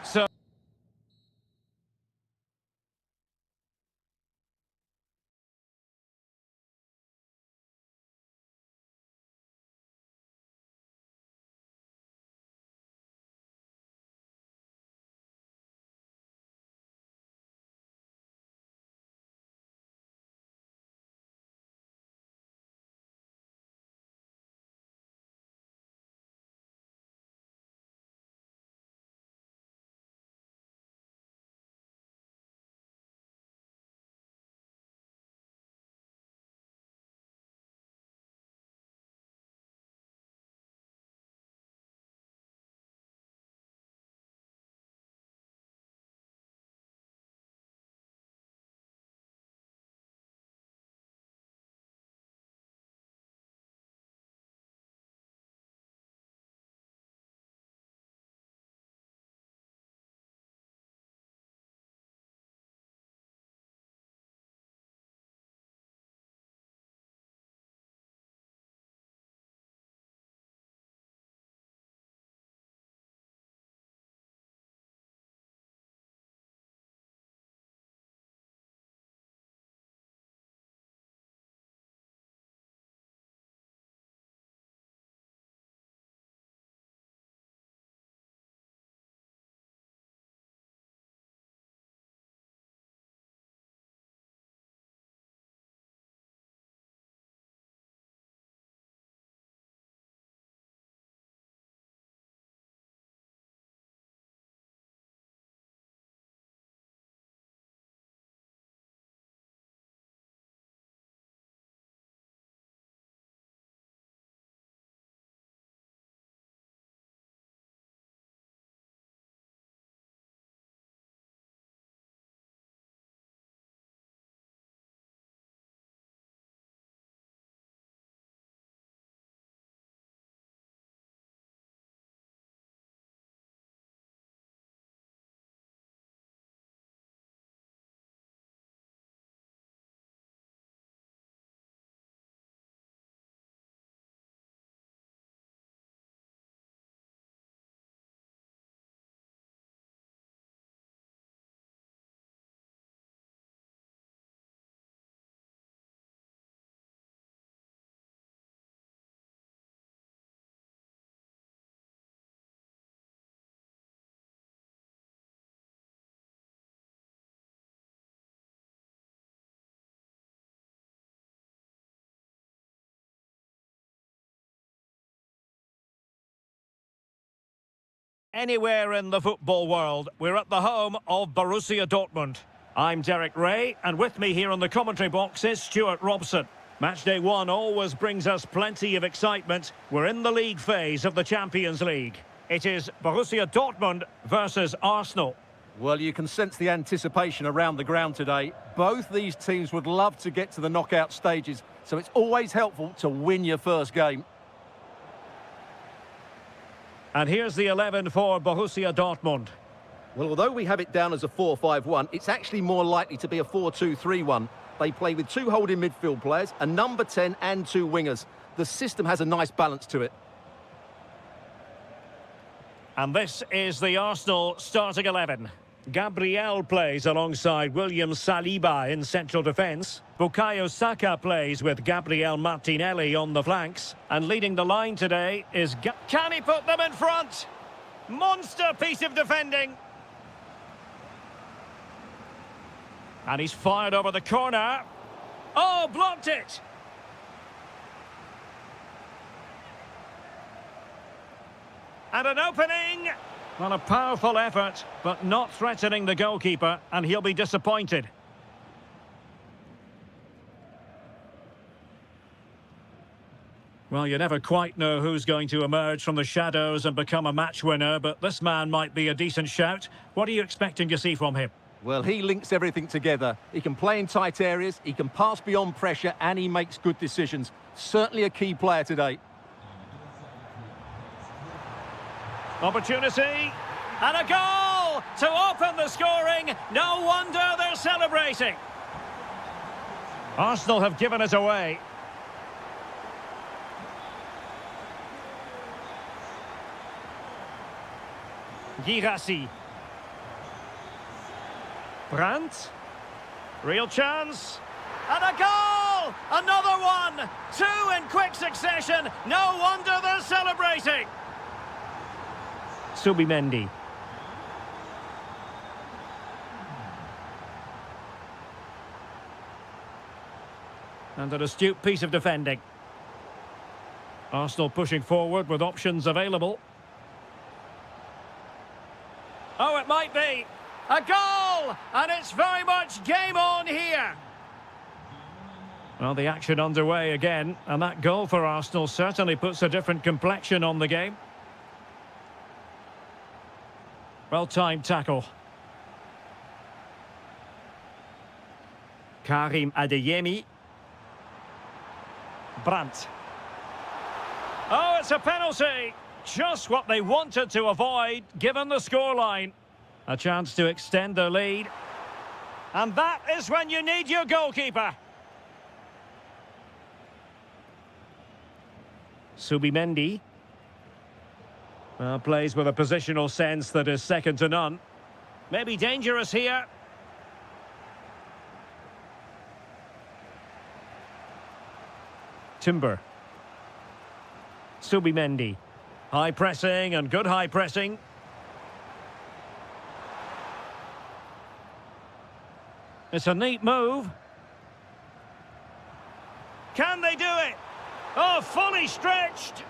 So anywhere in the football world, we're at the home of Borussia Dortmund. I'm Derek Ray, and with me here on the commentary box is Stuart Robson. Matchday 1 always brings us plenty of excitement. We're in the league phase of the Champions League. It is Borussia Dortmund versus Arsenal. Well, you can sense the anticipation around the ground today. Both these teams would love to get to the knockout stages, so it's always helpful to win your first game. And here's the 11 for Borussia Dortmund. Well, although we have it down as a 4-5-1, it's actually more likely to be a 4-2-3-1. They play with two holding midfield players, a number 10 and two wingers. The system has a nice balance to it. And this is the Arsenal starting 11. Gabriel plays alongside William Saliba in central defence. Bukayo Saka plays with Gabriel Martinelli on the flanks. And leading the line today is... Can he put them in front? Monster piece of defending. And he's fired over the corner. Oh, blocked it! And an opening! Well, a powerful effort, but not threatening the goalkeeper, and he'll be disappointed. Well, you never quite know who's going to emerge from the shadows and become a match winner, but this man might be a decent shout. What are you expecting to see from him? Well, he links everything together. He can play in tight areas, he can pass beyond pressure, and he makes good decisions. Certainly a key player today. Opportunity, and a goal to open the scoring. No wonder they're celebrating. Arsenal have given it away. Girassi. Brandt. Real chance. And a goal! Another one! Two in quick succession. No wonder they're celebrating. Subimendi. And an astute piece of defending. Arsenal pushing forward with options available. Oh, it might be. A goal! And it's very much game on here. Well, the action underway again. And that goal for Arsenal certainly puts a different complexion on the game. Well-timed tackle. Karim Adeyemi. Brandt. Oh, it's a penalty. Just what they wanted to avoid, given the scoreline. A chance to extend their lead. And that is when you need your goalkeeper. Subimendi. Plays with a positional sense that is second to none. Maybe dangerous here. Timber. Subimendi. High pressing and good high pressing. It's a neat move. Can they do it? Oh, fully stretched.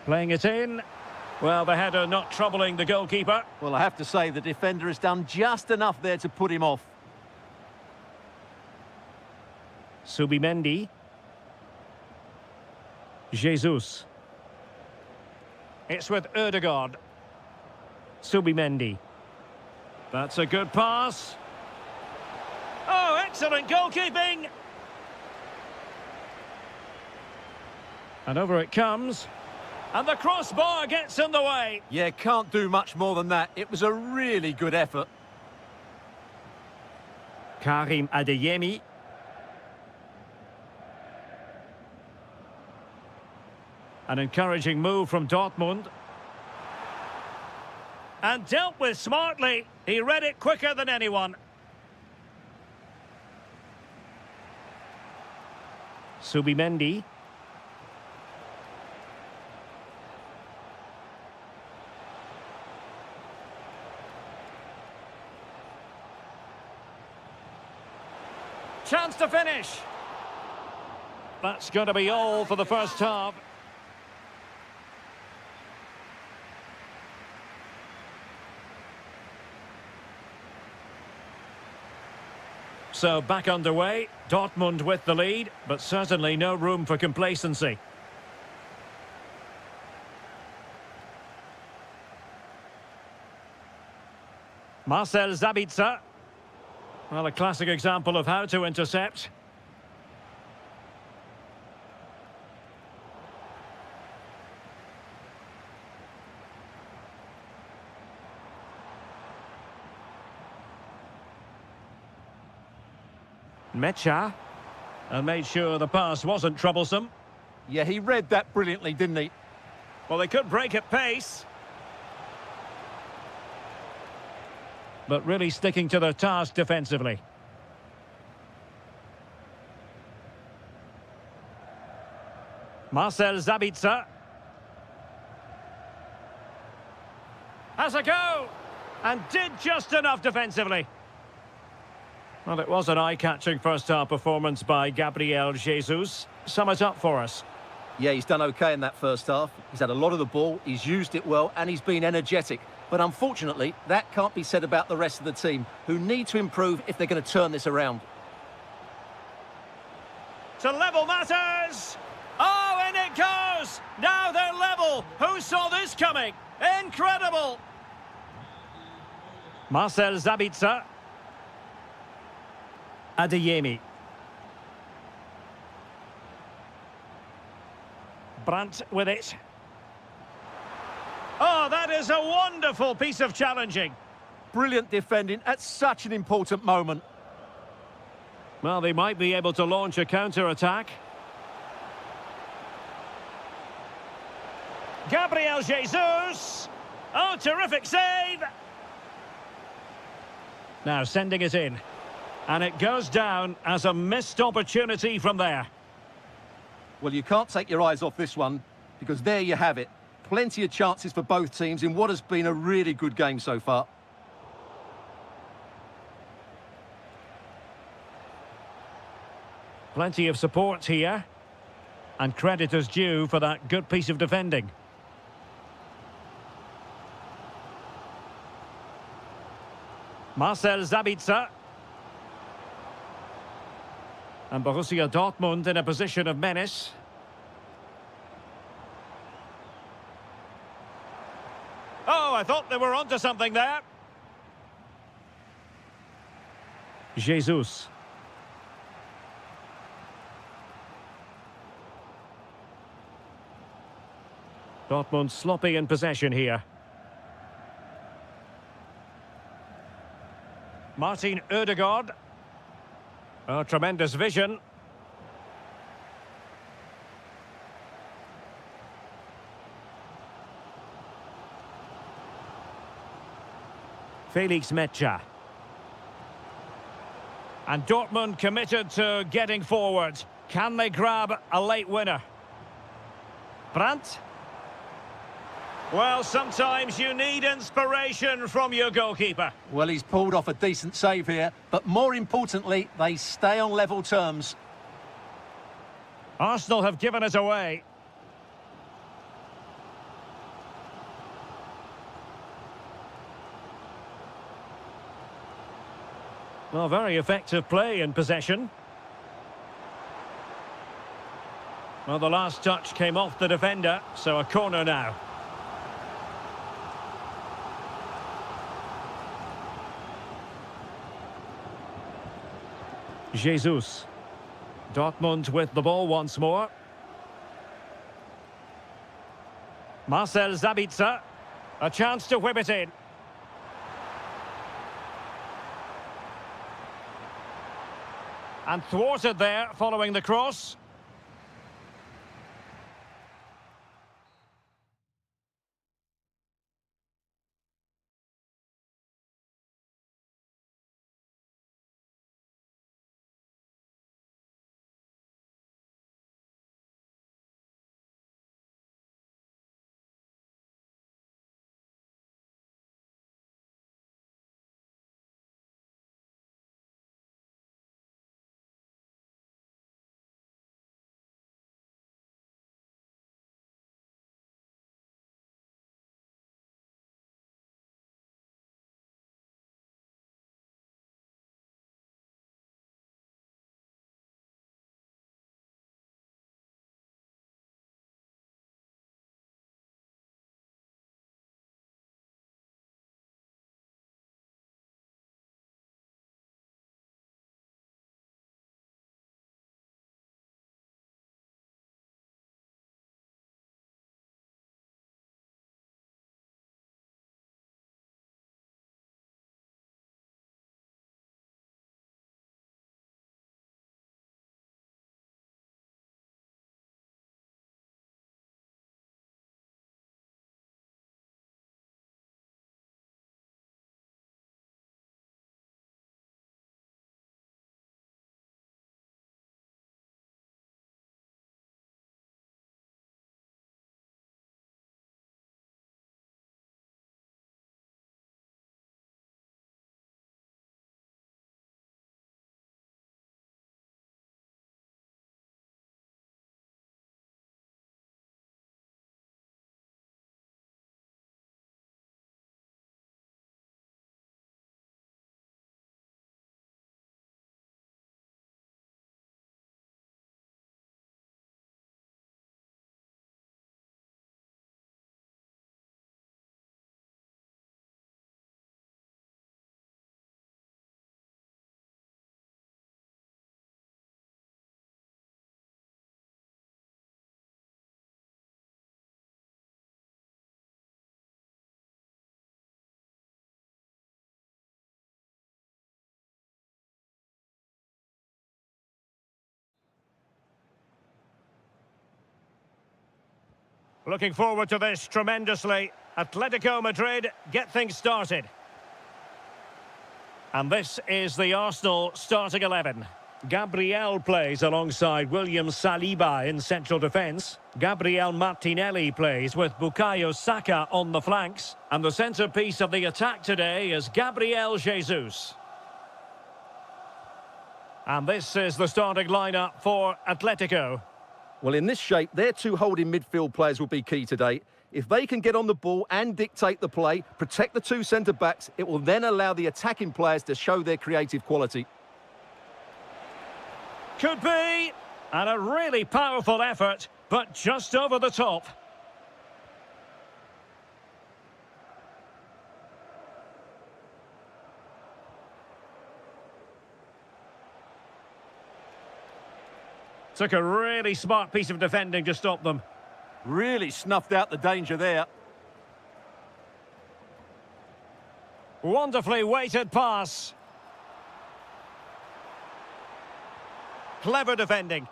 Playing it in. Well, the header not troubling the goalkeeper. Well, I have to say the defender has done just enough there to put him off. Subimendi. Jesus. It's with Ødegaard. Subimendi. That's a good pass. Oh, excellent goalkeeping. And over it comes. And the crossbar gets in the way. Yeah, can't do much more than that. It was a really good effort. Karim Adeyemi. An encouraging move from Dortmund. And dealt with smartly. He read it quicker than anyone. Subimendi. Chance to finish. That's going to be all for the first half. So back underway. Dortmund with the lead, but certainly no room for complacency. Marcel Sabitzer. Well, a classic example of how to intercept. Mecha. And made sure the pass wasn't troublesome. Yeah, he read that brilliantly, didn't he? Well, they could break at pace. But really sticking to their task defensively. Marcel Sabitzer. Has a go! And did just enough defensively. Well, it was an eye-catching first-half performance by Gabriel Jesus. Sum it up for us. Yeah, he's done okay in that first half. He's had a lot of the ball, he's used it well, and he's been energetic. But unfortunately, that can't be said about the rest of the team, who need to improve if they're going to turn this around. To level matters! Oh, and it goes! Now they're level! Who saw this coming? Incredible! Marcel Sabitzer. Adeyemi. Brandt with it. Oh, that is a wonderful piece of challenging. Brilliant defending at such an important moment. Well, they might be able to launch a counter-attack. Gabriel Jesus. Oh, terrific save. Now sending it in. And it goes down as a missed opportunity from there. Well, you can't take your eyes off this one, because there you have it. Plenty of chances for both teams in what has been a really good game so far. Plenty of support here. And credit is due for that good piece of defending. Marcel Sabitzer. And Borussia Dortmund in a position of menace. Oh, I thought they were onto something there. Jesus. Dortmund sloppy in possession here. Martin Ødegaard. Oh, tremendous vision. Felix Mecha. And Dortmund committed to getting forward. Can they grab a late winner? Brandt? Well, sometimes you need inspiration from your goalkeeper. Well, he's pulled off a decent save here, but more importantly, they stay on level terms. Arsenal have given it away. Well, very effective play in possession. Well, the last touch came off the defender, so a corner now. Jesus. Dortmund with the ball once more. Marcel Sabitzer. A chance to whip it in. And thwarted there following the cross. Looking forward to this tremendously. Atletico Madrid get things started. And this is the Arsenal starting 11. Gabriel plays alongside William Saliba in central defence. Gabriel Martinelli plays with Bukayo Saka on the flanks. And the centrepiece of the attack today is Gabriel Jesus. And this is the starting lineup for Atletico. Well, in this shape, their two holding midfield players will be key today. If they can get on the ball and dictate the play, protect the two centre-backs, it will then allow the attacking players to show their creative quality. Could be. And a really powerful effort, but just over the top. Took a really smart piece of defending to stop them. Really snuffed out the danger there. Wonderfully weighted pass. Clever defending.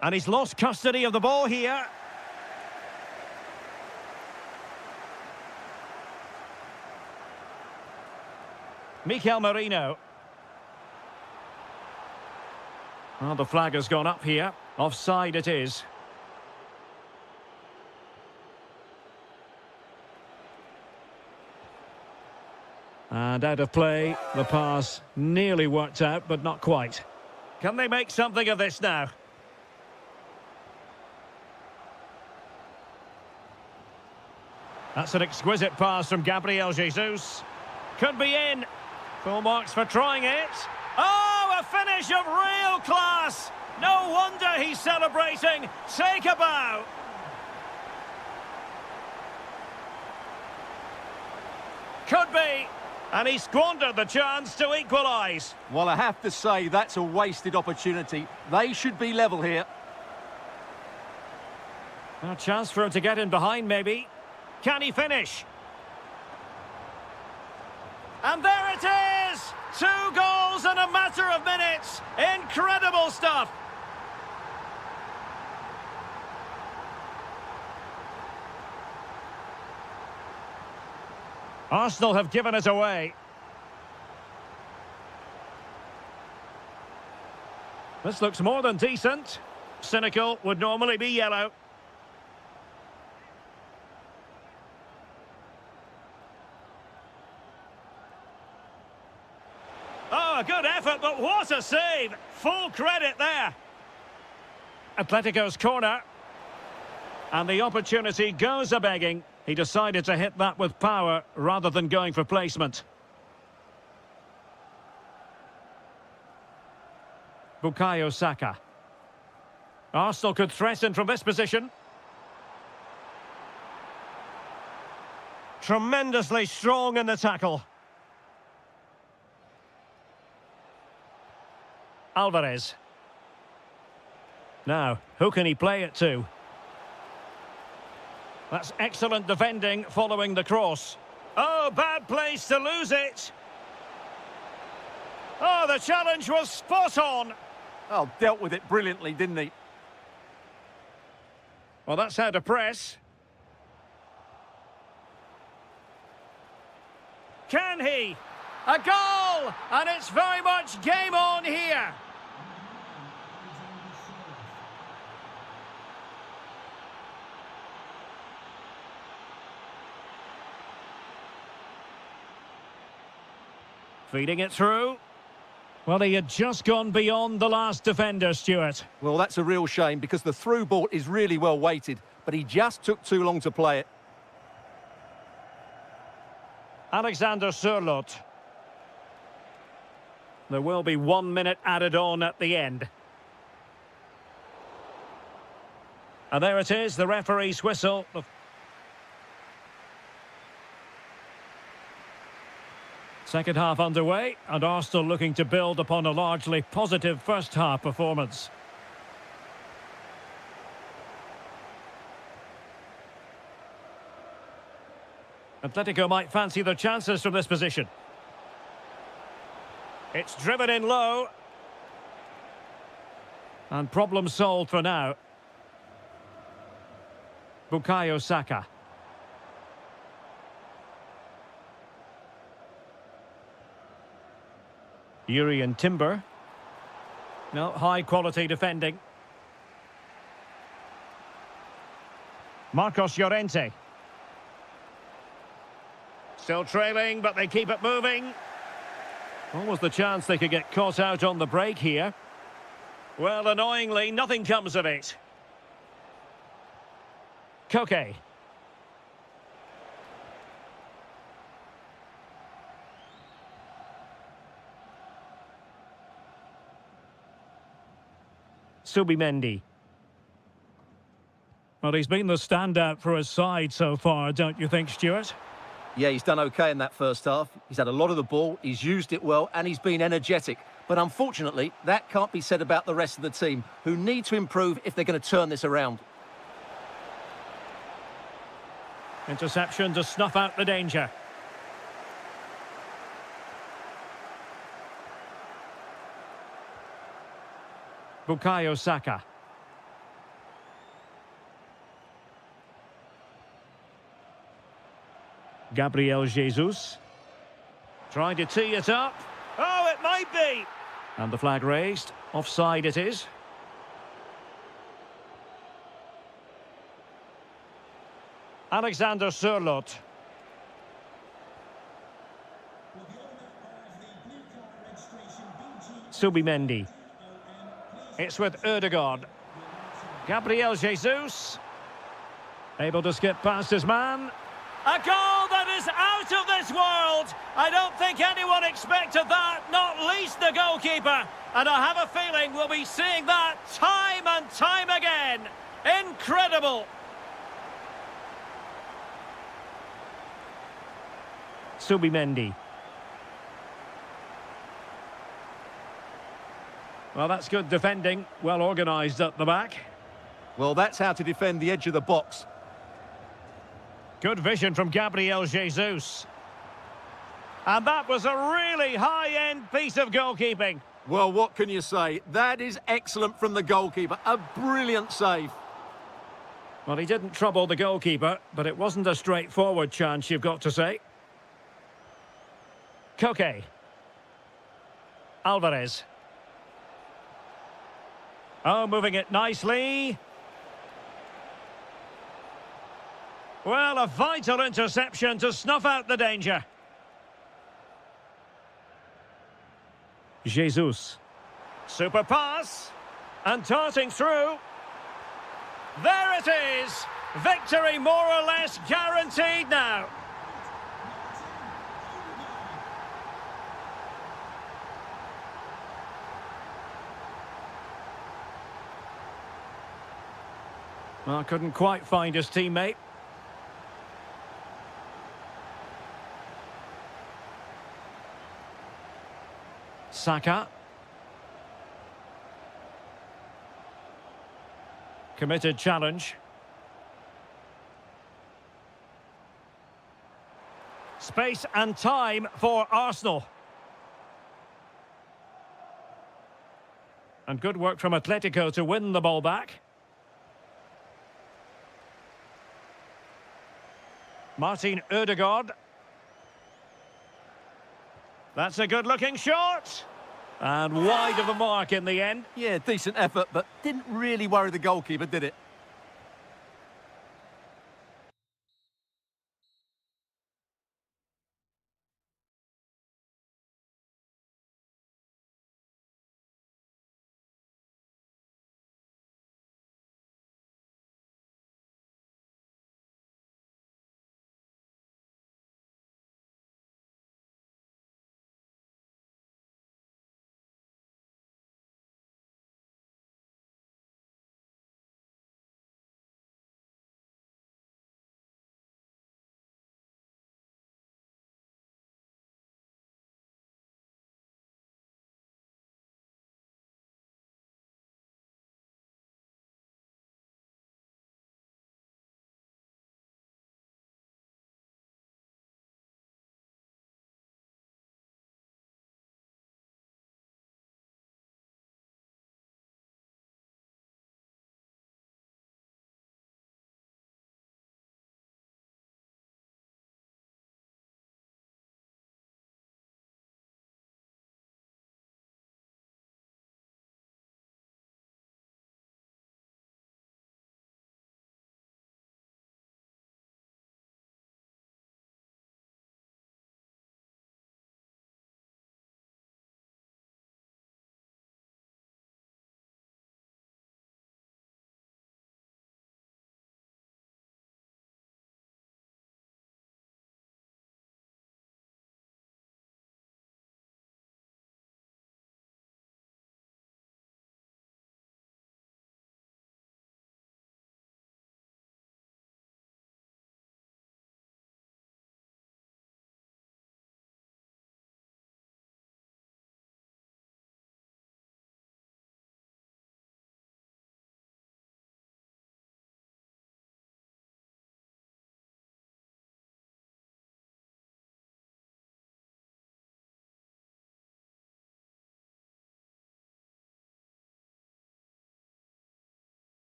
And he's lost custody of the ball here. Mikel Merino. Well, the flag has gone up here. Offside it is. And out of play. The pass nearly worked out, but not quite. Can they make something of this now? That's an exquisite pass from Gabriel Jesus. Could be in. Full marks for trying it. Oh, a finish of real class. No wonder he's celebrating. Take a bow. Could be. And he squandered the chance to equalise. Well, I have to say, that's a wasted opportunity. They should be level here. A chance for him to get in behind, maybe. Can he finish? And there it is! 2 goals in a matter of minutes. Incredible stuff. Arsenal have given it away. This looks more than decent. Cynical would normally be yellow. Oh, a good effort, but what a save! Full credit there. Atletico's corner. And the opportunity goes a-begging. He decided to hit that with power rather than going for placement. Bukayo Saka. Arsenal could threaten from this position. Tremendously strong in the tackle. Alvarez. Now, who can he play it to? That's excellent defending following the cross. Oh, bad place to lose it. Oh, the challenge was spot on. Oh, dealt with it brilliantly, didn't he? Well, that's how to press. Can he? A goal! And it's very much game on here. Feeding it through. Well, he had just gone beyond the last defender, Stuart. Well, that's a real shame because the through ball is really well weighted, but he just took too long to play it. Alexander Sørloth. There will be 1 minute added on at the end. And there it is, the referee's whistle. Second half underway, and Arsenal looking to build upon a largely positive first half performance. Atletico might fancy their chances from this position. It's driven in low. And problem solved for now. Bukayo Saka. Yuri and Timber. No, high quality defending. Marcos Llorente. Still trailing, but they keep it moving. Almost the chance they could get caught out on the break here. Well, annoyingly, nothing comes of it. Koke. Subimendi. Well, he's been the standout for his side so far, don't you think, Stuart? Yeah, he's done okay in that first half. He's had a lot of the ball, he's used it well, and he's been energetic. But unfortunately, that can't be said about the rest of the team, who need to improve if they're going to turn this around. Interception to snuff out the danger. Bukayo Saka. Gabriel Jesus. Trying to tee it up. Oh, it might be! And the flag raised. Offside it is. Alexander Sørloth. Subimendi. It's with Ødegaard. Gabriel Jesus. Able to skip past his man. A goal that is out of this world! I don't think anyone expected that, not least the goalkeeper. And I have a feeling we'll be seeing that time and time again. Incredible! Subimendi. Well, that's good defending. Well organised at the back. Well, that's how to defend the edge of the box. Good vision from Gabriel Jesus. And that was a really high-end piece of goalkeeping. Well, what can you say? That is excellent from the goalkeeper. A brilliant save. Well, he didn't trouble the goalkeeper, but it wasn't a straightforward chance, you've got to say. Koke. Alvarez. Oh, moving it nicely. Well, a vital interception to snuff out the danger. Jesus. Super pass. And darting through. There it is. Victory more or less guaranteed now. Well, couldn't quite find his teammate. Saka. Committed challenge. Space and time for Arsenal. And good work from Atletico to win the ball back. Martin Ødegaard. That's a good-looking shot. And wide of the mark in the end. Yeah, decent effort, but didn't really worry the goalkeeper, did it?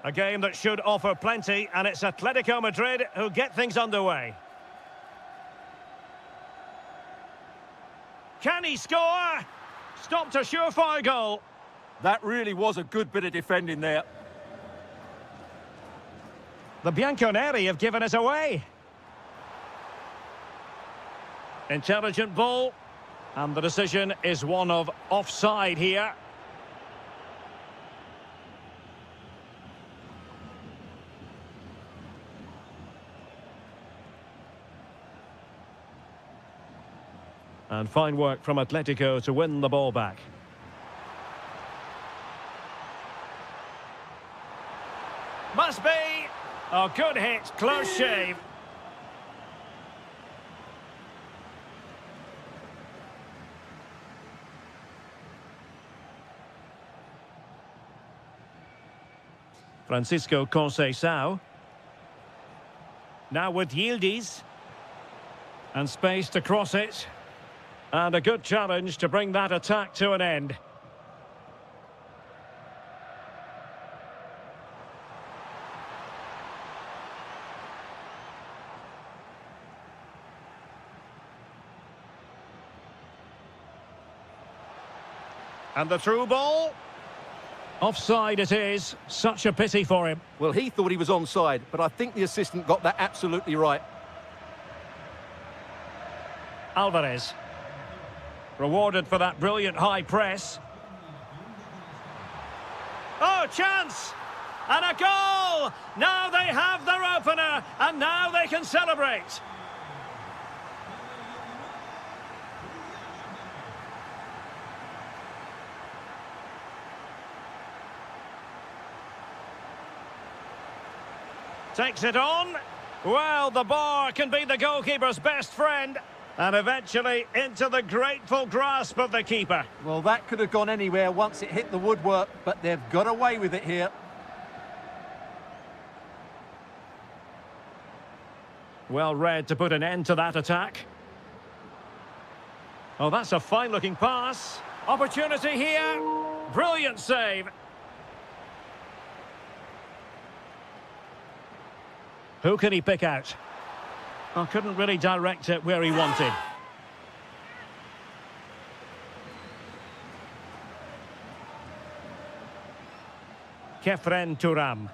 A game that should offer plenty, and it's Atletico Madrid who get things underway. Can he score? Stopped a surefire goal. That really was a good bit of defending there. The Bianconeri have given us away. Intelligent ball. And the decision is one of offside here. And fine work from Atletico to win the ball back. Must be. Oh, good hit. Close shave. Francisco Conceição. Now with Yildiz. And space to cross it. And a good challenge to bring that attack to an end. And the through ball. Offside it is. Such a pity for him. Well, he thought he was onside, but I think the assistant got that absolutely right. Alvarez. Rewarded for that brilliant high press. Oh, chance! And a goal! Now they have their opener, and now they can celebrate. Takes it on. Well, the bar can be the goalkeeper's best friend. And eventually into the grateful grasp of the keeper. Well, that could have gone anywhere once it hit the woodwork, but they've got away with it here. Well read to put an end to that attack. Oh, that's a fine-looking pass. Opportunity here. Brilliant save. Who can he pick out? Oh, couldn't really direct it where he wanted. Kefren Turam.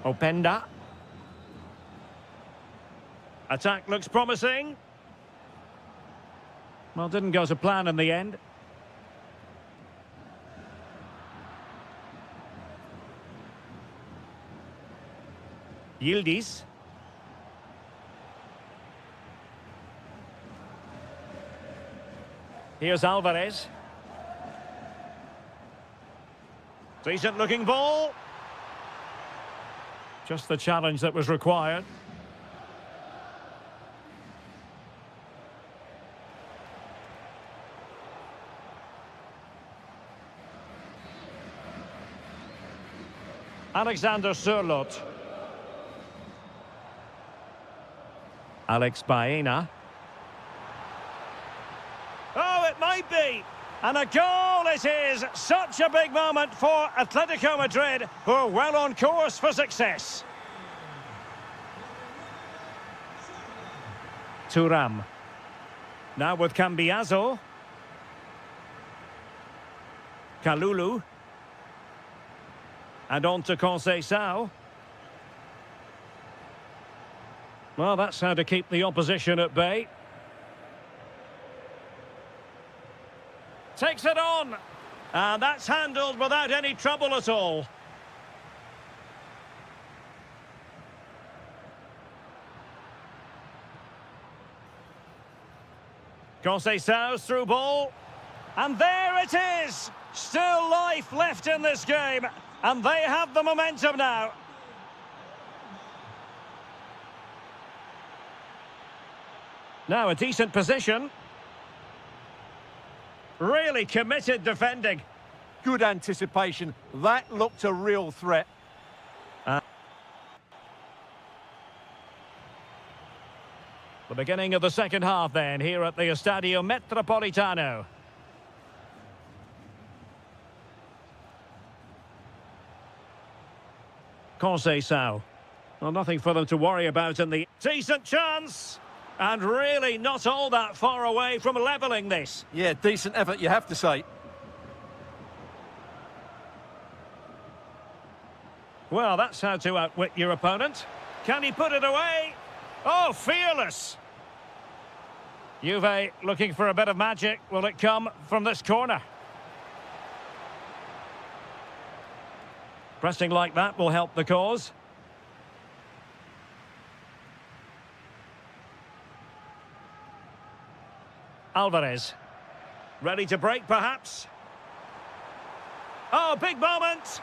Openda. Attack looks promising. Well, didn't go to plan in the end. Yildiz. Here's Alvarez. Decent looking ball. Just the challenge that was required. Alexander Sørloth. Alex Baena. Oh, it might be. And a goal it is. Such a big moment for Atletico Madrid, who are well on course for success. Turam. Now with Cambiaso. Kalulu. And on to Conceição. Well, that's how to keep the opposition at bay. Takes it on. And that's handled without any trouble at all. Conceição's through ball. And there it is! Still life left in this game. And they have the momentum now. Now a decent position. Really committed defending. Good anticipation. That looked a real threat. The beginning of the second half then, here at the Estadio Metropolitano. Conceição. Well, nothing for them to worry about in the decent chance. And really not all that far away from levelling this. Yeah, decent effort, you have to say. Well, that's how to outwit your opponent. Can he put it away? Oh, fearless. Juve looking for a bit of magic. Will it come from this corner? Pressing like that will help the cause. Alvarez. Ready to break, perhaps? Oh, big moment!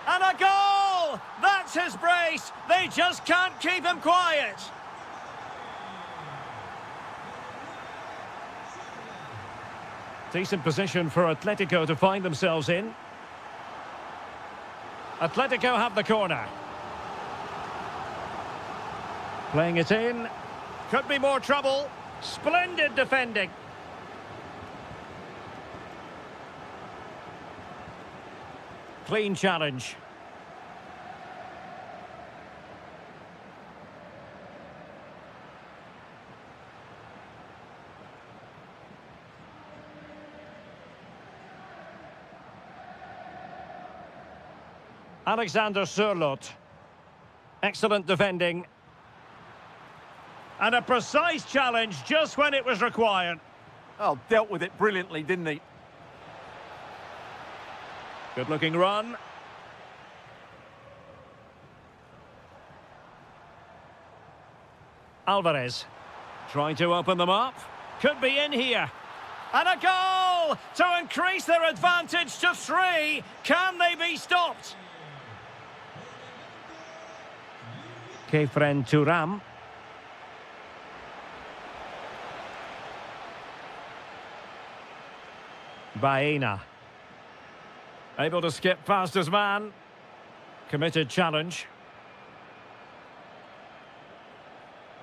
And a goal! That's his brace! They just can't keep him quiet! Decent position for Atletico to find themselves in. Atletico have the corner. Playing it in. Could be more trouble. Splendid defending. Clean challenge. Alexander Sørloth. Excellent defending. And a precise challenge just when it was required. Oh, dealt with it brilliantly, didn't he? Good-looking run. Alvarez. Trying to open them up. Could be in here. And a goal to increase their advantage to 3. Can they be stopped? Kefren Turam. Baena. Able to skip past his man. Committed challenge.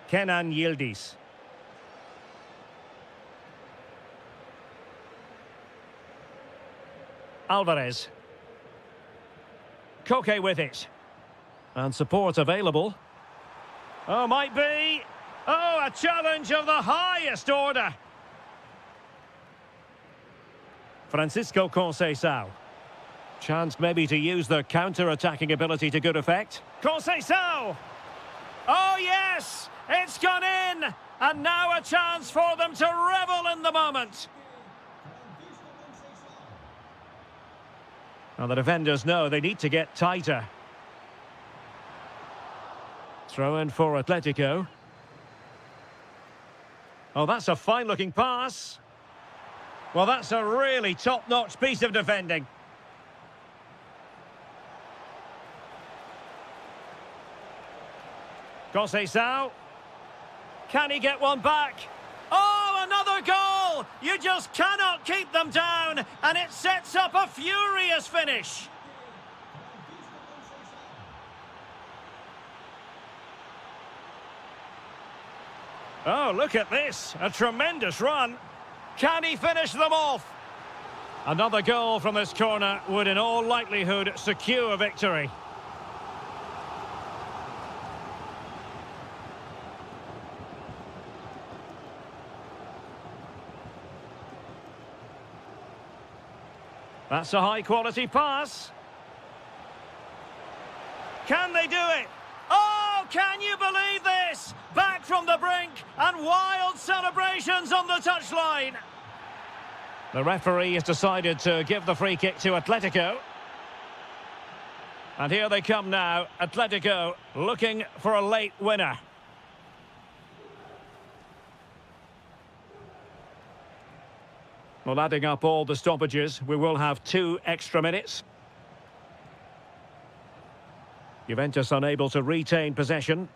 Kenan Yildiz. Alvarez. Koke with it. And support available. Oh, might be. Oh, a challenge of the highest order. Francisco Conceição. Chance maybe to use the counter-attacking ability to good effect. Conceição! Oh, yes! It's gone in! And now a chance for them to revel in the moment. Now, the defenders know they need to get tighter. Throw in for Atletico. Oh, that's a fine-looking pass. Well, that's a really top-notch piece of defending. Conceição. Can he get one back? Oh, another goal! You just cannot keep them down, and it sets up a furious finish. Oh, look at this. A tremendous run. Can he finish them off? Another goal from this corner would in all likelihood secure victory. That's a high-quality pass. Can they do it? Oh, can you believe this? Back from the brink and wild celebrations on the touchline. The referee has decided to give the free kick to Atletico. And here they come now. Atletico looking for a late winner. Well, adding up all the stoppages, we will have 2 extra minutes. Juventus unable to retain possession.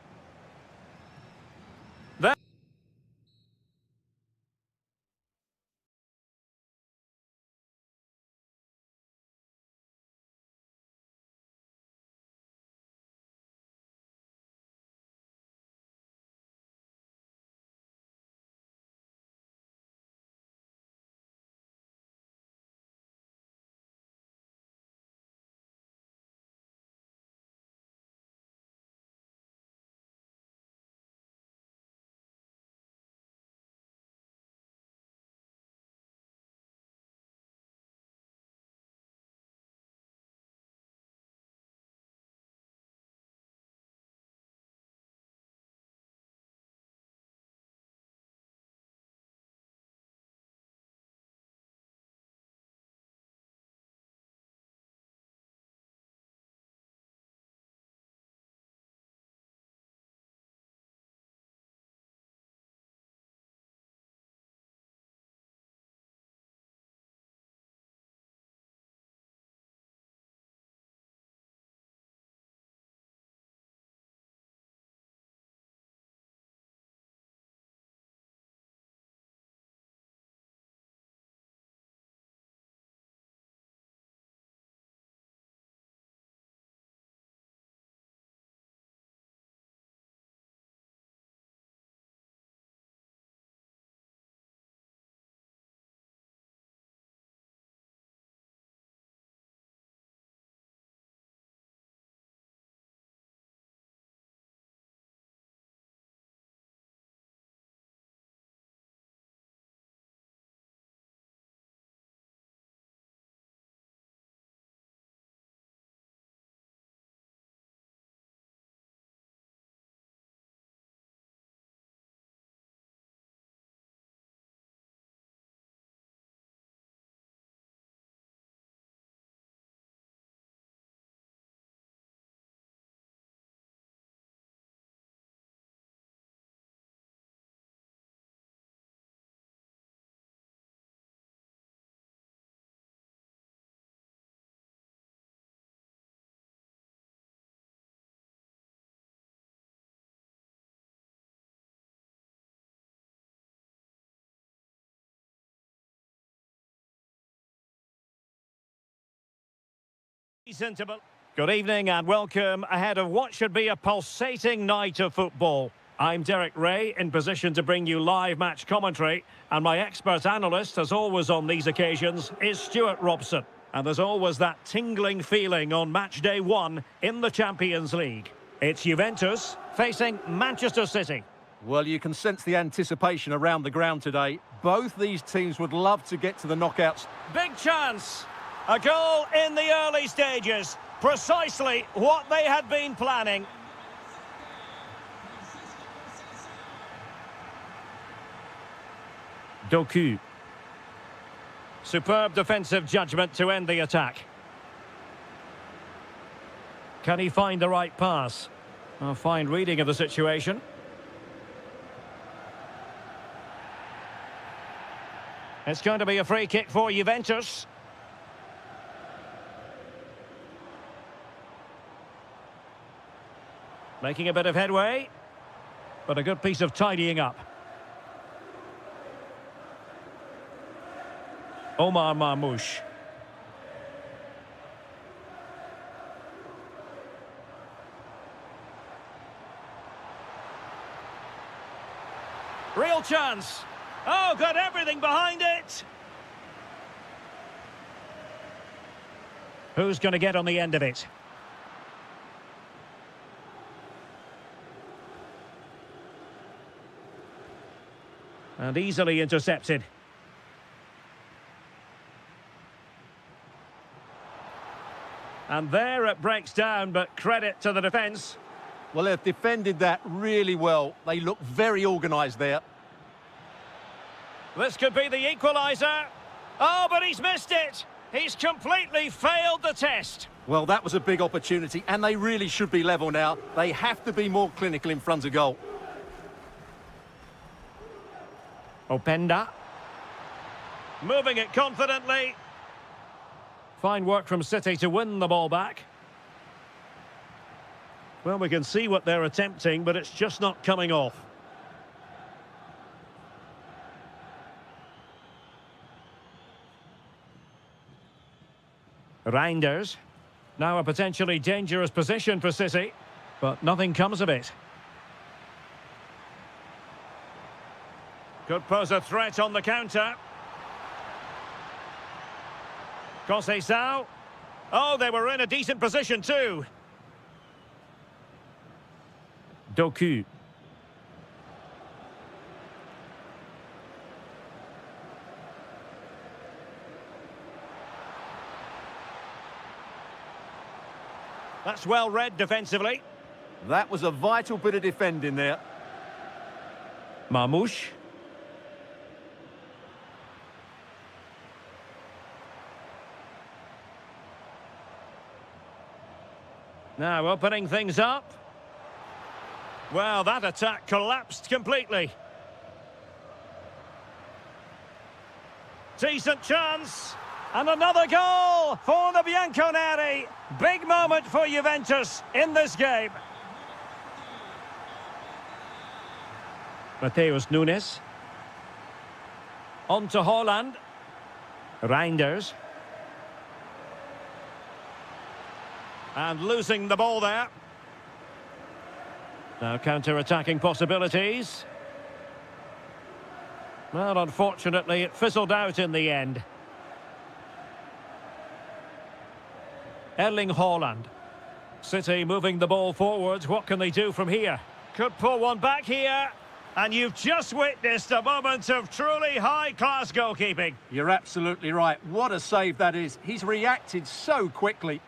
Good evening and welcome ahead of what should be a pulsating night of football. I'm Derek Ray, in position to bring you live match commentary, and my expert analyst, as always on these occasions, is Stuart Robson. And there's always that tingling feeling on match day one in the Champions League. It's Juventus facing Manchester City. Well, you can sense the anticipation around the ground today. Both these teams would love to get to the knockouts. Big chance. A goal in the early stages. Precisely what they had been planning. Doku. Superb defensive judgment to end the attack. Can he find the right pass? A fine reading of the situation. It's going to be a free kick for Juventus. Making a bit of headway, but a good piece of tidying up. Omar Marmoush. Real chance. Oh, got everything behind it. Who's going to get on the end of it? And easily intercepted. And there it breaks down, but credit to the defence. Well, they've defended that really well. They look very organised there. This could be the equaliser. Oh, but he's missed it. He's completely failed the test. Well, that was a big opportunity, and they really should be level now. They have to be more clinical in front of goal. Openda. Moving it confidently. Fine work from City to win the ball back. Well, we can see what they're attempting, but it's just not coming off. Reinders. Now a potentially dangerous position for City, but nothing comes of it. Could pose a threat on the counter. Conceição. Oh, they were in a decent position too. Doku. That's well read defensively. That was a vital bit of defending there. Marmoush. Now opening things up. Well, that attack collapsed completely. Decent chance. And another goal for the Bianconeri. Big moment for Juventus in this game. Mateus Nunes. On to Haaland. Reinders. And losing the ball there. Now counter-attacking possibilities. Well, unfortunately, it fizzled out in the end. Erling Haaland. City moving the ball forward. What can they do from here? Could pull one back here. And you've just witnessed a moment of truly high-class goalkeeping. You're absolutely right. What a save that is. He's reacted so quickly.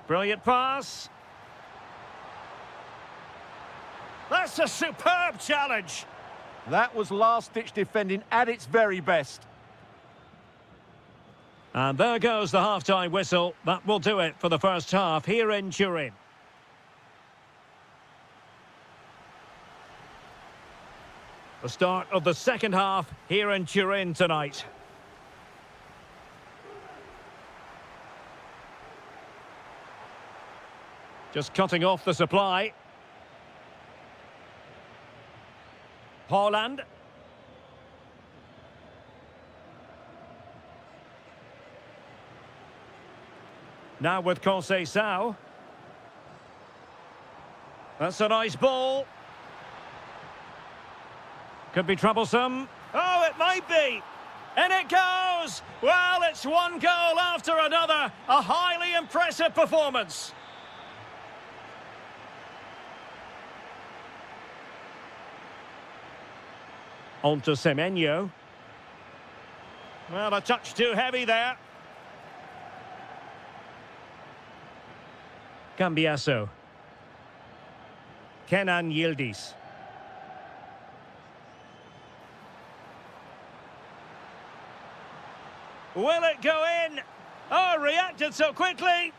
Brilliant pass. That's a superb challenge. That was last-ditch defending at its very best. And there goes the half-time whistle. That will do it for the first half here in Turin. The start of the second half here in Turin tonight. Just cutting off the supply. Haaland. Now with Conceição. That's a nice ball. Could be troublesome. Oh, it might be. And it goes! Well, it's one goal after another. A highly impressive performance. On to Semenyo. Well, a touch too heavy there. Cambiasso. Kenan Yildiz. Will it go in? Oh, reacted so quickly.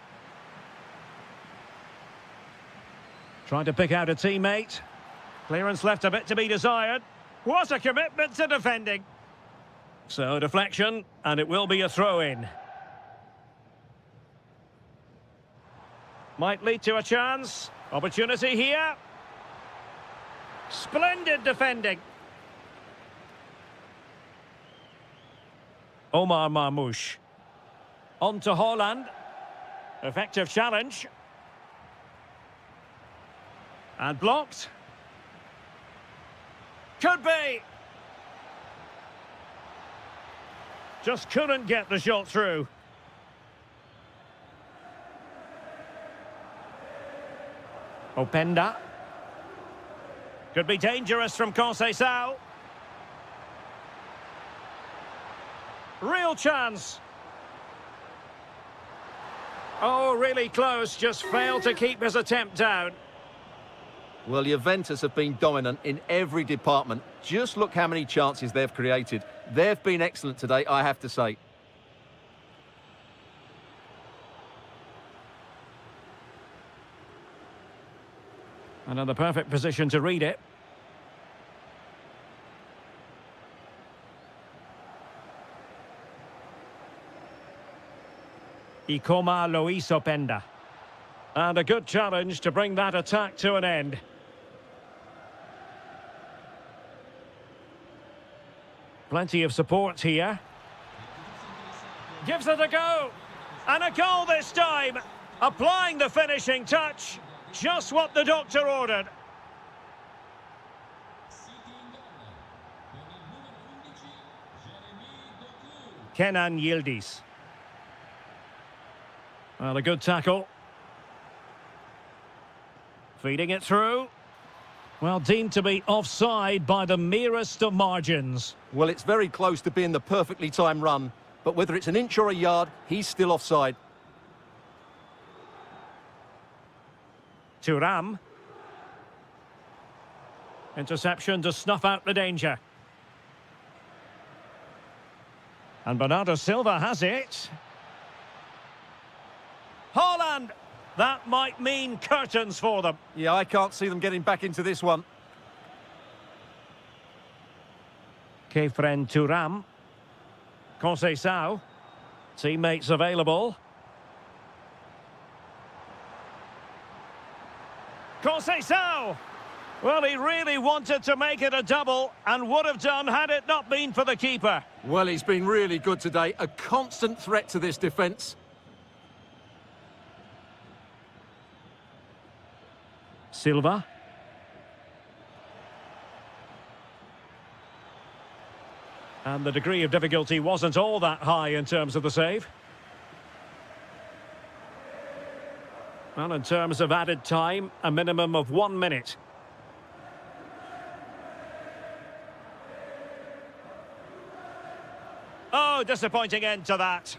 Trying to pick out a teammate. Clearance left a bit to be desired. What a commitment to defending. So, deflection, and it will be a throw-in. Might lead to a chance. Opportunity here. Splendid defending. Omar Marmoush. On to Holland. Effective challenge. And blocked. Could be. Just couldn't get the shot through. Openda. Could be dangerous from Conceição. Real chance. Oh, really close. Just failed to keep his attempt down. Well, Juventus have been dominant in every department. Just look how many chances they've created. They've been excellent today, I have to say. Another perfect position to read it. Ikoma Luis Openda. And a good challenge to bring that attack to an end. Plenty of support here. Gives it a go. And a goal this time. Applying the finishing touch. Just what the doctor ordered. Kenan Yildiz. Well, a good tackle. Feeding it through. Well, deemed to be offside by the merest of margins. Well, it's very close to being the perfectly timed run, but whether it's an inch or a yard, he's still offside. Thuram. Interception to snuff out the danger. And Bernardo Silva has it. Holland! That might mean curtains for them. Yeah, I can't see them getting back into this one. Kefren Thuram. Conceição. Teammates available. Conceição! Well, he really wanted to make it a double and would have done had it not been for the keeper. Well, he's been really good today. A constant threat to this defence. Silva. And the degree of difficulty wasn't all that high in terms of the save. Well, in terms of added time, a minimum of 1 minute. Oh, disappointing end to that.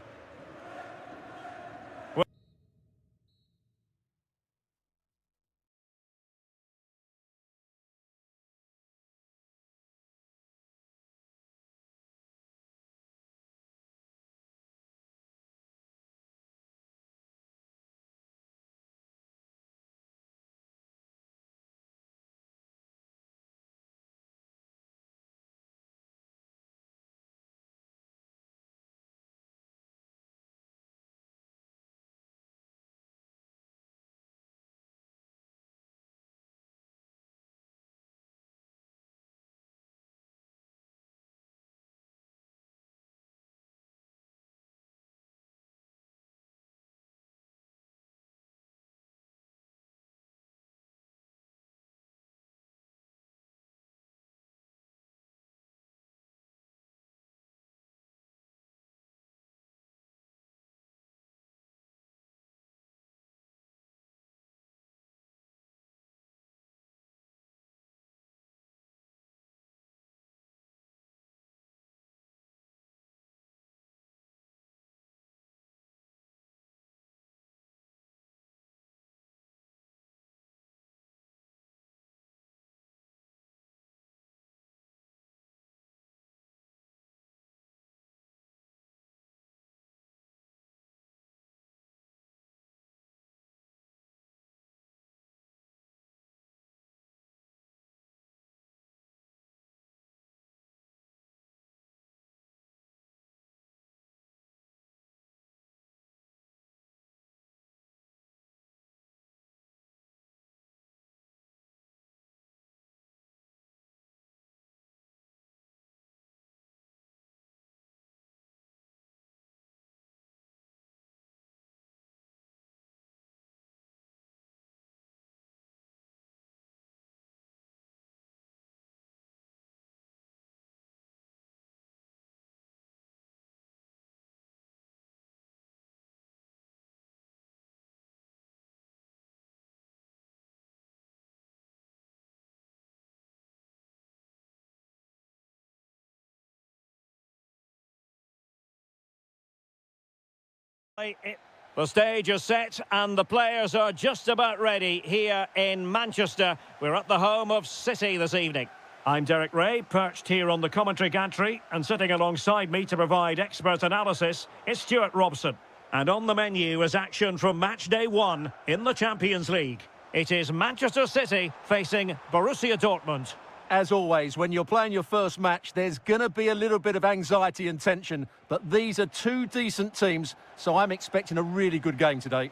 The stage is set and the players are just about ready here in Manchester. We're at the home of City this evening. I'm Derek Ray, perched here on the commentary gantry, and sitting alongside me to provide expert analysis is Stuart Robson. And on the menu is action from match day 1 in the Champions League. It is Manchester City facing Borussia Dortmund. As always, when you're playing your first match, there's going to be a little bit of anxiety and tension. But these are two decent teams, so I'm expecting a really good game today.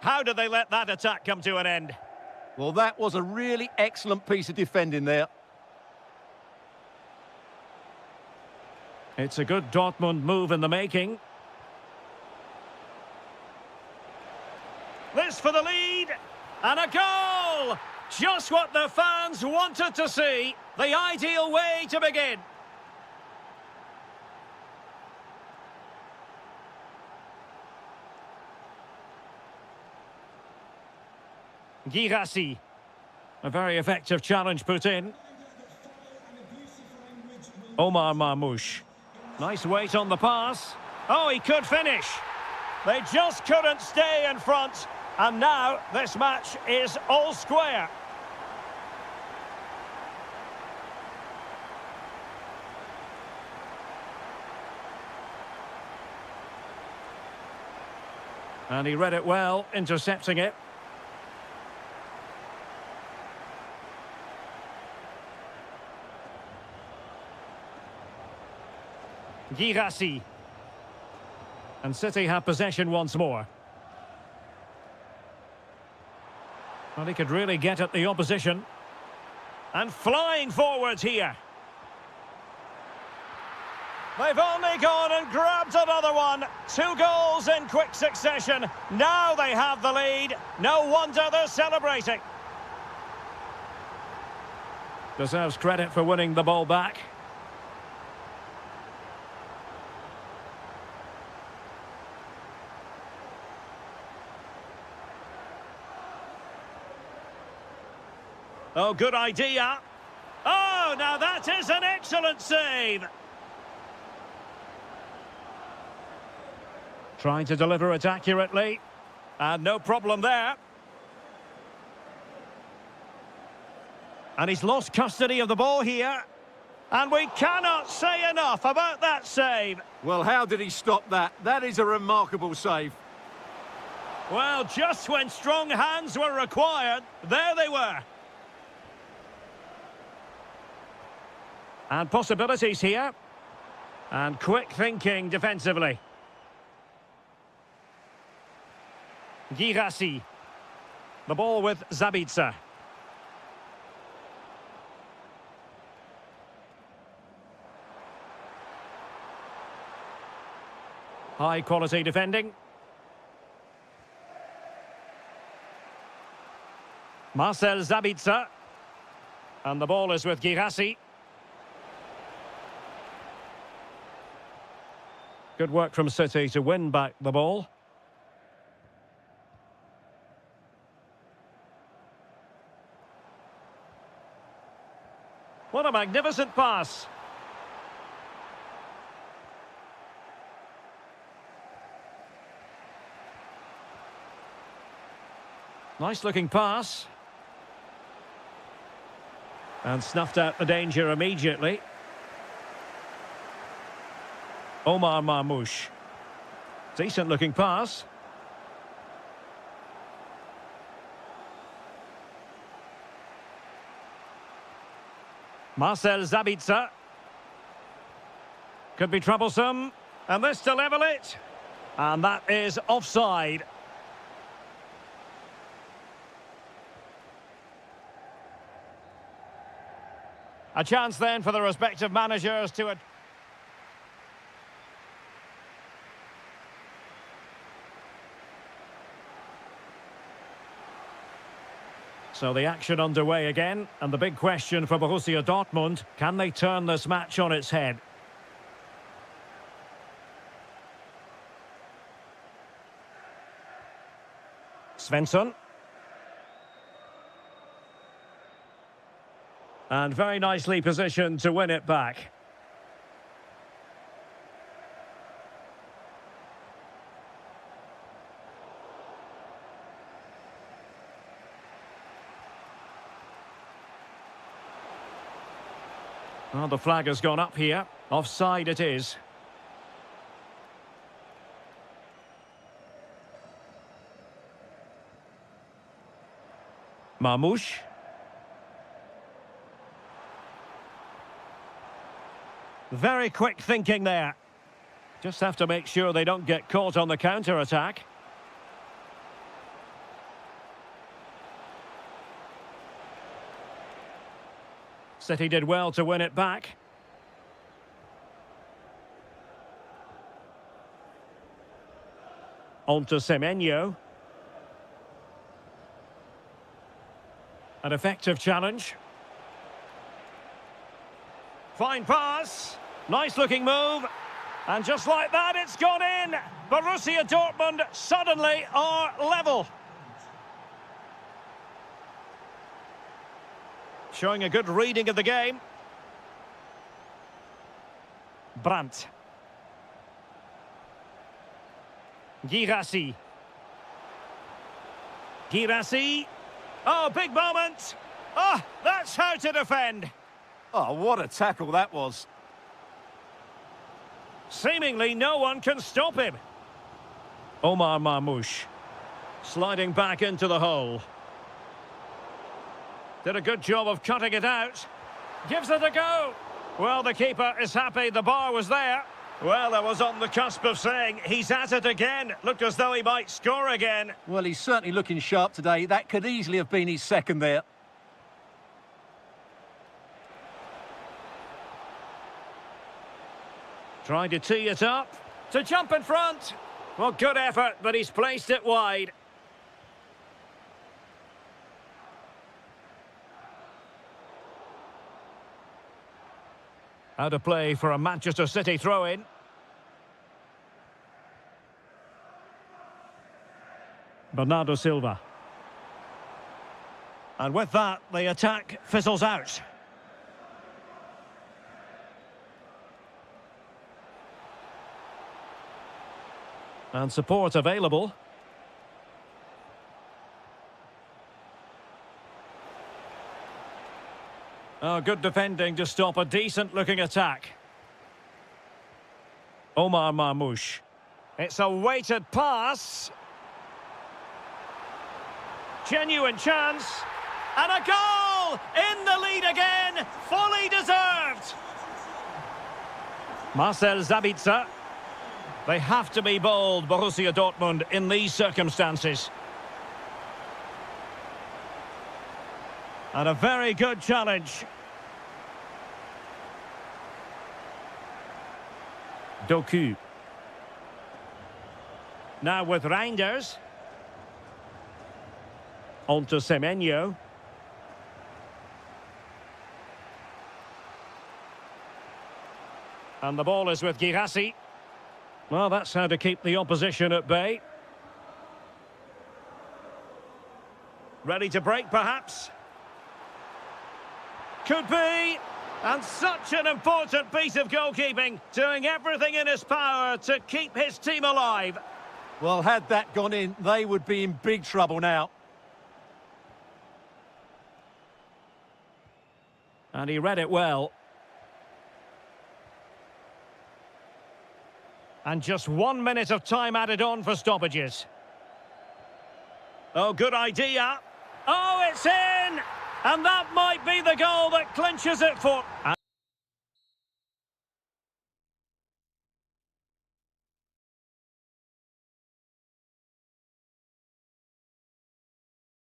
How did they let that attack come to an end? Well, that was a really excellent piece of defending there. It's a good Dortmund move in the making. This for the lead, and a goal! Just what the fans wanted to see. The ideal way to begin. Girassi. A very effective challenge put in. Omar Marmoush. Nice weight on the pass. Oh, he could finish. They just couldn't stay in front. And now this match is all square. And he read it well, intercepting it. Girassi. And City have possession once more. Well, he could really get at the opposition. And flying forwards here. They've only gone and grabbed another one. 2 goals in quick succession. Now they have the lead. No wonder they're celebrating. Deserves credit for winning the ball back. Oh, good idea. Oh, now that is an excellent save. Trying to deliver it accurately. And no problem there. And he's lost custody of the ball here. And we cannot say enough about that save. Well, how did he stop that? That is a remarkable save. Well, just when strong hands were required, there they were. And possibilities here. And quick thinking defensively. Girassi. The ball with Zabitzer. High quality defending. Marcel Zabitzer. And the ball is with Girassi. Good work from City to win back the ball. What a magnificent pass. Nice looking pass. And snuffed out the danger immediately. Omar Marmoush. Decent looking pass. Marcel Zabitzer. Could be troublesome. And this to level it. And that is offside. A chance then for the respective managers to... So the action underway again, and the big question for Borussia Dortmund, can they turn this match on its head? Svensson. And very nicely positioned to win it back. Well, the flag has gone up here. Offside it is. Marmoush. Very quick thinking there. Just have to make sure they don't get caught on the counter-attack. City did well to win it back. On to Semenyo. An effective challenge. Fine pass. Nice-looking move. And just like that, it's gone in. Borussia Dortmund suddenly are level. Showing a good reading of the game. Brandt. Girassi. Girassi. Oh, big moment. Oh, that's how to defend. Oh, what a tackle that was. Seemingly no one can stop him. Omar Marmoush. Sliding back into the hole. Did a good job of cutting it out. Gives it a go. Well, the keeper is happy the bar was there. Well, I was on the cusp of saying he's at it again. Looked as though he might score again. Well, he's certainly looking sharp today. That could easily have been his second there. Trying to tee it up. To jump in front. Well, good effort, but he's placed it wide. Out of play for a Manchester City throw-in. Bernardo Silva. And with that, the attack fizzles out. And support available. Oh, good defending to stop a decent-looking attack. Omar Marmoush. It's a weighted pass. Genuine chance. And a goal! In the lead again! Fully deserved! Marcel Sabitzer. They have to be bold, Borussia Dortmund, in these circumstances. And a very good challenge. Doku. Now with Reinders. On to Semenyo. And the ball is with Girassi. Well, that's how to keep the opposition at bay. Ready to break, perhaps? Could be. And such an important piece of goalkeeping, doing everything in his power to keep his team alive. Well, had that gone in, they would be in big trouble now. And he read it well. And just 1 minute of time added on for stoppages. Oh, good idea. Oh, it's in! And that might be the goal that clinches it for...